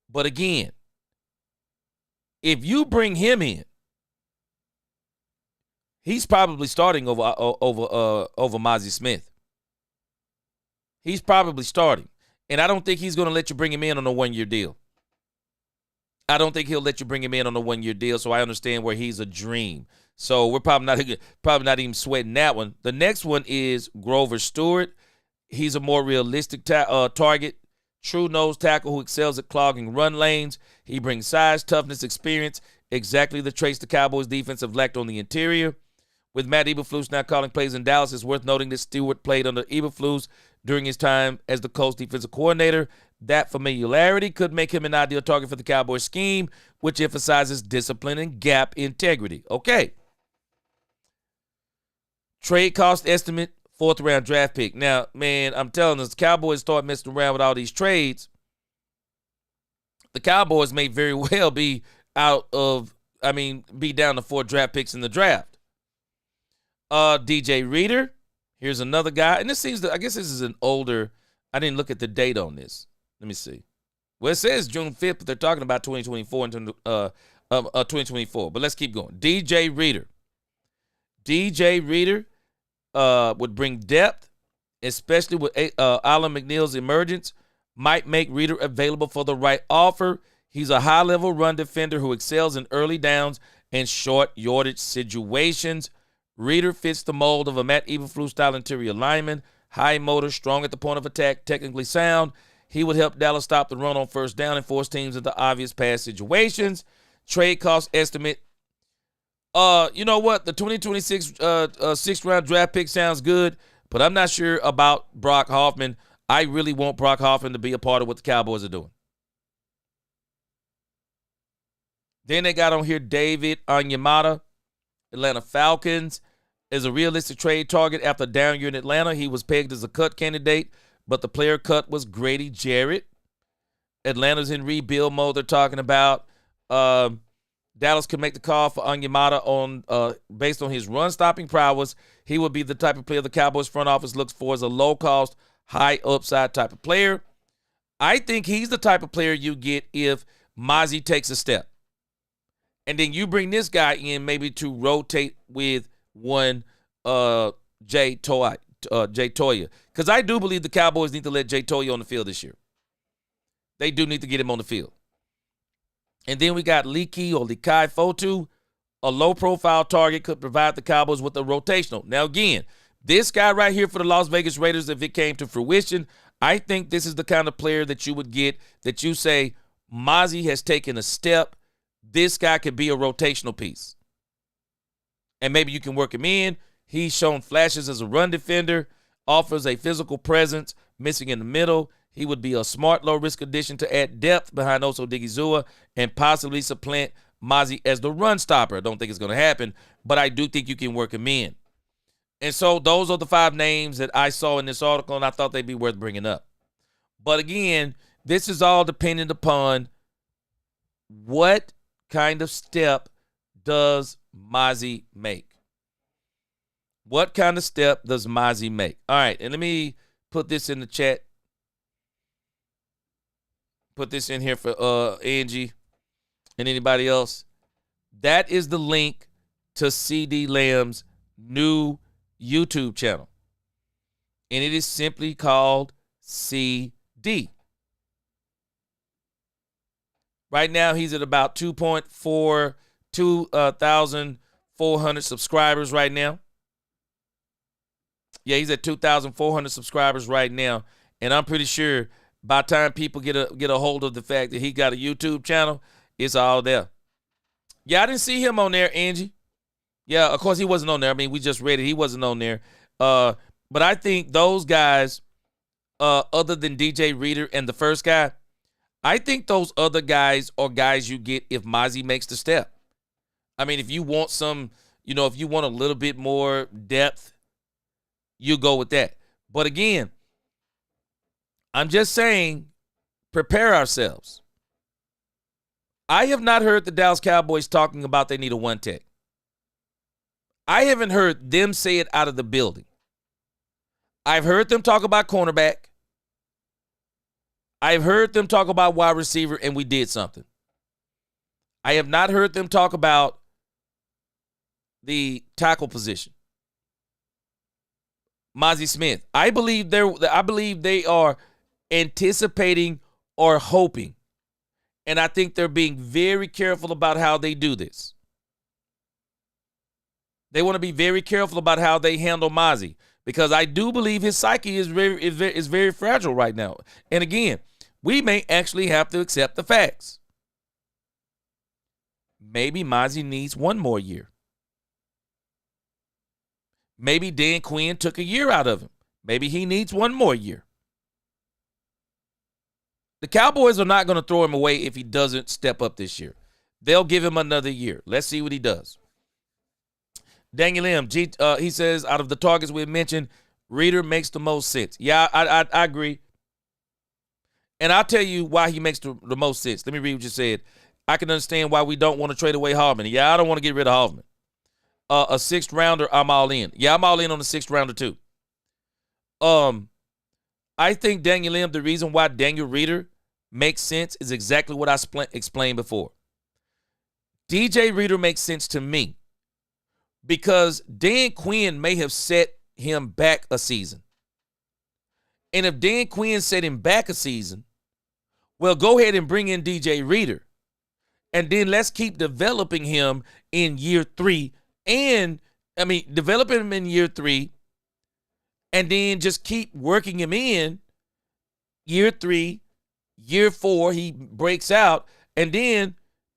But again, if you bring him in, he's probably starting over Mozzie Smith. He's probably starting. And I don't think he's going to let you bring him in on a 1-year deal. I don't think he'll let you bring him in on a 1-year deal, so I understand where he's a dream. So we're probably not even sweating that one. The next one is Grover Stewart. He's a more realistic target, true nose tackle who excels at clogging run lanes. He brings size, toughness, experience, exactly the traits the Cowboys defense have lacked on the interior. With Matt Eberflus now calling plays in Dallas, it's worth noting that Stewart played under Eberflus during his time as the Colts defensive coordinator. That familiarity could make him an ideal target for the Cowboys scheme, which emphasizes discipline and gap integrity. Okay. Trade cost estimate, 4th-round draft pick. Now, man, I'm telling us, the Cowboys start messing around with all these trades. The Cowboys may very well be be down to 4 draft picks in the draft. DJ Reader, here's another guy. And I guess this is an older, I didn't look at the date on this. Let me see. Well, it says June 5th, but they're talking about 2024 and 2024. But let's keep going. DJ Reader. DJ Reader would bring depth, especially with Alan McNeil's emergence, might make Reader available for the right offer. He's a high-level run defender who excels in early downs and short yardage situations. Reader fits the mold of a Matt Eberflus-style interior lineman, high motor, strong at the point of attack, technically sound. He would help Dallas stop the run on first down and force teams into obvious pass situations. Trade cost estimate. You know what? The 2026 6th-round draft pick sounds good, but I'm not sure about Brock Hoffman. I really want Brock Hoffman to be a part of what the Cowboys are doing. Then they got on here David Onyemata, Atlanta Falcons, is a realistic trade target after a down year in Atlanta. He was pegged as a cut candidate, but the player cut was Grady Jarrett. Atlanta's in rebuild mode, they're talking about. Dallas could make the call for Onyemata based on his run-stopping prowess. He would be the type of player the Cowboys front office looks for as a low-cost, high-upside type of player. I think he's the type of player you get if Mozzie takes a step. And then you bring this guy in maybe to rotate with one Jay Toya. Because I do believe the Cowboys need to let Jay Toya on the field this year. They do need to get him on the field. And then we got Leaky or Likai Fotu, a low-profile target, could provide the Cowboys with a rotational. Now, again, this guy right here for the Las Vegas Raiders, if it came to fruition, I think this is the kind of player that you would get that you say, Mozzie has taken a step. This guy could be a rotational piece. And maybe you can work him in. He's shown flashes as a run defender, offers a physical presence, missing in the middle. He would be a smart, low-risk addition to add depth behind Oso Digizua and possibly supplant Mozzie as the run stopper. I don't think it's going to happen, but I do think you can work him in. And so those are the 5 names that I saw in this article, and I thought they'd be worth bringing up. But again, this is all dependent upon what kind of step does Mozzie make? What kind of step does Mozzie make? All right, and let me put this in the chat. Put this in here for Angie and anybody else. That is the link to CD Lamb's new YouTube channel. And it is simply called CD. Right now, he's at about 2,400 subscribers right now. Yeah, he's at 2,400 subscribers right now. And I'm pretty sure by the time people get a hold of the fact that he got a YouTube channel, it's all there. Yeah, I didn't see him on there, Angie. Yeah, of course he wasn't on there. I mean, we just read it. He wasn't on there. But I think those guys, other than DJ Reader and the first guy, I think those other guys are guys you get if Mozzie makes the step. I mean, if you want if you want a little bit more depth, you go with that. But again, I'm just saying, prepare ourselves. I have not heard the Dallas Cowboys talking about they need a one tech. I haven't heard them say it out of the building. I've heard them talk about cornerback. I've heard them talk about wide receiver, and we did something. I have not heard them talk about the tackle position. Mozzie Smith. I believe they are anticipating or hoping. And I think they're being very careful about how they do this. They want to be very careful about how they handle Mozzie, because I do believe his psyche is very fragile right now. And again, we may actually have to accept the facts. Maybe Mozzie needs one more year. Maybe Dan Quinn took a year out of him. Maybe he needs one more year. The Cowboys are not going to throw him away if he doesn't step up this year. They'll give him another year. Let's see what he does. Daniel M., he says, out of the targets we mentioned, Reader makes the most sense. Yeah, I agree. And I'll tell you why he makes the most sense. Let me read what you said. I can understand why we don't want to trade away Hoffman. Yeah, I don't want to get rid of Hoffman. A sixth rounder, I'm all in. Yeah, I'm all in on the sixth rounder too. I think Daniel M., the reason why Daniel Reader makes sense is exactly what I explained before. DJ Reader makes sense to me because Dan Quinn may have set him back a season. And if Dan Quinn set him back a season, well, go ahead and bring in DJ Reader. And then let's keep developing him in year 3. Develop him in year 3. And then just keep working him in year 3, year 4, he breaks out. And then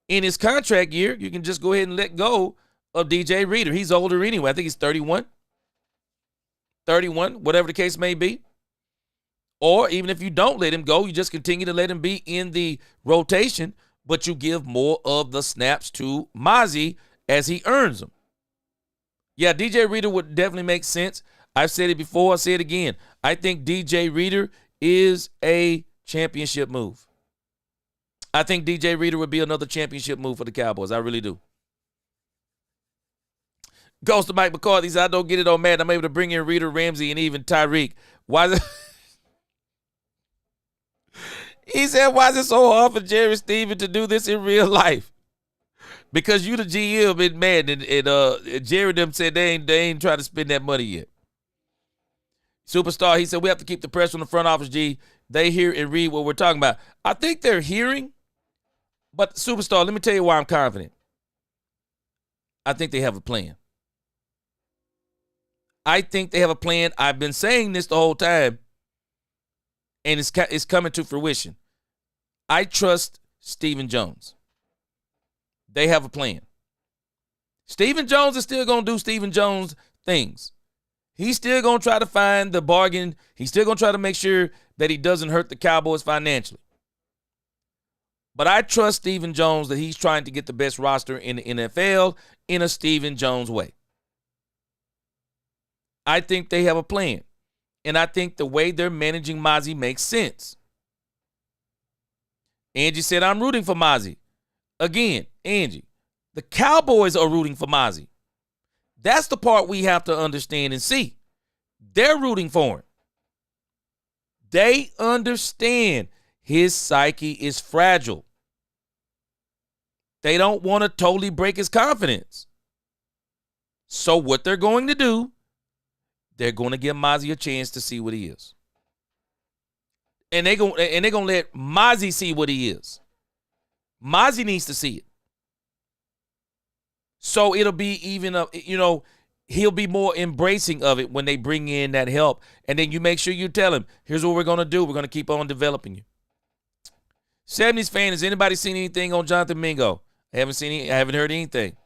in his contract year, you can just go ahead and let go of DJ Reader. He's older anyway. I think he's 31, whatever the case may be. Or even if you don't let him go, you just continue to let him be in the rotation, but you give more of the snaps to Mazi as he earns them. Yeah, DJ Reader would definitely make sense. I've said it before. I'll say it again. I think DJ Reader is a championship move. I think DJ Reader would be another championship move for the Cowboys. I really do. Goes to Mike McCarthy. He said, I don't get it on Madden. I'm able to bring in Reader, Ramsey, and even Tyreek. Why is it? He said, why is it so hard for Jerry Stevens to do this in real life? Because you the GM in Madden, and Jerry them said they ain't trying to spend that money yet. Superstar, he said, we have to keep the pressure on the front office, G. They hear and read what we're talking about. I think they're hearing, but Superstar, let me tell you why I'm confident. I think they have a plan. I think they have a plan. I've been saying this the whole time, and it's coming to fruition. I trust Stephen Jones. They have a plan. Stephen Jones is still going to do Stephen Jones things. He's still going to try to find the bargain. He's still going to try to make sure that he doesn't hurt the Cowboys financially. But I trust Stephen Jones that he's trying to get the best roster in the NFL in a Stephen Jones way. I think they have a plan. And I think the way they're managing Mazi makes sense. Angie said, I'm rooting for Mazi. Again, Angie, the Cowboys are rooting for Mazi. That's the part we have to understand and see. They're rooting for him. They understand his psyche is fragile. They don't want to totally break his confidence. So what they're going to do, they're going to give Mazi a chance to see what he is. And they're going to let Mazi see what he is. Mazi needs to see it. So it'll be even, he'll be more embracing of it when they bring in that help. And then you make sure you tell him, here's what we're going to do. We're going to keep on developing you. 70s fan, has anybody seen anything on Jonathan Mingo? I haven't heard anything.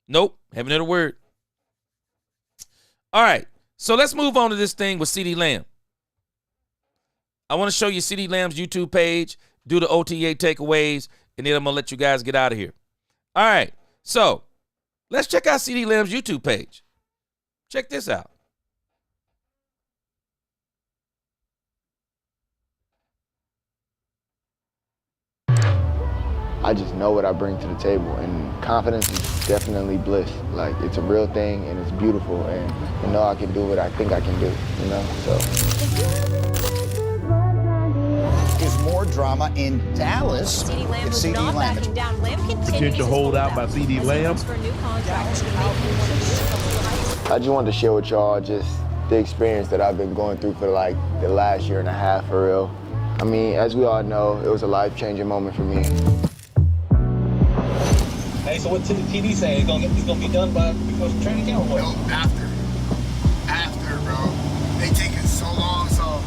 Nope, haven't heard a word. All right, so let's move on to this thing with CeeDee Lamb. I want to show you CeeDee Lamb's YouTube page, do the OTA takeaways, and then I'm going to let you guys get out of here. All right, so let's check out CeeDee Lamb's YouTube page. Check this out. I just know what I bring to the table, and confidence is definitely bliss. Like, it's a real thing, and it's beautiful, and I can do what I think I can do, so. Is more drama in Dallas. CeeDee Lamb was not backing down. Lamb continues Potential holdout by CeeDee Lamb. for a new contract. I just wanted to share with y'all just the experience that I've been going through for like the last year and a half, for real. I mean, as we all know, it was a life-changing moment for me. Hey, so what did the TV say? It's gonna be done by before training camp or what? No, after, bro. They taking so long, so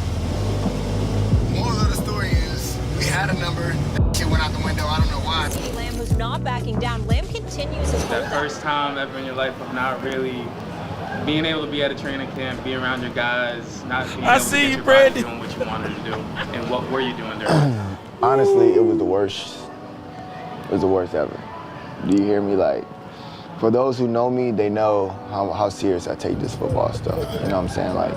moral of the story is we had a number, that shit went out the window, I don't know why. CeeDee Lamb was not backing down. Lamb continues his That first time ever in your life of not really being able to be at a training camp, be around your guys, not being I able see to get you, your body Brandon. doing what you wanted to do, and what were you doing during? Honestly, it was the worst. It was the worst ever. Do you hear me? Like, for those who know me, they know how serious I take this football stuff. You know what I'm saying? Like,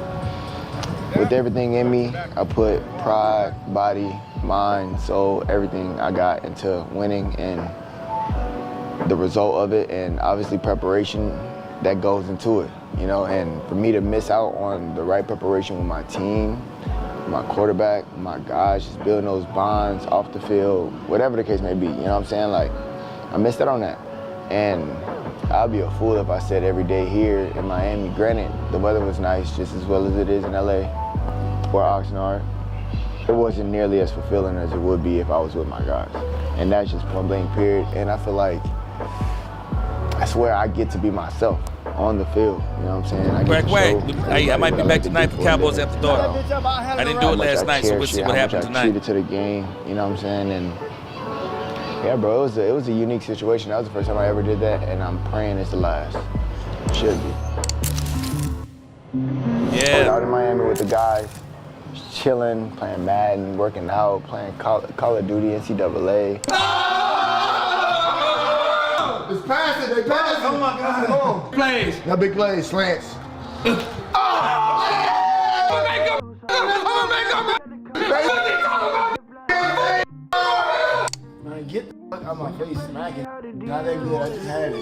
with everything in me, I put pride, body, mind, soul, everything I got into winning and the result of it, and obviously preparation that goes into it, you know? And for me to miss out on the right preparation with my team, my quarterback, my guys, just building those bonds off the field, whatever the case may be, you know what I'm saying? Like, I missed out on that. And I'd be a fool if I said every day here in Miami. Granted, the weather was nice just as well as it is in LA or Oxnard. It wasn't nearly as fulfilling as it would be if I was with my guys. And that's just point blank period. And I feel like that's where I get to be myself on the field. You know what I'm saying? I get to show Hey, I might be back tonight for Cowboys After Dark. I didn't do it last night, so we'll see what happens tonight. Treated to the game, you know what I'm saying? And yeah, bro, it was a unique situation. That was the first time I ever did that, and I'm praying it's the last. Should be. Yeah. Out in Miami with the guys, chilling, playing Madden, working out, playing Call of Duty, NCAA. It's passing, they passing. Oh my God. Come on. Plays. Now big plays, slants. Man, get the fuck out of my face, smacking. Not that good, I just had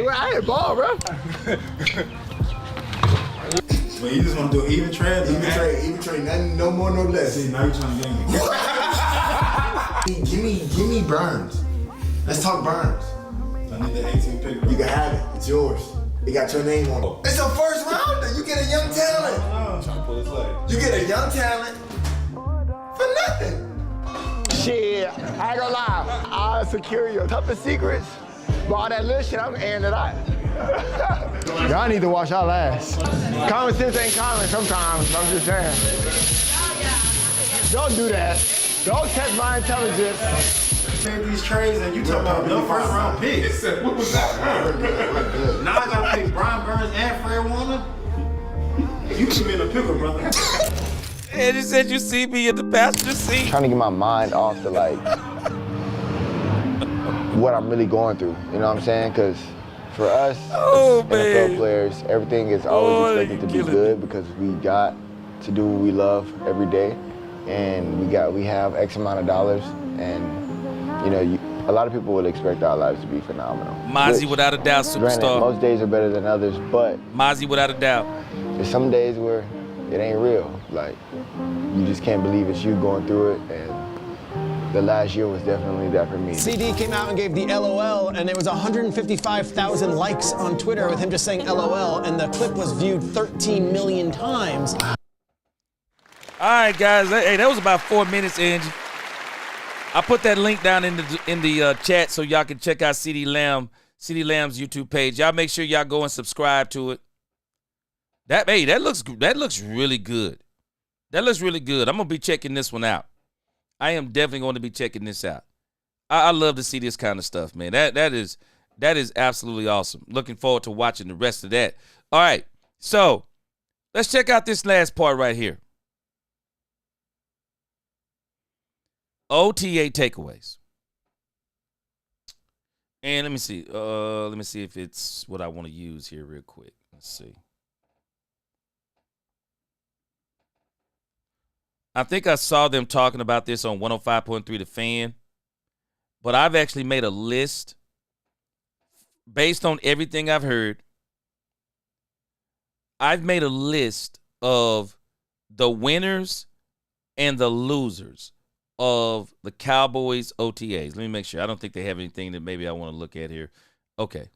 I hit ball, bro. But you just want to do even trade? Even trade, nothing, no more, no less. See, now you're trying to get me. Give me Burns. Let's talk Burns. I need the 18 pick. You can have it. It's yours. It got your name on it. It's a first rounder. You get a young talent. I'm trying to pull his leg. You get a young talent for nothing. Shit, I ain't gonna lie. I'll secure your toughest secrets. But all that little shit, I'm airing it out. Y'all need to wash y'all ass. Common sense ain't common sometimes, I'm just saying. Don't do that. Don't test my intelligence. Take these trades and you talking about no first round picks. What was that? Now I gotta pick Brian Burns and Fred Warner. You put me in a pickle, brother. And he said you see me in the passenger seat. Trying to get my mind off the like what I'm really going through. You know what I'm saying? Because for us, NFL players, everything is always expected to be good because we got to do what we love every day, and we have X amount of dollars, and you know, a lot of people would expect our lives to be phenomenal. Mozzie, without a doubt, superstar. Granted, most days are better than others, but Mozzie, without a doubt. There's some days where it ain't real. Like, you just can't believe it's you going through it, and the last year was definitely that for me. CD came out and gave the LOL, and there was 155,000 likes on Twitter with him just saying LOL, and the clip was viewed 13 million times. All right, guys. Hey, that was about 4 minutes, Angie. I put that link down in the chat so y'all can check out CD Lamb's YouTube page. Y'all make sure y'all go and subscribe to it. That looks really good. That looks really good. I'm gonna be checking this one out. I am definitely going to be checking this out. I love to see this kind of stuff, man. That is absolutely awesome. Looking forward to watching the rest of that. All right, so let's check out this last part right here. OTA takeaways. And let me see. Let me see if it's what I want to use here real quick. Let's see. I think I saw them talking about this on 105.3 The Fan, but I've actually made a list based on everything I've heard. I've made a list of the winners and the losers of the Cowboys OTAs. Let me make sure. I don't think they have anything that maybe I want to look at here. Okay.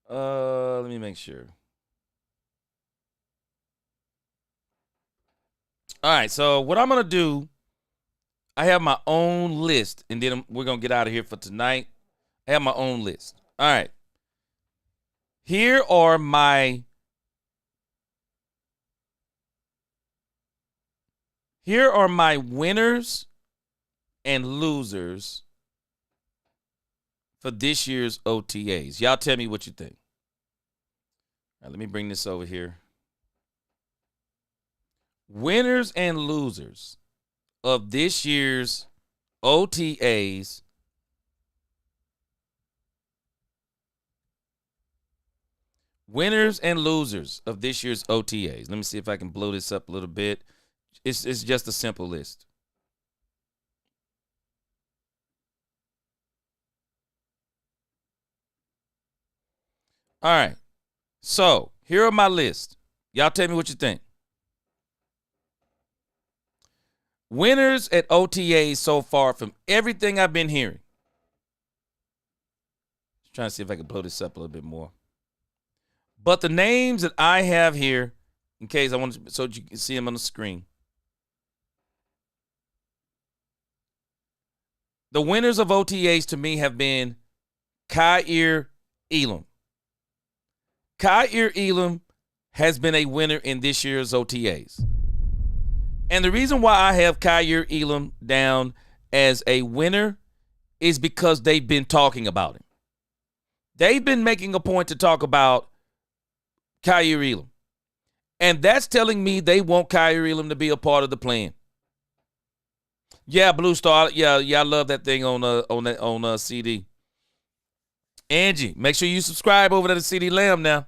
Let me make sure. All right, so what I'm going to do I have my own list, and then we're going to get out of here for tonight. I have my own list. All right. Here are my winners and losers for this year's OTAs. Y'all tell me what you think. All right, let me bring this over here. Winners and losers of this year's OTAs. Winners and losers of this year's OTAs. Let me see if I can blow this up a little bit. It's just a simple list. All right. So here are my list. Y'all tell me what you think. Winners at OTAs so far from everything I've been hearing. Just trying to see if I can blow this up a little bit more. But the names that I have here, in case I want to, so you can see them on the screen. The winners of OTAs to me have been Kaiir Elam. Kaiir Elam has been a winner in this year's OTAs. And the reason why I have Kaiir Elam down as a winner is because they've been talking about him. They've been making a point to talk about Kaiir Elam. And that's telling me they want Kaiir Elam to be a part of the plan. Yeah, Blue Star. Yeah, I love that thing on CD. Angie, make sure you subscribe over to the CD Lamb now.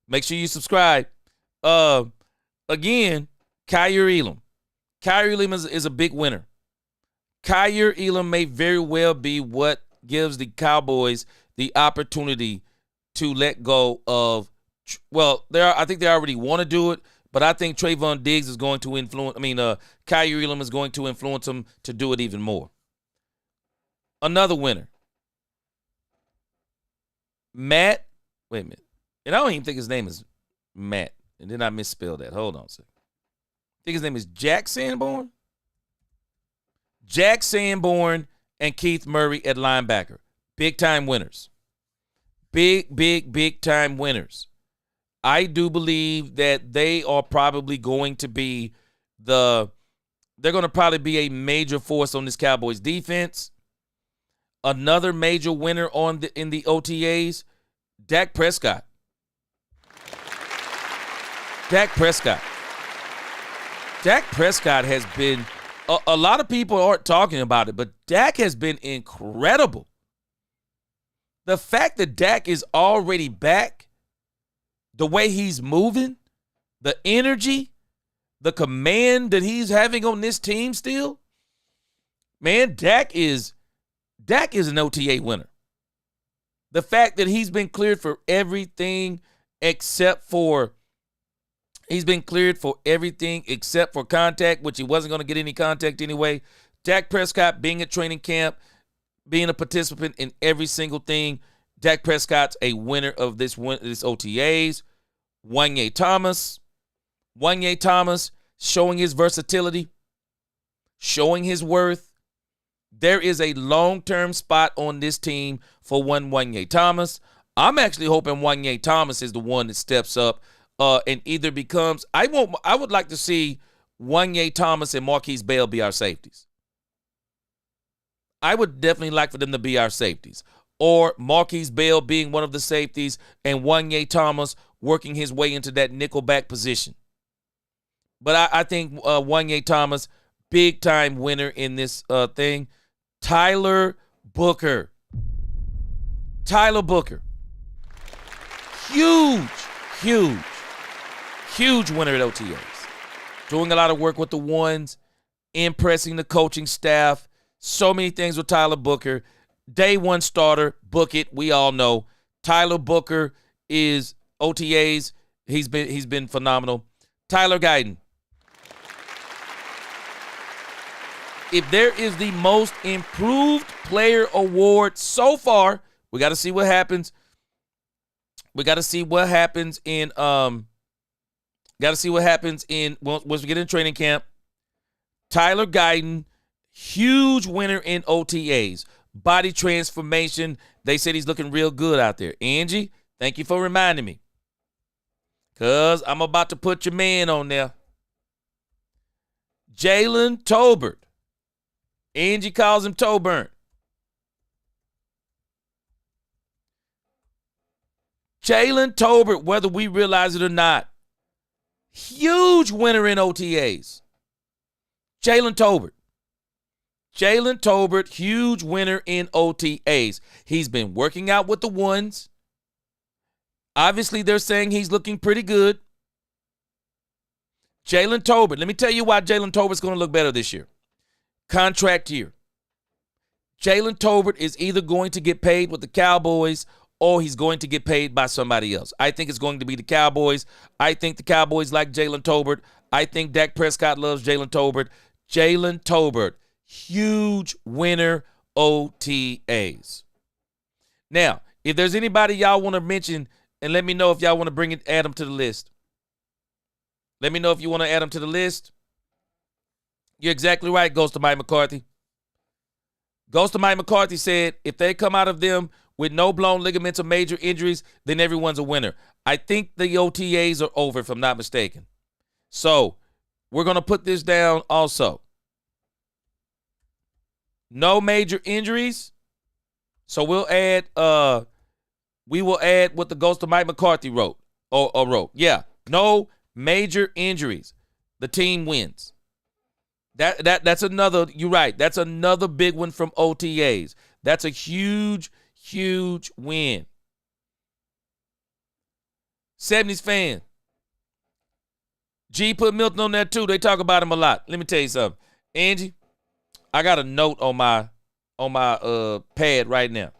Make sure you subscribe. Again, Kaiir Elam. Kaiir Elam is a big winner. Kaiir Elam may very well be what gives the Cowboys the opportunity to let go of. Well, I think they already want to do it, but I think Trayvon Diggs is going to influence. Kaiir Elam is going to influence him to do it even more. Another winner, Matt. Wait a minute, and I don't even think his name is Matt, and then I misspelled that. Hold on a second. I think his name is Jack Sanborn. Jack Sanborn and Keith Murray at linebacker, big time winners. Big time winners. I do believe that they are probably going to be they're going to probably be a major force on this Cowboys defense. Another major winner in the OTAs, Dak Prescott. Dak Prescott has been, a lot of people aren't talking about it, but Dak has been incredible. The fact that Dak is already back, the way he's moving, the energy, the command that he's having on this team still, man, Dak is an OTA winner. The fact that he's been cleared for everything except for contact, which he wasn't going to get any contact anyway. Dak Prescott being at training camp, being a participant in every single thing. Dak Prescott's a winner of this OTAs. Wanye Thomas showing his versatility, showing his worth. There is a long-term spot on this team for Wanye Thomas. I'm actually hoping Wanye Thomas is the one that steps up and either becomes. I would like to see Wanye Thomas and Marquise Bell be our safeties. I would definitely like for them to be our safeties. Or Marquise Bell being one of the safeties and Wanye Thomas working his way into that nickelback position. But I think Wanye Thomas, big-time winner in this thing. Tyler Booker. Huge winner at OTAs. Doing a lot of work with the ones, impressing the coaching staff. So many things with Tyler Booker. Day one starter, book it. We all know Tyler Booker is OTAs. He's been phenomenal. Tyler Guyton. If there is the most improved player award so far, we got to see what happens. We got to see what happens in once we get in training camp. Tyler Guyton Huge winner in OTAs. Body transformation. They said he's looking real good out there. Angie, thank you for reminding me. Because I'm about to put your man on there. Jalen Tolbert. Angie calls him toe burnt. Jalen Tolbert, whether we realize it or not, huge winner in OTAs. Jalen Tolbert. Jalen Tolbert, huge winner in OTAs. He's been working out with the ones. Obviously, they're saying he's looking pretty good. Jalen Tolbert, let me tell you why Jalen Tolbert's going to look better this year. Contract year. Jalen Tolbert is either going to get paid with the Cowboys or he's going to get paid by somebody else. I think it's going to be the Cowboys. I think the Cowboys like Jalen Tolbert. I think Dak Prescott loves Jalen Tolbert. Jalen Tolbert, huge winner OTAs. Now, if there's anybody y'all want to mention, and let me know if y'all want to add them to the list. Let me know if you want to add them to the list. You're exactly right, Ghost of Mike McCarthy. Ghost of Mike McCarthy said if they come out of them with no blown ligaments or major injuries, then everyone's a winner. I think the OTAs are over, if I'm not mistaken. So we're going to put this down also. No major injuries. So we'll add, we will add what the Ghost of Mike McCarthy wrote. Yeah, no major injuries. The team wins. That's another, you're right. That's another big one from OTAs. That's a huge win. 70s fan. G put Milton on there too. They talk about him a lot. Let me tell you something. Angie, I got a note on my pad right now.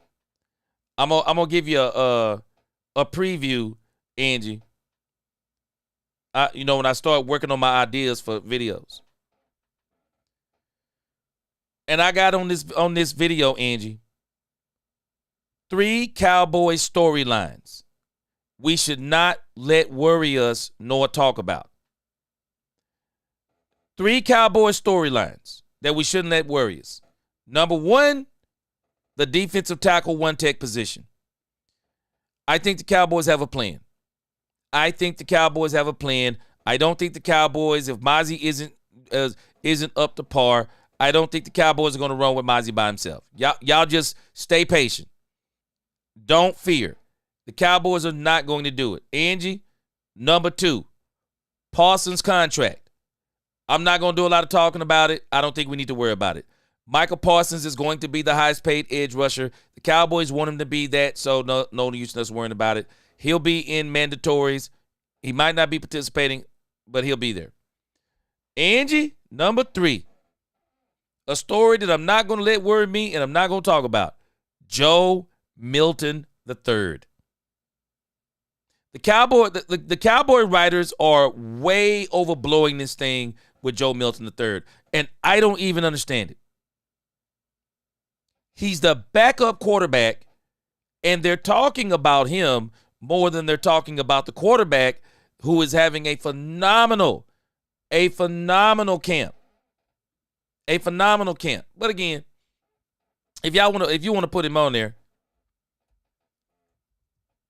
I'm gonna give you a preview, Angie. When I start working on my ideas for videos. And I got on this video, Angie, 3 Cowboy storylines we should not let worry us nor talk about. 3 Cowboy storylines that we shouldn't let worry us. Number 1, the defensive tackle one tech position. I think the Cowboys have a plan. I don't think the Cowboys, if Mozzie isn't up to par, I don't think the Cowboys are going to run with Mozzie by himself. Y'all just stay patient. Don't fear. The Cowboys are not going to do it. Angie, number 2, Parsons' contract. I'm not going to do a lot of talking about it. I don't think we need to worry about it. Michael Parsons is going to be the highest paid edge rusher. The Cowboys want him to be that, so no use in us worrying about it. He'll be in mandatories. He might not be participating, but he'll be there. Angie, number 3. A story that I'm not going to let worry me and I'm not going to talk about. Joe Milton III. The Cowboy writers are way overblowing this thing with Joe Milton III, and I don't even understand it. He's the backup quarterback, and they're talking about him more than they're talking about the quarterback who is having a phenomenal camp. A phenomenal camp. But again, if you want to put him on there.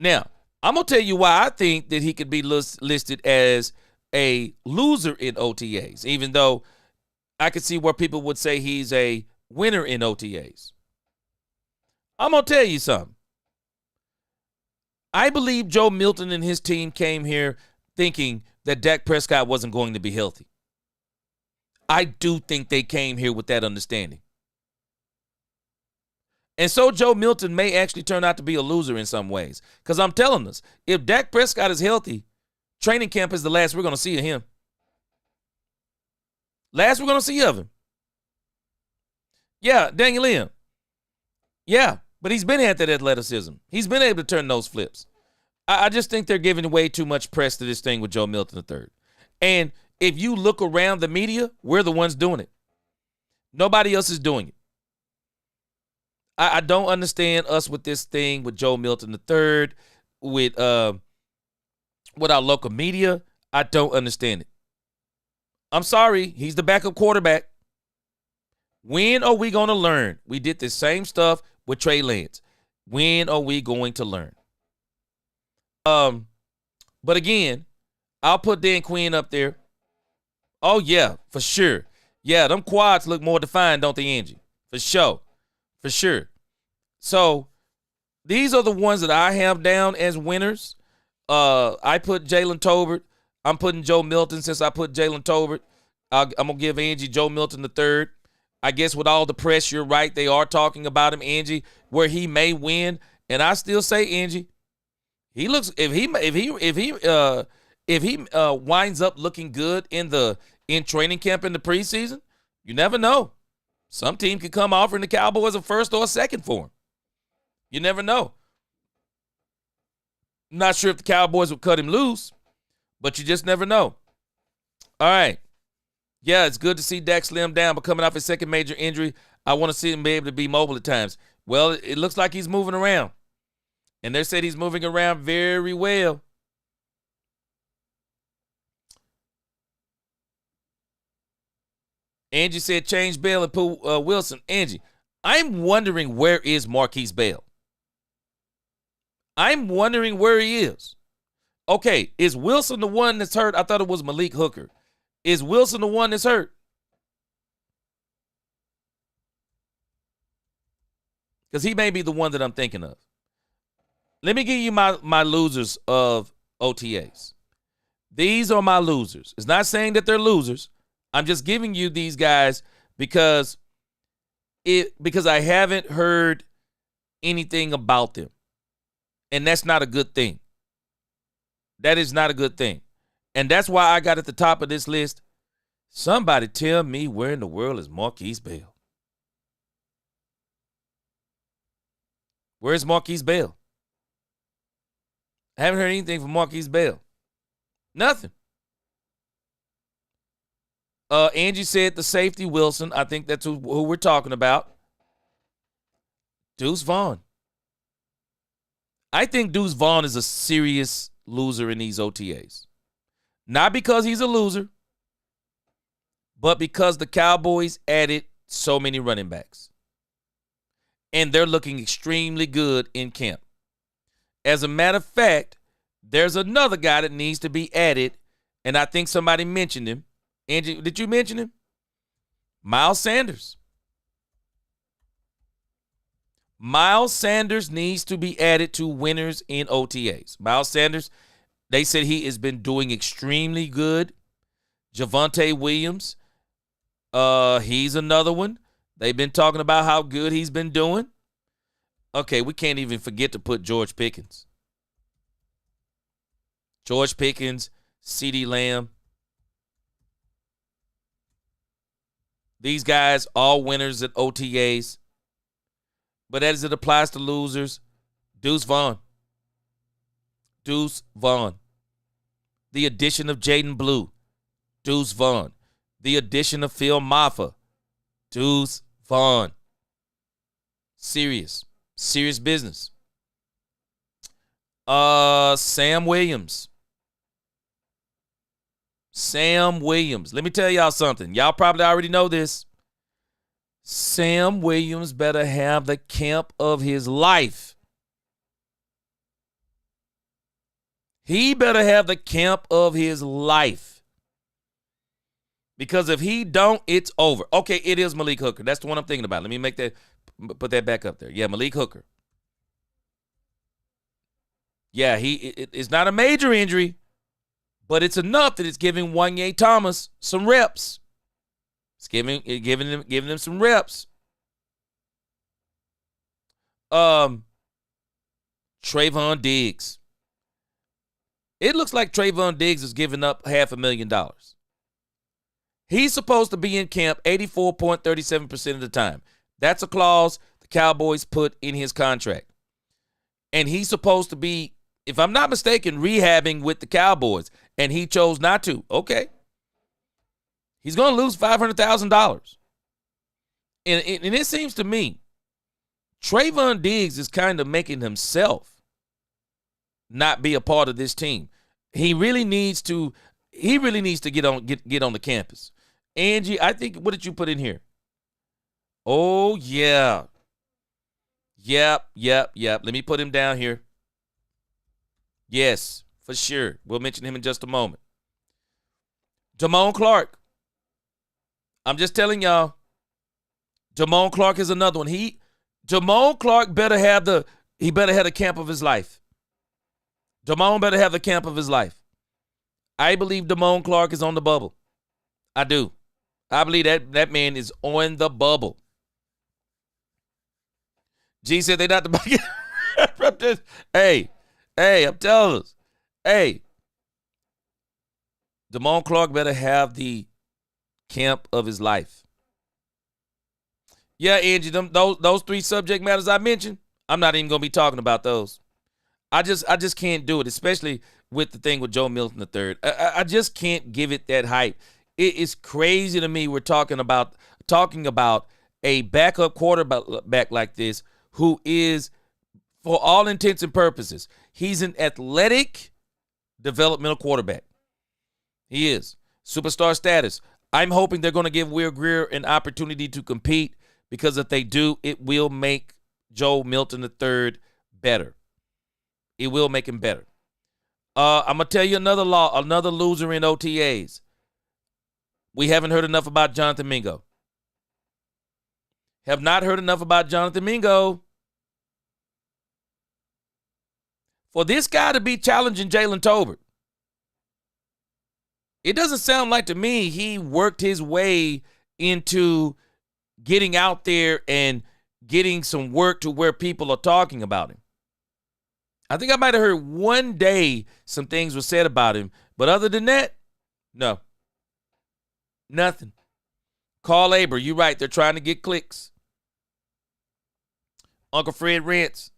Now, I'm going to tell you why I think that he could be listed as a loser in OTAs, even though I could see where people would say he's a winner in OTAs. I'm going to tell you something. I believe Joe Milton and his team came here thinking that Dak Prescott wasn't going to be healthy. I do think they came here with that understanding. And so Joe Milton may actually turn out to be a loser in some ways. Because I'm telling us, if Dak Prescott is healthy, training camp is the last we're going to see of him. Last we're going to see of him. Yeah, Daniel Lim. Yeah, but he's been at that athleticism. He's been able to turn those flips. I just think they're giving way too much press to this thing with Joe Milton III. And if you look around the media, we're the ones doing it. Nobody else is doing it. I don't understand us with this thing with Joe Milton III, with our local media. I don't understand it. I'm sorry. He's the backup quarterback. When are we going to learn? We did the same stuff with Trey Lance. When are we going to learn? But again, I'll put Dan Quinn up there. Oh, yeah, for sure. Yeah, them quads look more defined, don't they, Angie? For sure. For sure. So these are the ones that I have down as winners. I put Jalen Tolbert. I'm putting Joe Milton since I put Jalen Tolbert. I'm going to give Angie Joe Milton the third. I guess with all the press, you're right. They are talking about him, Angie, where he may win. And I still say, Angie, he looks if he winds up looking good in training camp in the preseason, you never know. Some team could come offering the Cowboys a first or a second for him. You never know. Not sure if the Cowboys would cut him loose, but you just never know. All right. Yeah, it's good to see Dak slim down, but coming off his second major injury, I want to see him be able to be mobile at times. Well, it looks like he's moving around. And they said he's moving around very well. Angie said change Bell and put Wilson. Angie, I'm wondering where is Marquise Bell? I'm wondering where he is. Okay, is Wilson the one that's hurt? I thought it was Malik Hooker. Is Wilson the one that's hurt? Because he may be the one that I'm thinking of. Let me give you my losers of OTAs. These are my losers. It's not saying that they're losers. I'm just giving you these guys because I haven't heard anything about them. And that's not a good thing. That is not a good thing. And that's why I got at the top of this list. Somebody tell me where in the world is Marquise Bell? Where's Marquise Bell? I haven't heard anything from Marquise Bell. Nothing. Angie said the safety Wilson. I think that's who we're talking about. Deuce Vaughn. I think Deuce Vaughn is a serious loser in these OTAs. Not because he's a loser, but because the Cowboys added so many running backs. And they're looking extremely good in camp. As a matter of fact, there's another guy that needs to be added, and I think somebody mentioned him. Angie, did you mention him? Miles Sanders. Miles Sanders needs to be added to winners in OTAs. Miles Sanders, they said he has been doing extremely good. Javonte Williams, he's another one. They've been talking about how good he's been doing. Okay, we can't even forget to put George Pickens. George Pickens, CeeDee Lamb. These guys, all winners at OTAs. But as it applies to losers, Deuce Vaughn. Deuce Vaughn. The addition of Jaden Blue. Deuce Vaughn. The addition of Phil Maffa. Deuce Vaughn. Serious business. Sam Williams. Sam Williams. Let me tell y'all something. Y'all probably already know this. Sam Williams better have the camp of his life. He better have the camp of his life. Because if he don't, it's over. Okay, it is Malik Hooker. That's the one I'm thinking about. Let me put that back up there. Yeah, Malik Hooker. Yeah, it's not a major injury, but it's enough that it's giving Wanye Thomas some reps. It's giving them some reps. Trayvon Diggs. It looks like Trayvon Diggs is giving up $500,000. He's supposed to be in camp 84.37% of the time. That's a clause the Cowboys put in his contract. And he's supposed to be, if I'm not mistaken, rehabbing with the Cowboys. And he chose not to. Okay. He's going to lose $500,000. And it seems to me, Trayvon Diggs is kind of making himself not be a part of this team. He really needs to get on the campus. Angie, I think, what did you put in here? Oh, yeah. Yep. Let me put him down here. Yes, for sure. We'll mention him in just a moment. Damone Clark. I'm just telling y'all. Damone Clark is another one. Damone Clark better have the camp of his life. Damone better have the camp of his life. I believe Damone Clark is on the bubble. I do. I believe that man is on the bubble. G said they not the bucket. Hey, I'm telling us. Hey, Damone Clark better have the camp of his life. Yeah, Angie, those three subject matters I mentioned, I'm not even gonna be talking about those. I just can't do it, especially with the thing with Joe Milton III. I just can't give it that hype. It is crazy to me we're talking about a backup quarterback like this who is, for all intents and purposes, he's an athletic developmental quarterback. He is. Superstar status. I'm hoping they're going to give Will Grier an opportunity to compete, because if they do, it will make Joe Milton III better. It will make him better. I'm going to tell you another loser in OTAs. We haven't heard enough about Jonathan Mingo. Have not heard enough about Jonathan Mingo. For this guy to be challenging Jalen Tolbert, it doesn't sound like to me he worked his way into getting out there and getting some work to where people are talking about him. I think I might have heard one day some things were said about him, but other than that, no. Nothing. Carl Aber, you're right. They're trying to get clicks. Uncle Fred Rents,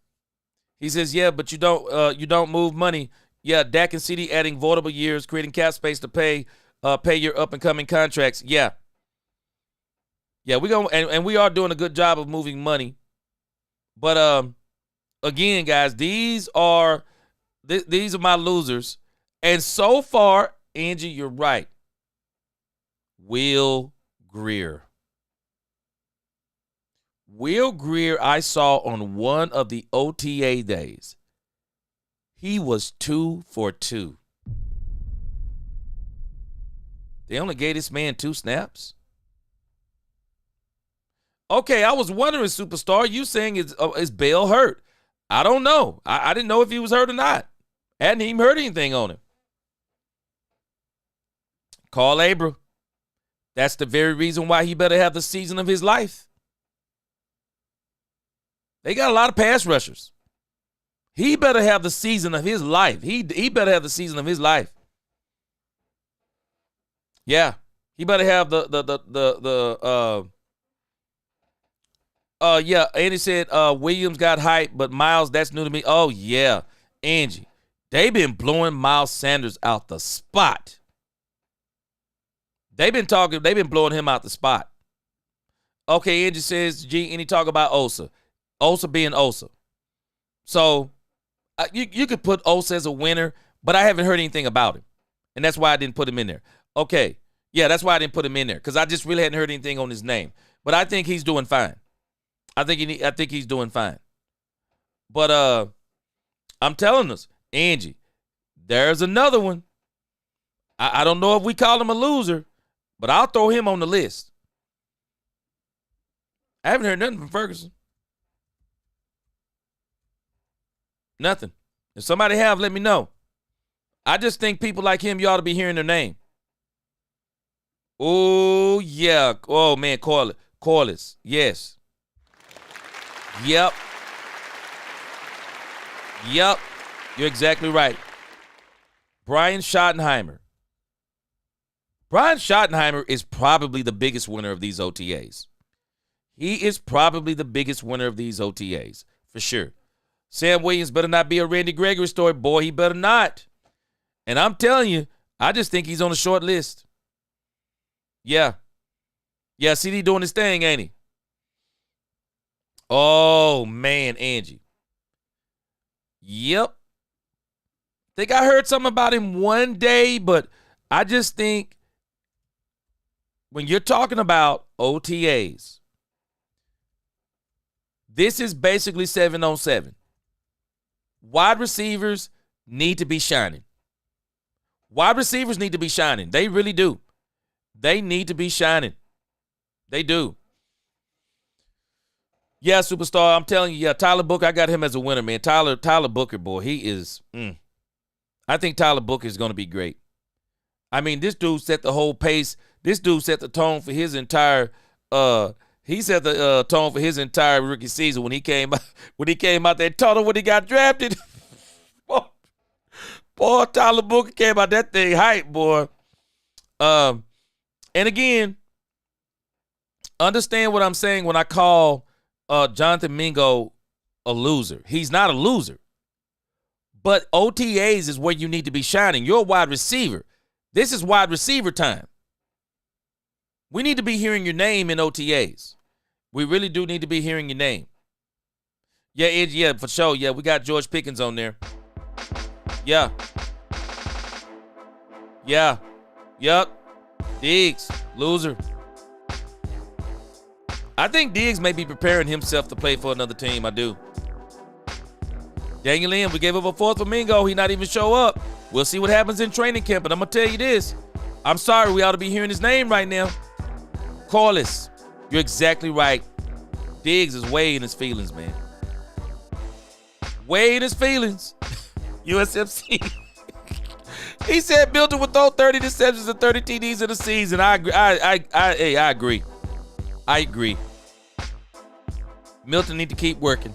he says, yeah, but you don't move money. Yeah, Dak and CD adding voidable years, creating cap space to pay your up and coming contracts. Yeah, we go and we are doing a good job of moving money. But again, guys, these are my losers. And so far, Angie, you're right. Will Grier. Will Grier, I saw on one of the OTA days. He was 2 for 2. They only gave this man 2 snaps? Okay, I was wondering, Superstar, you saying is Bell hurt? I don't know. I didn't know if he was hurt or not. Hadn't even heard anything on him. Carl Aber. That's the very reason why he better have the season of his life. They got a lot of pass rushers. He better have the season of his life. He better have the season of his life. Yeah. He better have yeah, Andy said Williams got hype, but Miles, that's new to me. Oh, yeah. Angie, they been blowing Miles Sanders out the spot. They've been blowing him out the spot. Okay, Angie says, G, any talk about Osa? Osa being Osa. So, you could put Osa as a winner, but I haven't heard anything about him. And that's why I didn't put him in there. Okay. Yeah, that's why I didn't put him in there, because I just really hadn't heard anything on his name. But I think he's doing fine. I think he's doing fine. But I'm telling us, Angie, there's another one. I don't know if we call him a loser, but I'll throw him on the list. I haven't heard nothing from Ferguson. Nothing. If somebody have, let me know. I just think people like him, you ought to be hearing their name. Oh, yeah. Oh, man, Corliss. Yes. Yep. You're exactly right. Brian Schottenheimer. Brian Schottenheimer is probably the biggest winner of these OTAs. He is probably the biggest winner of these OTAs, for sure. Sam Williams better not be a Randy Gregory story. Boy, he better not. And I'm telling you, I just think he's on a short list. Yeah. Yeah, CD doing his thing, ain't he? Oh, man, Angie. Yep. Think I heard something about him one day, but I just think when you're talking about OTAs, This is basically 7-on-7. Wide receivers need to be shining. Wide receivers need to be shining. They really do. They need to be shining. They do. Yeah, superstar. I'm telling you, yeah, Tyler Booker, I got him as a winner, man. Tyler Booker, boy, he is. I think Tyler Booker is going to be great. I mean, this dude set the whole pace. This dude set the tone for his entire. He set the tone for his entire rookie season when he came out there. Told him when he got drafted. Boy, Tyler Booker came out that thing hype, boy. And again, understand what I'm saying when I call Jonathan Mingo a loser. He's not a loser. But OTAs is where you need to be shining. You're a wide receiver. This is wide receiver time. We need to be hearing your name in OTAs. We really do need to be hearing your name. Yeah, yeah, for sure. Yeah, we got George Pickens on there. Yeah. Yeah. Yep. Diggs, loser. I think Diggs may be preparing himself to play for another team. I do. Daniel Lynn, we gave up a fourth for Mingo. He not even show up. We'll see what happens in training camp. But I'm going to tell you this. I'm sorry, we ought to be hearing his name right now. Corliss, you're exactly right. Diggs is way in his feelings, man. Way in his feelings. USFC. He said Milton would throw 30 interceptions and 30 TDs in a season. I agree. I agree. I agree. Milton need to keep working.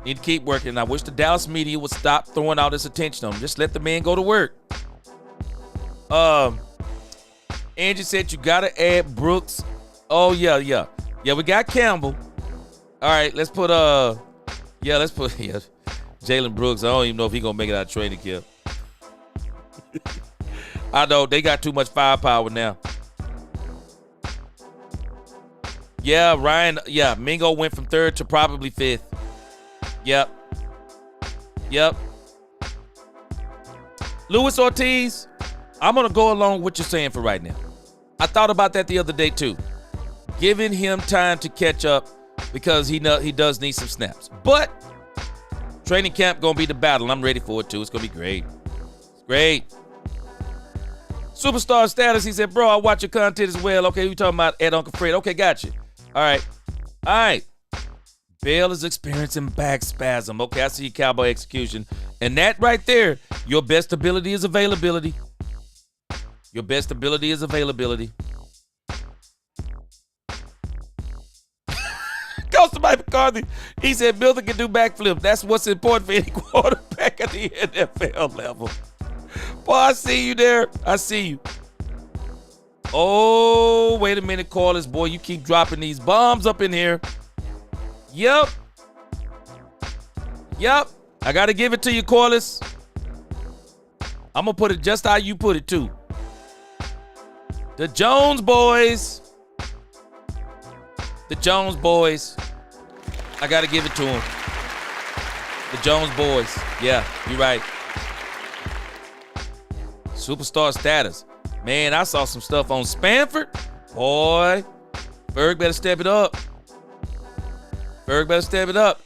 Need to keep working. I wish the Dallas media would stop throwing all this attention on him. Just let the man go to work. Angie said you gotta add Brooks. Oh yeah. Yeah, we got Campbell. All right, let's put Jalen Brooks. I don't even know if he's gonna make it out of training camp. I know they got too much firepower now. Yeah, Ryan. Yeah, Mingo went from 3rd to probably 5th. Yep. Luis Ortiz, I'm going to go along with what you're saying for right now. I thought about that the other day too. Giving him time to catch up because he does need some snaps. But training camp going to be the battle. I'm ready for it too. It's going to be great. It's great. Superstar status, he said, bro, I watch your content as well. Okay, we talking about Ed Uncle Fred. Okay, got you. All right. Bell is experiencing back spasm. Okay, I see Cowboy execution. And that right there, your best ability is availability. Your best ability is availability. Goes to Mike McCarthy. He said Milton can do backflips. That's what's important for any quarterback at the NFL level. Boy, I see you there. I see you. Oh, wait a minute, Corliss. Boy, you keep dropping these bombs up in here. Yep. I got to give it to you, Corliss. I'm going to put it just how you put it, too. The Jones boys. The Jones boys. I got to give it to them. The Jones boys. Yeah, you're right. Superstar status. Man, I saw some stuff on Spanford. Boy, Ferg better step it up.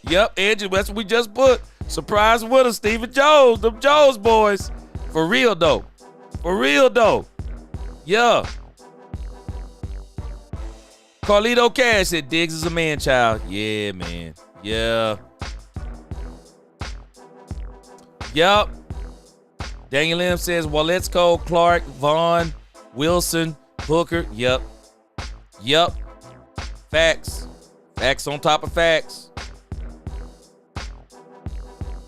Yep, Angie, that's what we just put. Surprise winner, Stephen Jones. Them Jones boys. For real, though. Yeah. Carlito Cash said Diggs is a man-child. Yeah, man. Yeah. Yep. Daniel M says Waletsko, Clark, Vaughn, Wilson, Booker. Yep. Facts. Facts on top of facts.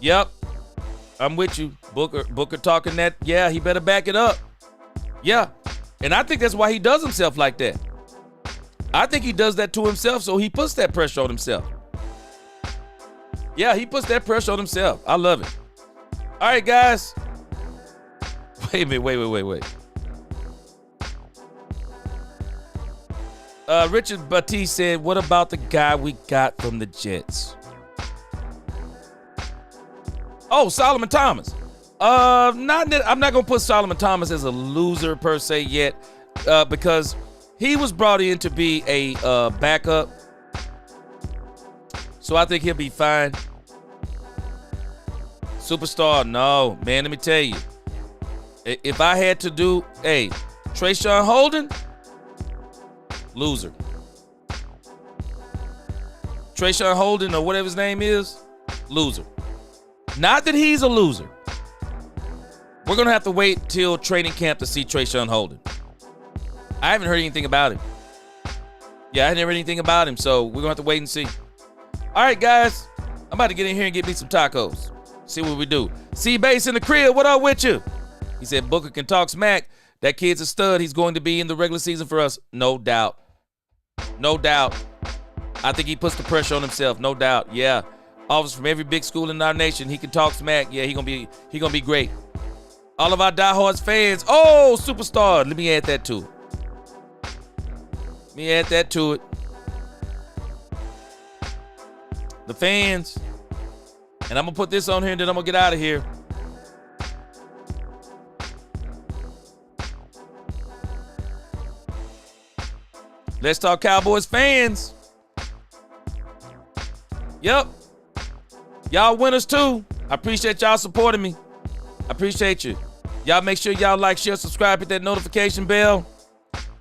Yep. I'm with you. Booker talking that. Yeah, he better back it up. Yeah. And I think that's why he does himself like that. I think he does that to himself, so he puts that pressure on himself. Yeah, he puts that pressure on himself. I love it. All right, guys. Wait a minute. Wait. Richard Batiste said, what about the guy we got from the Jets? Oh, Solomon Thomas. I'm not going to put Solomon Thomas as a loser per se yet because he was brought in to be a backup. So I think he'll be fine. Superstar, no. Man, let me tell you. If I had to do, Trayshawn Holden, loser. Trayshawn Holden or whatever his name is, loser. Not that he's a loser. We're going to have to wait till training camp to see Trayshawn Holden. I haven't heard anything about him. Yeah, I haven't heard anything about him, so we're going to have to wait and see. All right, guys. I'm about to get in here and get me some tacos. See what we do. C-Base in the crib, what up with you? He said Booker can talk smack. That kid's a stud. He's going to be in the regular season for us. No doubt. No doubt. I think he puts the pressure on himself. No doubt. Yeah. Offers from every big school in our nation. He can talk smack. Yeah, he gonna be great. All of our diehards fans. Oh, superstar. Let me add that to it. The fans. And I'm gonna put this on here and then I'm gonna get out of here. Let's Talk Cowboys fans. Yep. Y'all winners too. I appreciate y'all supporting me. I appreciate you. Y'all make sure y'all like, share, subscribe, hit that notification bell.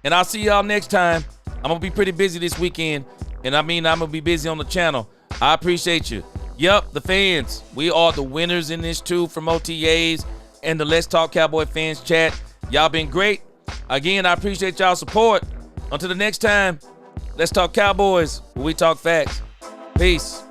And I'll see y'all next time. I'm going to be pretty busy this weekend. And I'm going to be busy on the channel. I appreciate you. Yep, the fans. We are the winners in this too from OTAs and the Let's Talk Cowboy fans chat. Y'all been great. Again, I appreciate y'all support. Until the next time, Let's Talk Cowboys, where we talk facts. Peace.